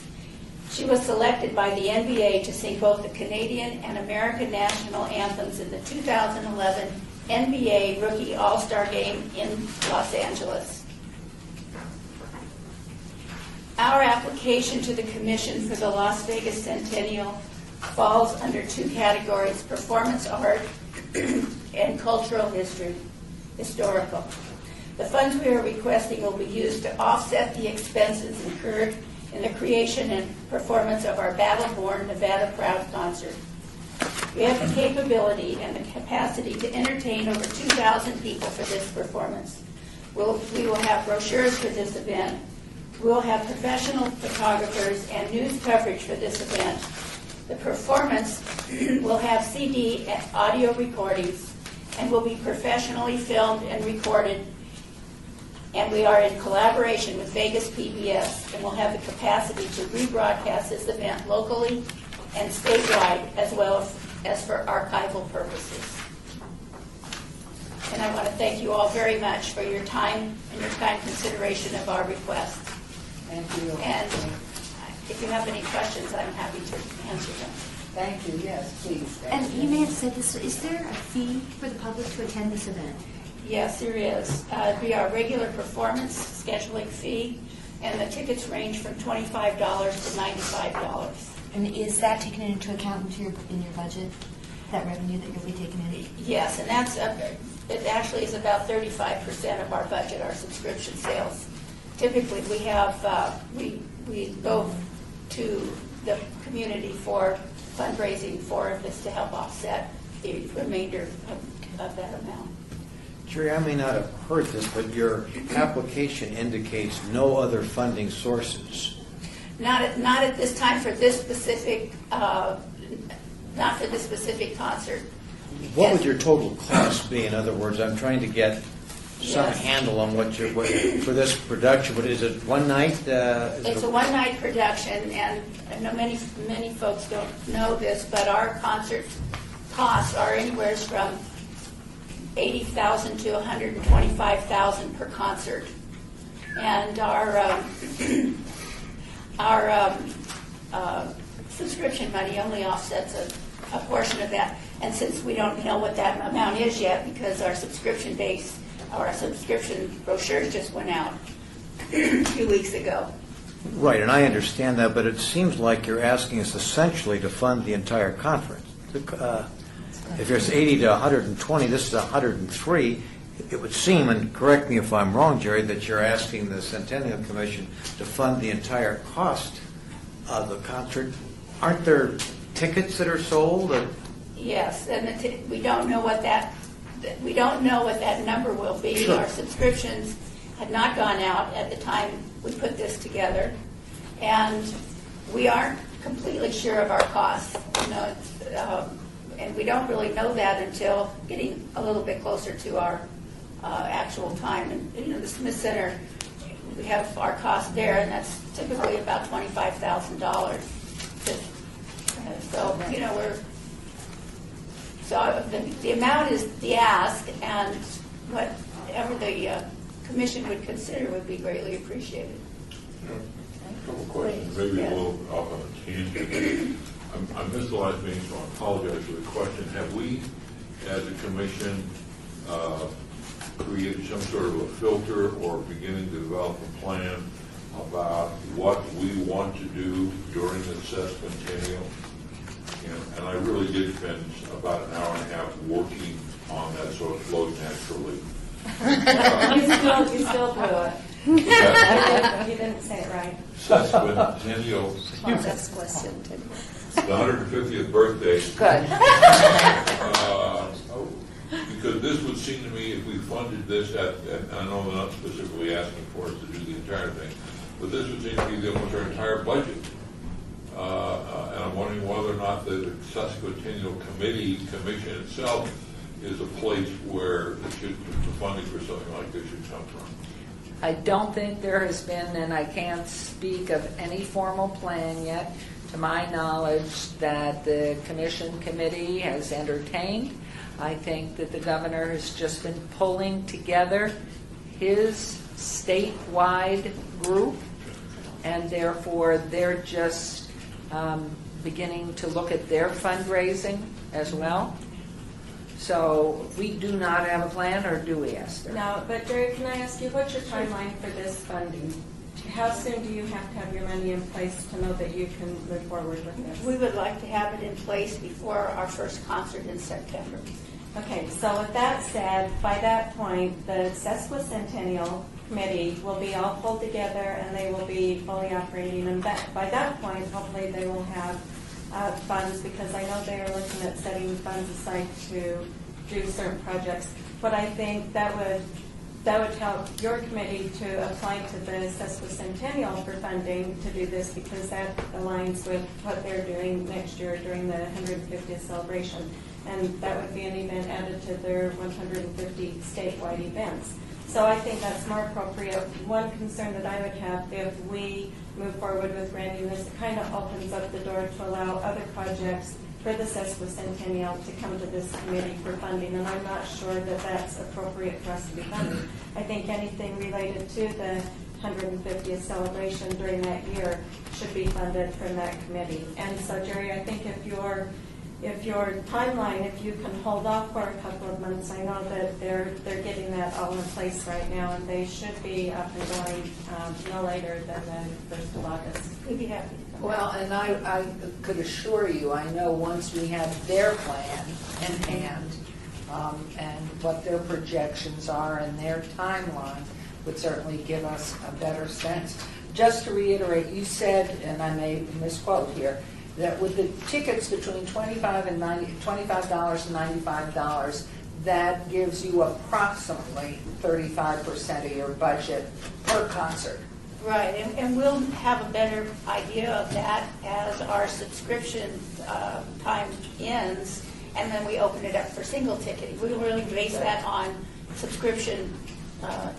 She was selected by the NBA to sing both the Canadian and American national anthems in the 2011 NBA Rookie All-Star Game in Los Angeles. Our application to the Commission for the Las Vegas Centennial falls under two categories: performance art and cultural historical. The funds we are requesting will be used to offset the expenses incurred in the creation and performance of our Battle-Born Nevada Proud concert. We have the capability and the capacity to entertain over 2,000 people for this performance. We will have brochures for this event. We will have professional photographers and news coverage for this event. The performance will have CD and audio recordings and will be professionally filmed and recorded. And we are in collaboration with Vegas PBS and will have the capacity to rebroadcast this event locally and statewide, as well as for archival purposes. And I want to thank you all very much for your time and your kind consideration of our request. Thank you. And if you have any questions, I'm happy to answer them. Thank you. Yes, please. And you may have said this, is there a fee for the public to attend this event? Yes, there is. It'd be our regular performance scheduling fee, and the tickets range from $25 to $95. And is that taken into account in your budget, that revenue that you'll be taking in? Yes, and that's it actually is about 35% of our budget, our subscription sales. Typically, we have we go to the community for fundraising for this to help offset the remainder of that amount. Jerry, I may not have heard this, but your application indicates no other funding sources. Not at this time for this specific, not for this specific concert. What would your total cost be? In other words, I'm trying to get some Yes. handle on what for this production. What is it? One night? It's a one-night production, and I know many folks don't know this, but our concert costs are anywhere from $80,000 to $125,000 per concert, and our subscription money only offsets a portion of that. And since we don't know what that amount is yet, because our subscription brochures just went out a few weeks ago, Right, and I understand that, but it seems like you're asking us essentially to fund the entire conference. If there's 80 to 120, this is 103, it would seem, and correct me if I'm wrong, Jerry, that you're asking the Centennial Commission to fund the entire cost of the concert. Aren't there tickets that are sold? Or? Yes, and we don't know what that number will be. Sure. Our subscriptions had not gone out at the time we put this together, and we aren't completely sure of our costs. And we don't really know that until getting a little bit closer to our actual time. And the Smith Center, we have our cost there, and that's typically about $25,000. So the amount is the ask, and whatever the commission would consider would be greatly appreciated. A couple questions, maybe a little off on a tangent. I missed the last meeting, so I apologize for the question. Have we, as a commission, created some sort of a filter or beginning to develop a plan about what we want to do during the sesquicentennial? And I really did spend about an hour and a half working on that, so it flowed naturally. You still blew it. You didn't say it right. Sesquicentennial. The 150th birthday. Good. Because this would seem to me, if we funded this and I know they're not specifically asking for us to do the entire thing, but this would seem to be almost our entire budget. And I'm wondering whether or not the Sesquicentennial Commission itself is a place where the funding for something like this should come from. I don't think there has been, and I can't speak of any formal plan yet, to my knowledge, that the commission committee has entertained. I think that the governor has just been pulling together his statewide group, and therefore they're just beginning to look at their fundraising as well. So we do not have a plan, or do we, Esther? No, but Jerry, can I ask you, what's your timeline for this funding? How soon do you have to have your money in place to know that you can move forward with this? We would like to have it in place before our first concert in September. Okay, so with that said, by that point, the Sesquicentennial Committee will be all pulled together and they will be fully operating. And by that point, hopefully they will have funds, because I know they are looking at setting funds aside to do certain projects. But I think that would help your committee to apply to the Sesquicentennial for funding to do this, because that aligns with what they're doing next year during the 150th celebration. And that would be an event added to their 150 statewide events. So I think that's more appropriate. One concern that I would have, if we move forward with granting this, it kind of opens up the door to allow other projects for the Sesquicentennial to come to this committee for funding, and I'm not sure that that's appropriate for us to be funding. I think anything related to the 150th celebration during that year should be funded from that committee. And so, Jerry, I think if your timeline, if you can hold off for a couple of months, I know that they're getting that all in place right now, and they should be up and going no later than the 1st of August. We'd be happy. Well, and I could assure you, I know once we have their plan in hand and what their projections are and their timeline would certainly give us a better sense. Just to reiterate, you said, and I may misquote here, that with the tickets between $25 and $95, that gives you approximately 35% of your budget per concert. Right, and we'll have a better idea of that as our subscription time ends, and then we open it up for single ticketing. We really base that on subscription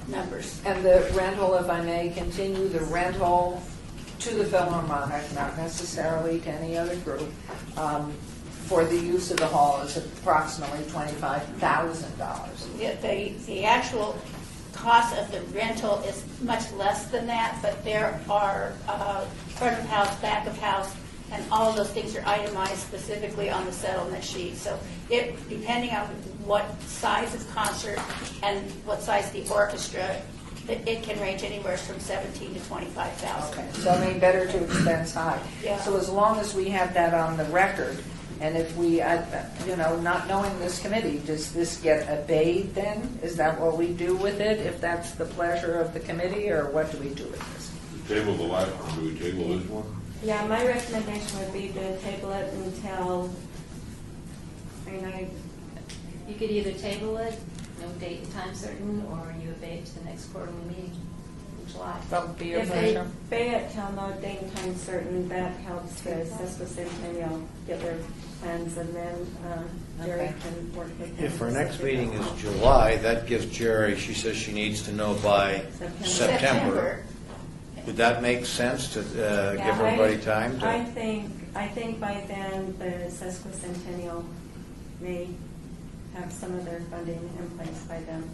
numbers. And the rental, if I may continue, the rental to the Philharmonic, not necessarily to any other group, for the use of the hall is approximately $25,000. The actual cost of the rental is much less than that, but there are front of house, back of house, and all of those things are itemized specifically on the settlement sheet. So depending on what size of concert and what size the orchestra, It can range anywhere from 17 to 25,000. Okay, so I mean, better to expense high. Yeah. So as long as we have that on the record, and if we, not knowing this committee, does this get obeyed then? Is that what we do with it, if that's the pleasure of the committee, or what do we do with this? Table the last one, do we table this one? Yeah, my recommendation would be to table it until, you could either table it, no date and time certain, or you obey it to the next quarterly meeting in July. That would be your If pleasure. they obey it till no date and time certain, that helps the Centennial get their plans, and then Jerry Okay. can work with them. If our next meeting is July, that gives Jerry, she says she needs to know by September. Would that make sense to give everybody time to? I think by then the Sesquicentennial may have some of their funding in place by then,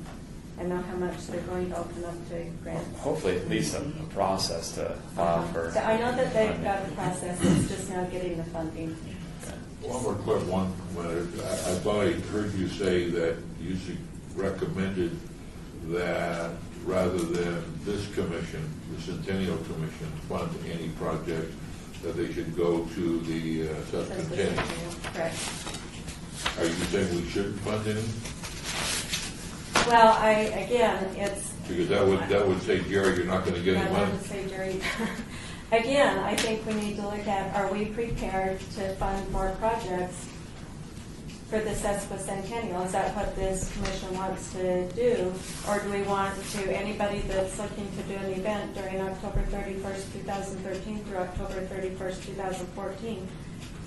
and know how much they're going to open up to grants. Hopefully at least a process to file for. So I know that they've got a process, it's just now getting the funding. One more quick one. I thought I heard you say that you recommended that rather than this commission, the Centennial Commission, fund any project, that they should go to the Centennial. Correct. Are you saying we shouldn't fund any? Well, it's. Because that would say, Jerry, you're not going to get any I money. would say, Jerry, again, I think we need to look at, are we prepared to fund more projects for the Sesquicentennial? Is that what this commission wants to do? Or do we want to, anybody that's looking to do an event during October 31st, 2013 through October 31st, 2014,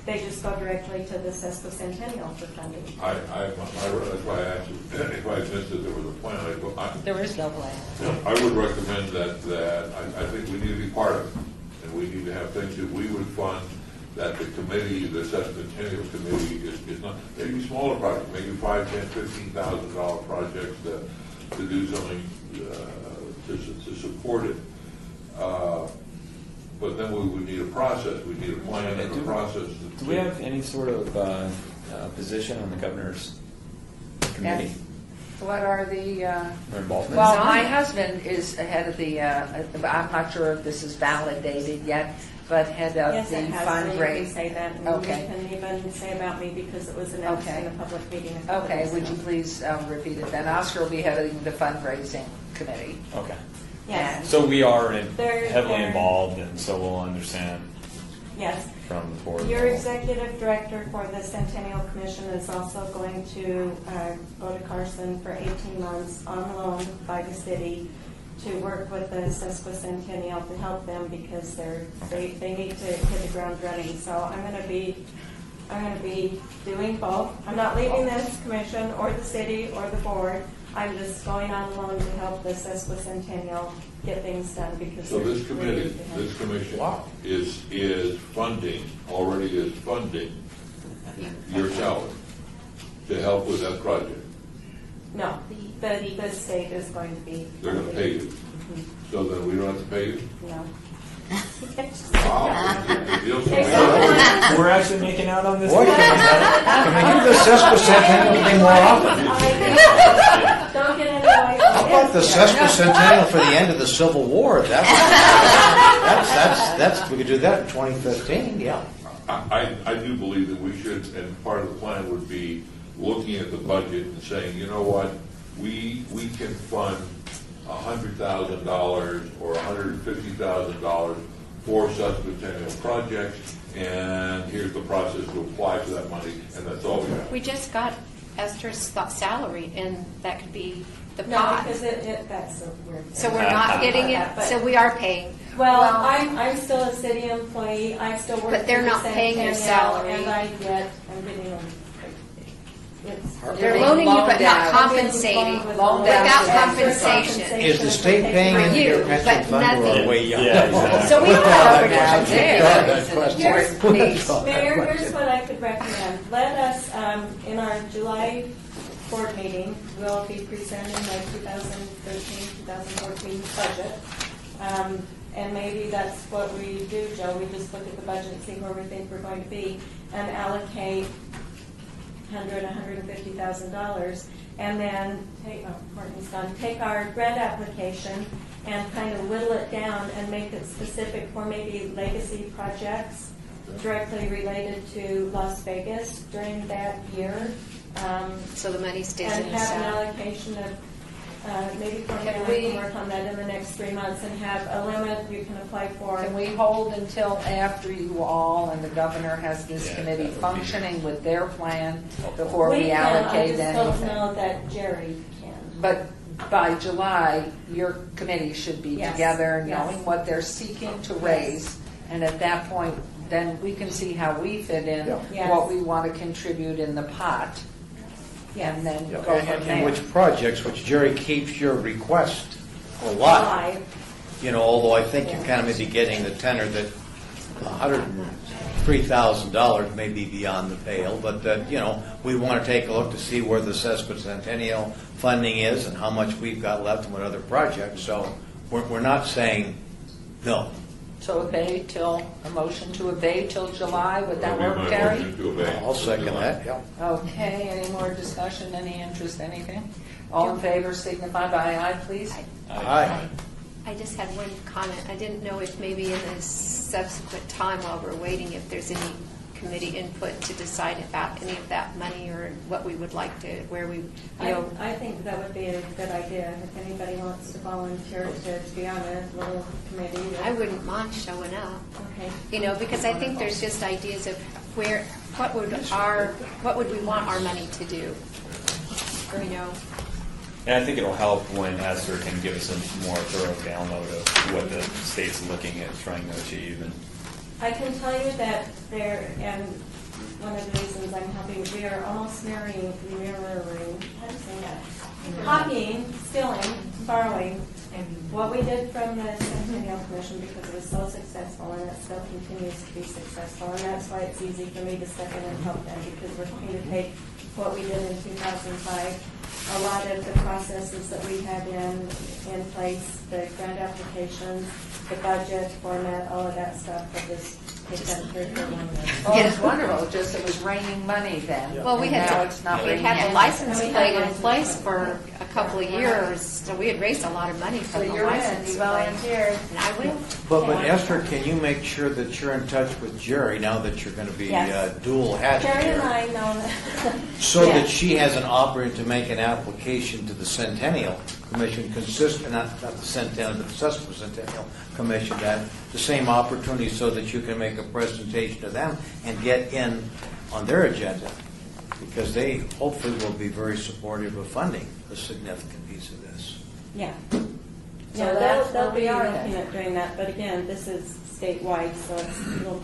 they just go directly to the Sesquicentennial for funding? That's why I asked you, if I missed it, there was a plan. There is no plan. I would recommend that I think we need to be part of it, and we need to have things that we would fund, that the committee, the Centennial Committee, is not, maybe smaller projects, maybe $5,000, $10,000, $15,000 projects to do something to support it. But then we would need a process, we need a plan and a process. Do we have any sort of position on the governor's committee? Yes. What are the, Or involvement? well, my husband is head of the, I'm not sure if this is validated yet, but head of Yes, the it has, and you can fundraising. say that, and Okay. you can even say about me because it was announced Okay. in a public meeting. a couple Okay, days would ago. you please repeat it then? Oscar will be heading the fundraising committee. Okay. Yes. So we are They're- heavily they're- involved, and so we'll understand Yes. from the board. Your executive director for the Centennial Commission is also going to go to Carson for 18 months on loan by the city to work with the Sesquicentennial to help them because they need to hit the ground running. So I'm going to be doing both. I'm not leaving this commission or the city or the board. I'm just going on loan to help the Sesquicentennial get things done because So they're this committee, really behind. this commission already is funding your salary to help with that project. No, the state is going to be. They're going to pay you. So then we don't have to pay you? No. Wow. The deal's so We're actually making out on this. Boy, can we do the Sesquicentennial thing more often? Don't get any white. How about the Sesquicentennial for the end of the Civil War? That's we could do that in 2015, yeah. I do believe that we should, and part of the plan would be looking at the budget and saying, you know what, we can fund $100,000 or $150,000 for Sesquicentennial projects, and here's the process to apply for that money, and that's all we have. We just got Esther's salary, and that could be the No, pot. because that's a weird thing. So we're not getting it, so we are paying. Well, I'm still a city employee, I still work. But they're for the not paying your Centennial, salary. And I'm getting They're loaning you, but not compensating. Without compensation. Is the state paying into your pension fund or are we? Yeah, exactly. So we don't have Mayor, here's what I could recommend. Let us, in our July board meeting, we'll be presenting the 2013-2014 budget. And maybe that's what we do, Joe. We just look at the budget and see where we think we're going to be and allocate $150,000. and then take our grant application and kind of whittle it down and make it specific for maybe legacy projects directly related to Las Vegas during that year. So the money stays and in the have an south. allocation of maybe Can can we- we work on that in the next 3 months and have a limit you can apply for. Can we hold until after you all and the governor has this Yeah, committee that would be functioning with their plan before we can, allocate I just don't anything? know that Jerry can. But by July, your committee should be Yes, together, yes. knowing what they're seeking to raise. And at that point, then we can see how we fit in, Yes. what we want to contribute in the pot. And then go from And there. which projects, which Jerry keeps your request a lot. Alive. You know, although I think you're kind of maybe getting the tenor that $103,000 may be beyond the pale, but that, you know, we want to take a look to see where the Centennial funding is and how much we've got left and what other projects. So we're not saying no. So obey till, a motion to obey till July, would that That'd be work, my Terry? motion to obey. I'll second that, yeah. Okay, any more discussion, any interest, anything? All in favor signify by aye, please. Aye. I just had one comment. I didn't know if maybe in the subsequent time while we're waiting, if there's any committee input to decide about any of that money or what we would like to, where we, I think that would be a good idea if anybody wants to volunteer to be on a little committee. I wouldn't mind showing up. Okay. Because I think there's just ideas of what would we want our money to do? And I think it'll help when Esther can give us a more thorough download of what the state's looking at trying to achieve. And I can tell you that there, and one of the reasons I'm helping, we are almost mirroring, how do you say that? Copying, stealing, borrowing, what we did from the Centennial Commission because it was so successful and it still continues to be successful. And that's why it's easy for me to step in and help them because we're trying to take what we did in 2005, a lot of the processes that we had in place, the grant applications, the budget format, all of that stuff, but just take that through for 1 year. Oh, it's wonderful, just it was raining money then. Well, we and had now it's not we raining had the anymore. license plate in place for a couple of years, so we had raised a lot of money So from the you're in, license you plate. volunteered. And I will. But Esther, can you make sure that you're in touch with Jerry now that you're going to be Yes. dual hatted Jerry and here? I know that. So Yeah. that she has an opportunity to make an application to the Centennial Commission, not the Centennial, but the Centennial Commission, that the same opportunity so that you can make a presentation to them and get in on their agenda, because they hopefully will be very supportive of funding a significant piece of this. Yeah. So Yeah, that's they'll where we be are looking then. at doing that, but again, this is statewide, so it's a little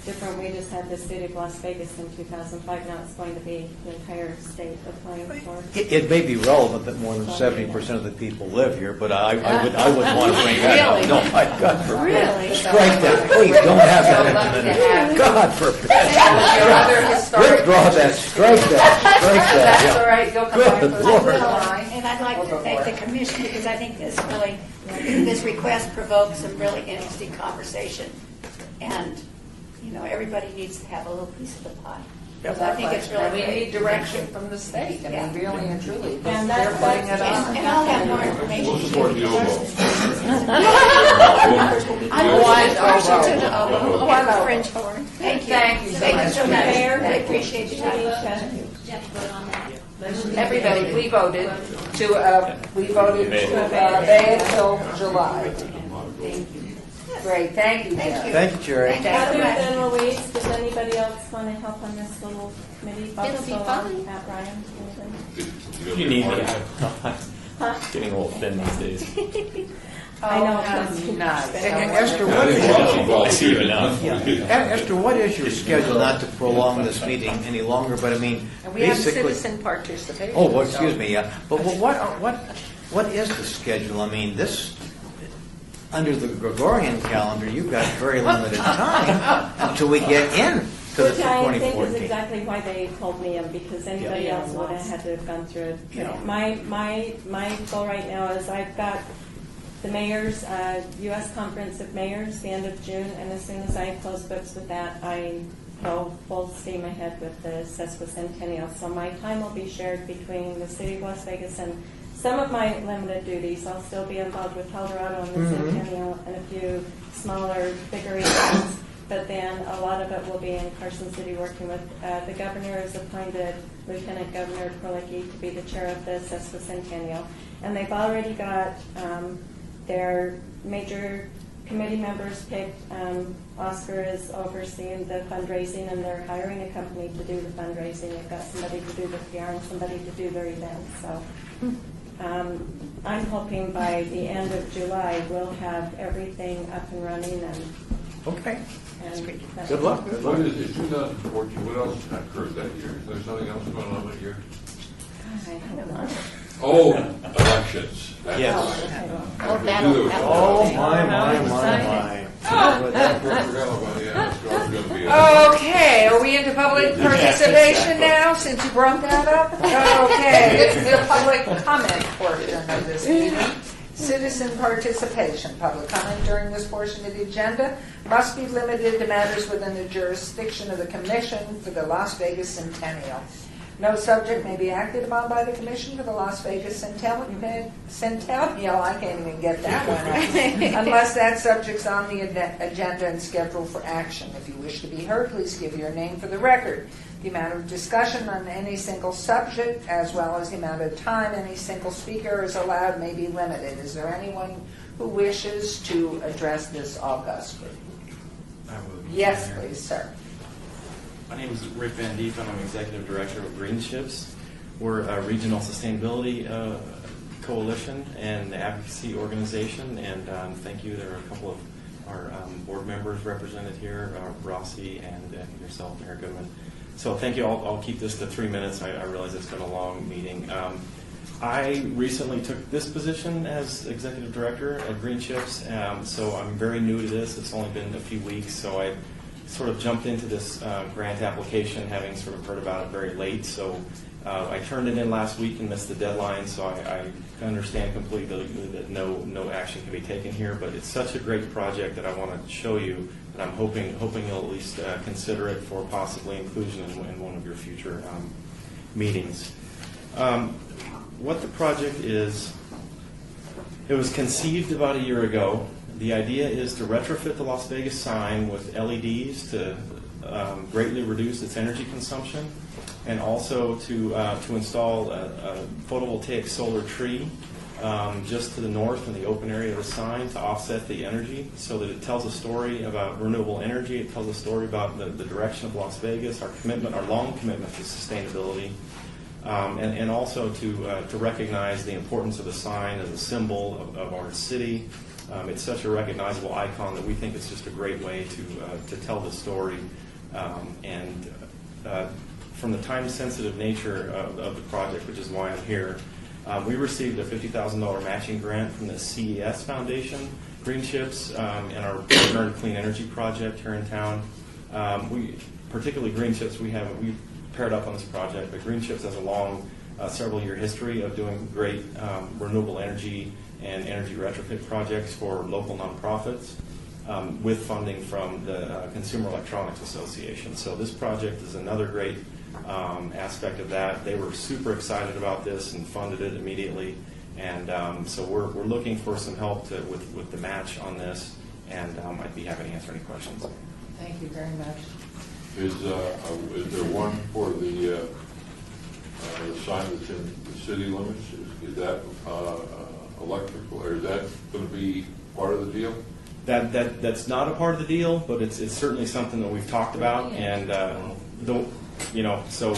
different. We just had the city of Las Vegas in 2005, now it's going to be the entire state applying for. It may be relevant that more than 70% of the people live here, but I wouldn't want to bring that up. Really? No, my God forbid. Really? Strike that, please, don't have that in the minutes. God forbid. Withdraw that, strike that. That's all right, you'll come back Good for Lord. July. And I'd like to thank the commission because I think this request provoked some really interesting conversation. And, everybody needs to have a little piece of the pie. So I think it's really And we great. need direction from the state, I mean, really and truly, because And they're putting it that's- on. And I'll have more information. We'll support the oboe. I will Washington Oh, I and know. French horn. Thank you. Thank you so Thank you much. so much. Mayor, I appreciate your time. Everybody, we voted to obey until July. Great, thank you, Jerry. Thank you, Jerry. Thank you. Other than Louise, does anybody else want to help on this little committee? Bob It'll be Solon, fun. Pat Ryan, anybody? you need me. Getting a little thin these days. I know. that's nice. And Esther, what is I see you enough. Esther, what is your schedule, not to prolong this meeting any longer, but I mean, And we have basically... citizen participation. Oh, well, excuse me, yeah. But what is the schedule? I mean, under the Gregorian calendar, you've got very limited time until we get in to the Which I think is 2014. exactly why they pulled me in, because anybody else would have had to have gone through it. Yeah. My goal right now is I've got the mayor's, U.S. Conference of Mayors, the end of June, and as soon as I close books with that, I go full steam ahead with the sesquicentennial. So my time will be shared between the city of Las Vegas and some of my limited duties. I'll still be involved with Eldorado and the Centennial and a few smaller, bigger events. But then a lot of it will be in Carson City working with the governor has appointed Lieutenant Governor Korlicki to be the chair of the sesquicentennial. And they've already got their major committee members picked. Oscar is overseeing the fundraising, and they're hiring a company to do the fundraising. They've got somebody to do the PR and somebody to do their events. So I'm hoping by the end of July we'll have everything up and running. And Okay. Good luck. What is it, 2014, what else occurred that year? Is there something else going on that year? I don't know. Oh, elections. That's Yes. right. Oh, I that'll knew there was help. Oh, something. my. I forgot about, yeah, it's going to be. Okay, are we into public participation now, since you brought that up? Okay, this is the public comment portion of this meeting. Citizen participation. Public comment during this portion of the agenda must be limited to matters within the jurisdiction of the Commission for the Las Vegas Centennial. No subject may be acted upon by the Commission for the Las Vegas Centennial, I can't even get that one out, unless that subject's on the agenda and scheduled for action. If you wish to be heard, please give your name for the record. The amount of discussion on any single subject, as well as the amount of time any single speaker is allowed, may be limited. Is there anyone who wishes to address this augustly? Yes, please, sir. My name is Rick Van Dief, and I'm Executive Director of Green Ships. We're a regional sustainability coalition and advocacy organization, and thank you. There are a couple of our board members represented here, Rossi and yourself, Mayor Goodman. So thank you. I'll keep this to 3 minutes. I realize it's been a long meeting. I recently took this position as Executive Director at Green Ships, so I'm very new to this. It's only been a few weeks, so I sort of jumped into this grant application, having sort of heard about it very late. So I turned it in last week and missed the deadline, so I understand completely that no action can be taken here. But it's such a great project that I want to show you, and I'm hoping you'll at least consider it for possibly inclusion in one of your future meetings. What the project is, it was conceived about a year ago. The idea is to retrofit the Las Vegas sign with LEDs to greatly reduce its energy consumption, and also to install a photovoltaic solar tree just to the north in the open area of the sign to offset the energy, so that it tells a story about renewable energy. It tells a story about the direction of Las Vegas, our commitment, our long commitment to sustainability, and also to recognize the importance of the sign as a symbol of our city. It's such a recognizable icon that we think it's just a great way to tell the story. From the time-sensitive nature of the project, which is why I'm here, we received a $50,000 matching grant from the CES Foundation, Green Ships, and our Partner Clean Energy project here in town. Particularly Green Ships, we paired up on this project, but Green Ships has a long, several-year history of doing great renewable energy and energy retrofit projects for local nonprofits with funding from the Consumer Electronics Association. So this project is another great aspect of that. They were super excited about this and funded it immediately. And so we're looking for some help with the match on this, and I'd be happy to answer any questions. Thank you very much. Is there one for the sign that's in the city limits? Is that electrical, or is that going to be part of the deal? That's not a part of the deal, but it's certainly something that we've talked about, and so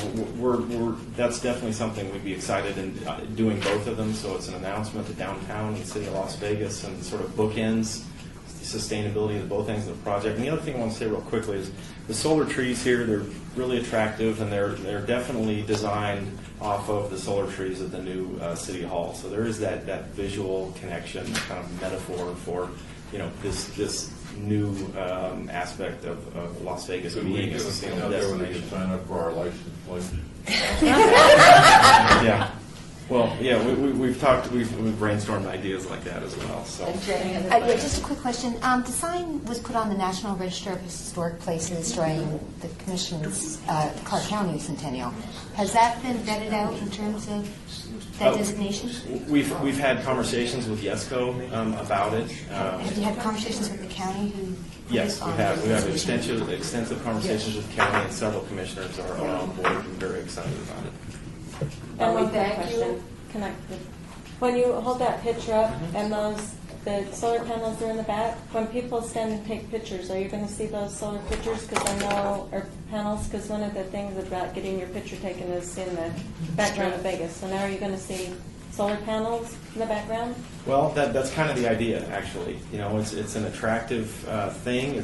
that's definitely something we'd be excited in doing both of them. So it's an announcement to downtown and the city of Las Vegas, and sort of bookends the sustainability of both ends of the project. And the other thing I want to say real quickly is the solar trees here, they're really attractive, and they're definitely designed off of the solar trees at the new City Hall. So there is that visual connection, kind of metaphor for this new aspect of Las Vegas being a sustainable destination. Sign up for our license plate. Yeah. Well, yeah, we've talked, we've brainstormed ideas like that as well. So. And Jane has a Yeah, question. just a quick question. The sign was put on the National Register of Historic Places during the Commission's Clark County Centennial. Has that been vetted out in terms of that designation? We've had conversations with YESCO about it. Have you had conversations with the county who? Yes, we have. We have extensive conversations with the county, and several commissioners are on board and very excited about it. And one thank question, connected. When you hold that picture up and the solar panels are in the back, when people stand and take pictures, are you going to see those solar pictures? Because I know, or panels, because one of the things about getting your picture taken is in the background of Vegas. So now are you going to see solar panels in the background? Well, that's kind of the idea, actually. You know, it's an attractive thing.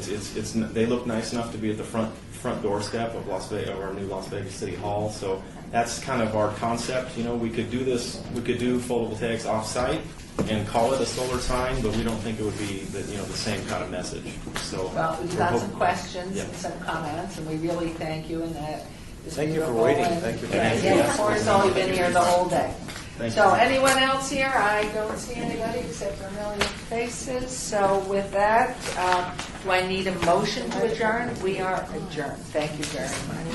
They look nice enough to be at the front doorstep of our new Las Vegas City Hall. So that's kind of our concept. You know, we could do this. We could do photovoltaics off-site and call it a solar sign, but we don't think it would be the same kind of message. So Well, we've we're got hoping- some questions Yeah. and some comments, and we really thank you, and that is Thank you for beautiful. waiting. And- Thank you for Yeah, being yeah, here. Cora's only been here the whole day. Thank So you. anyone else here? I don't see anybody except familiar faces. So with that, do I need a motion to adjourn? We are adjourned. Thank you very much.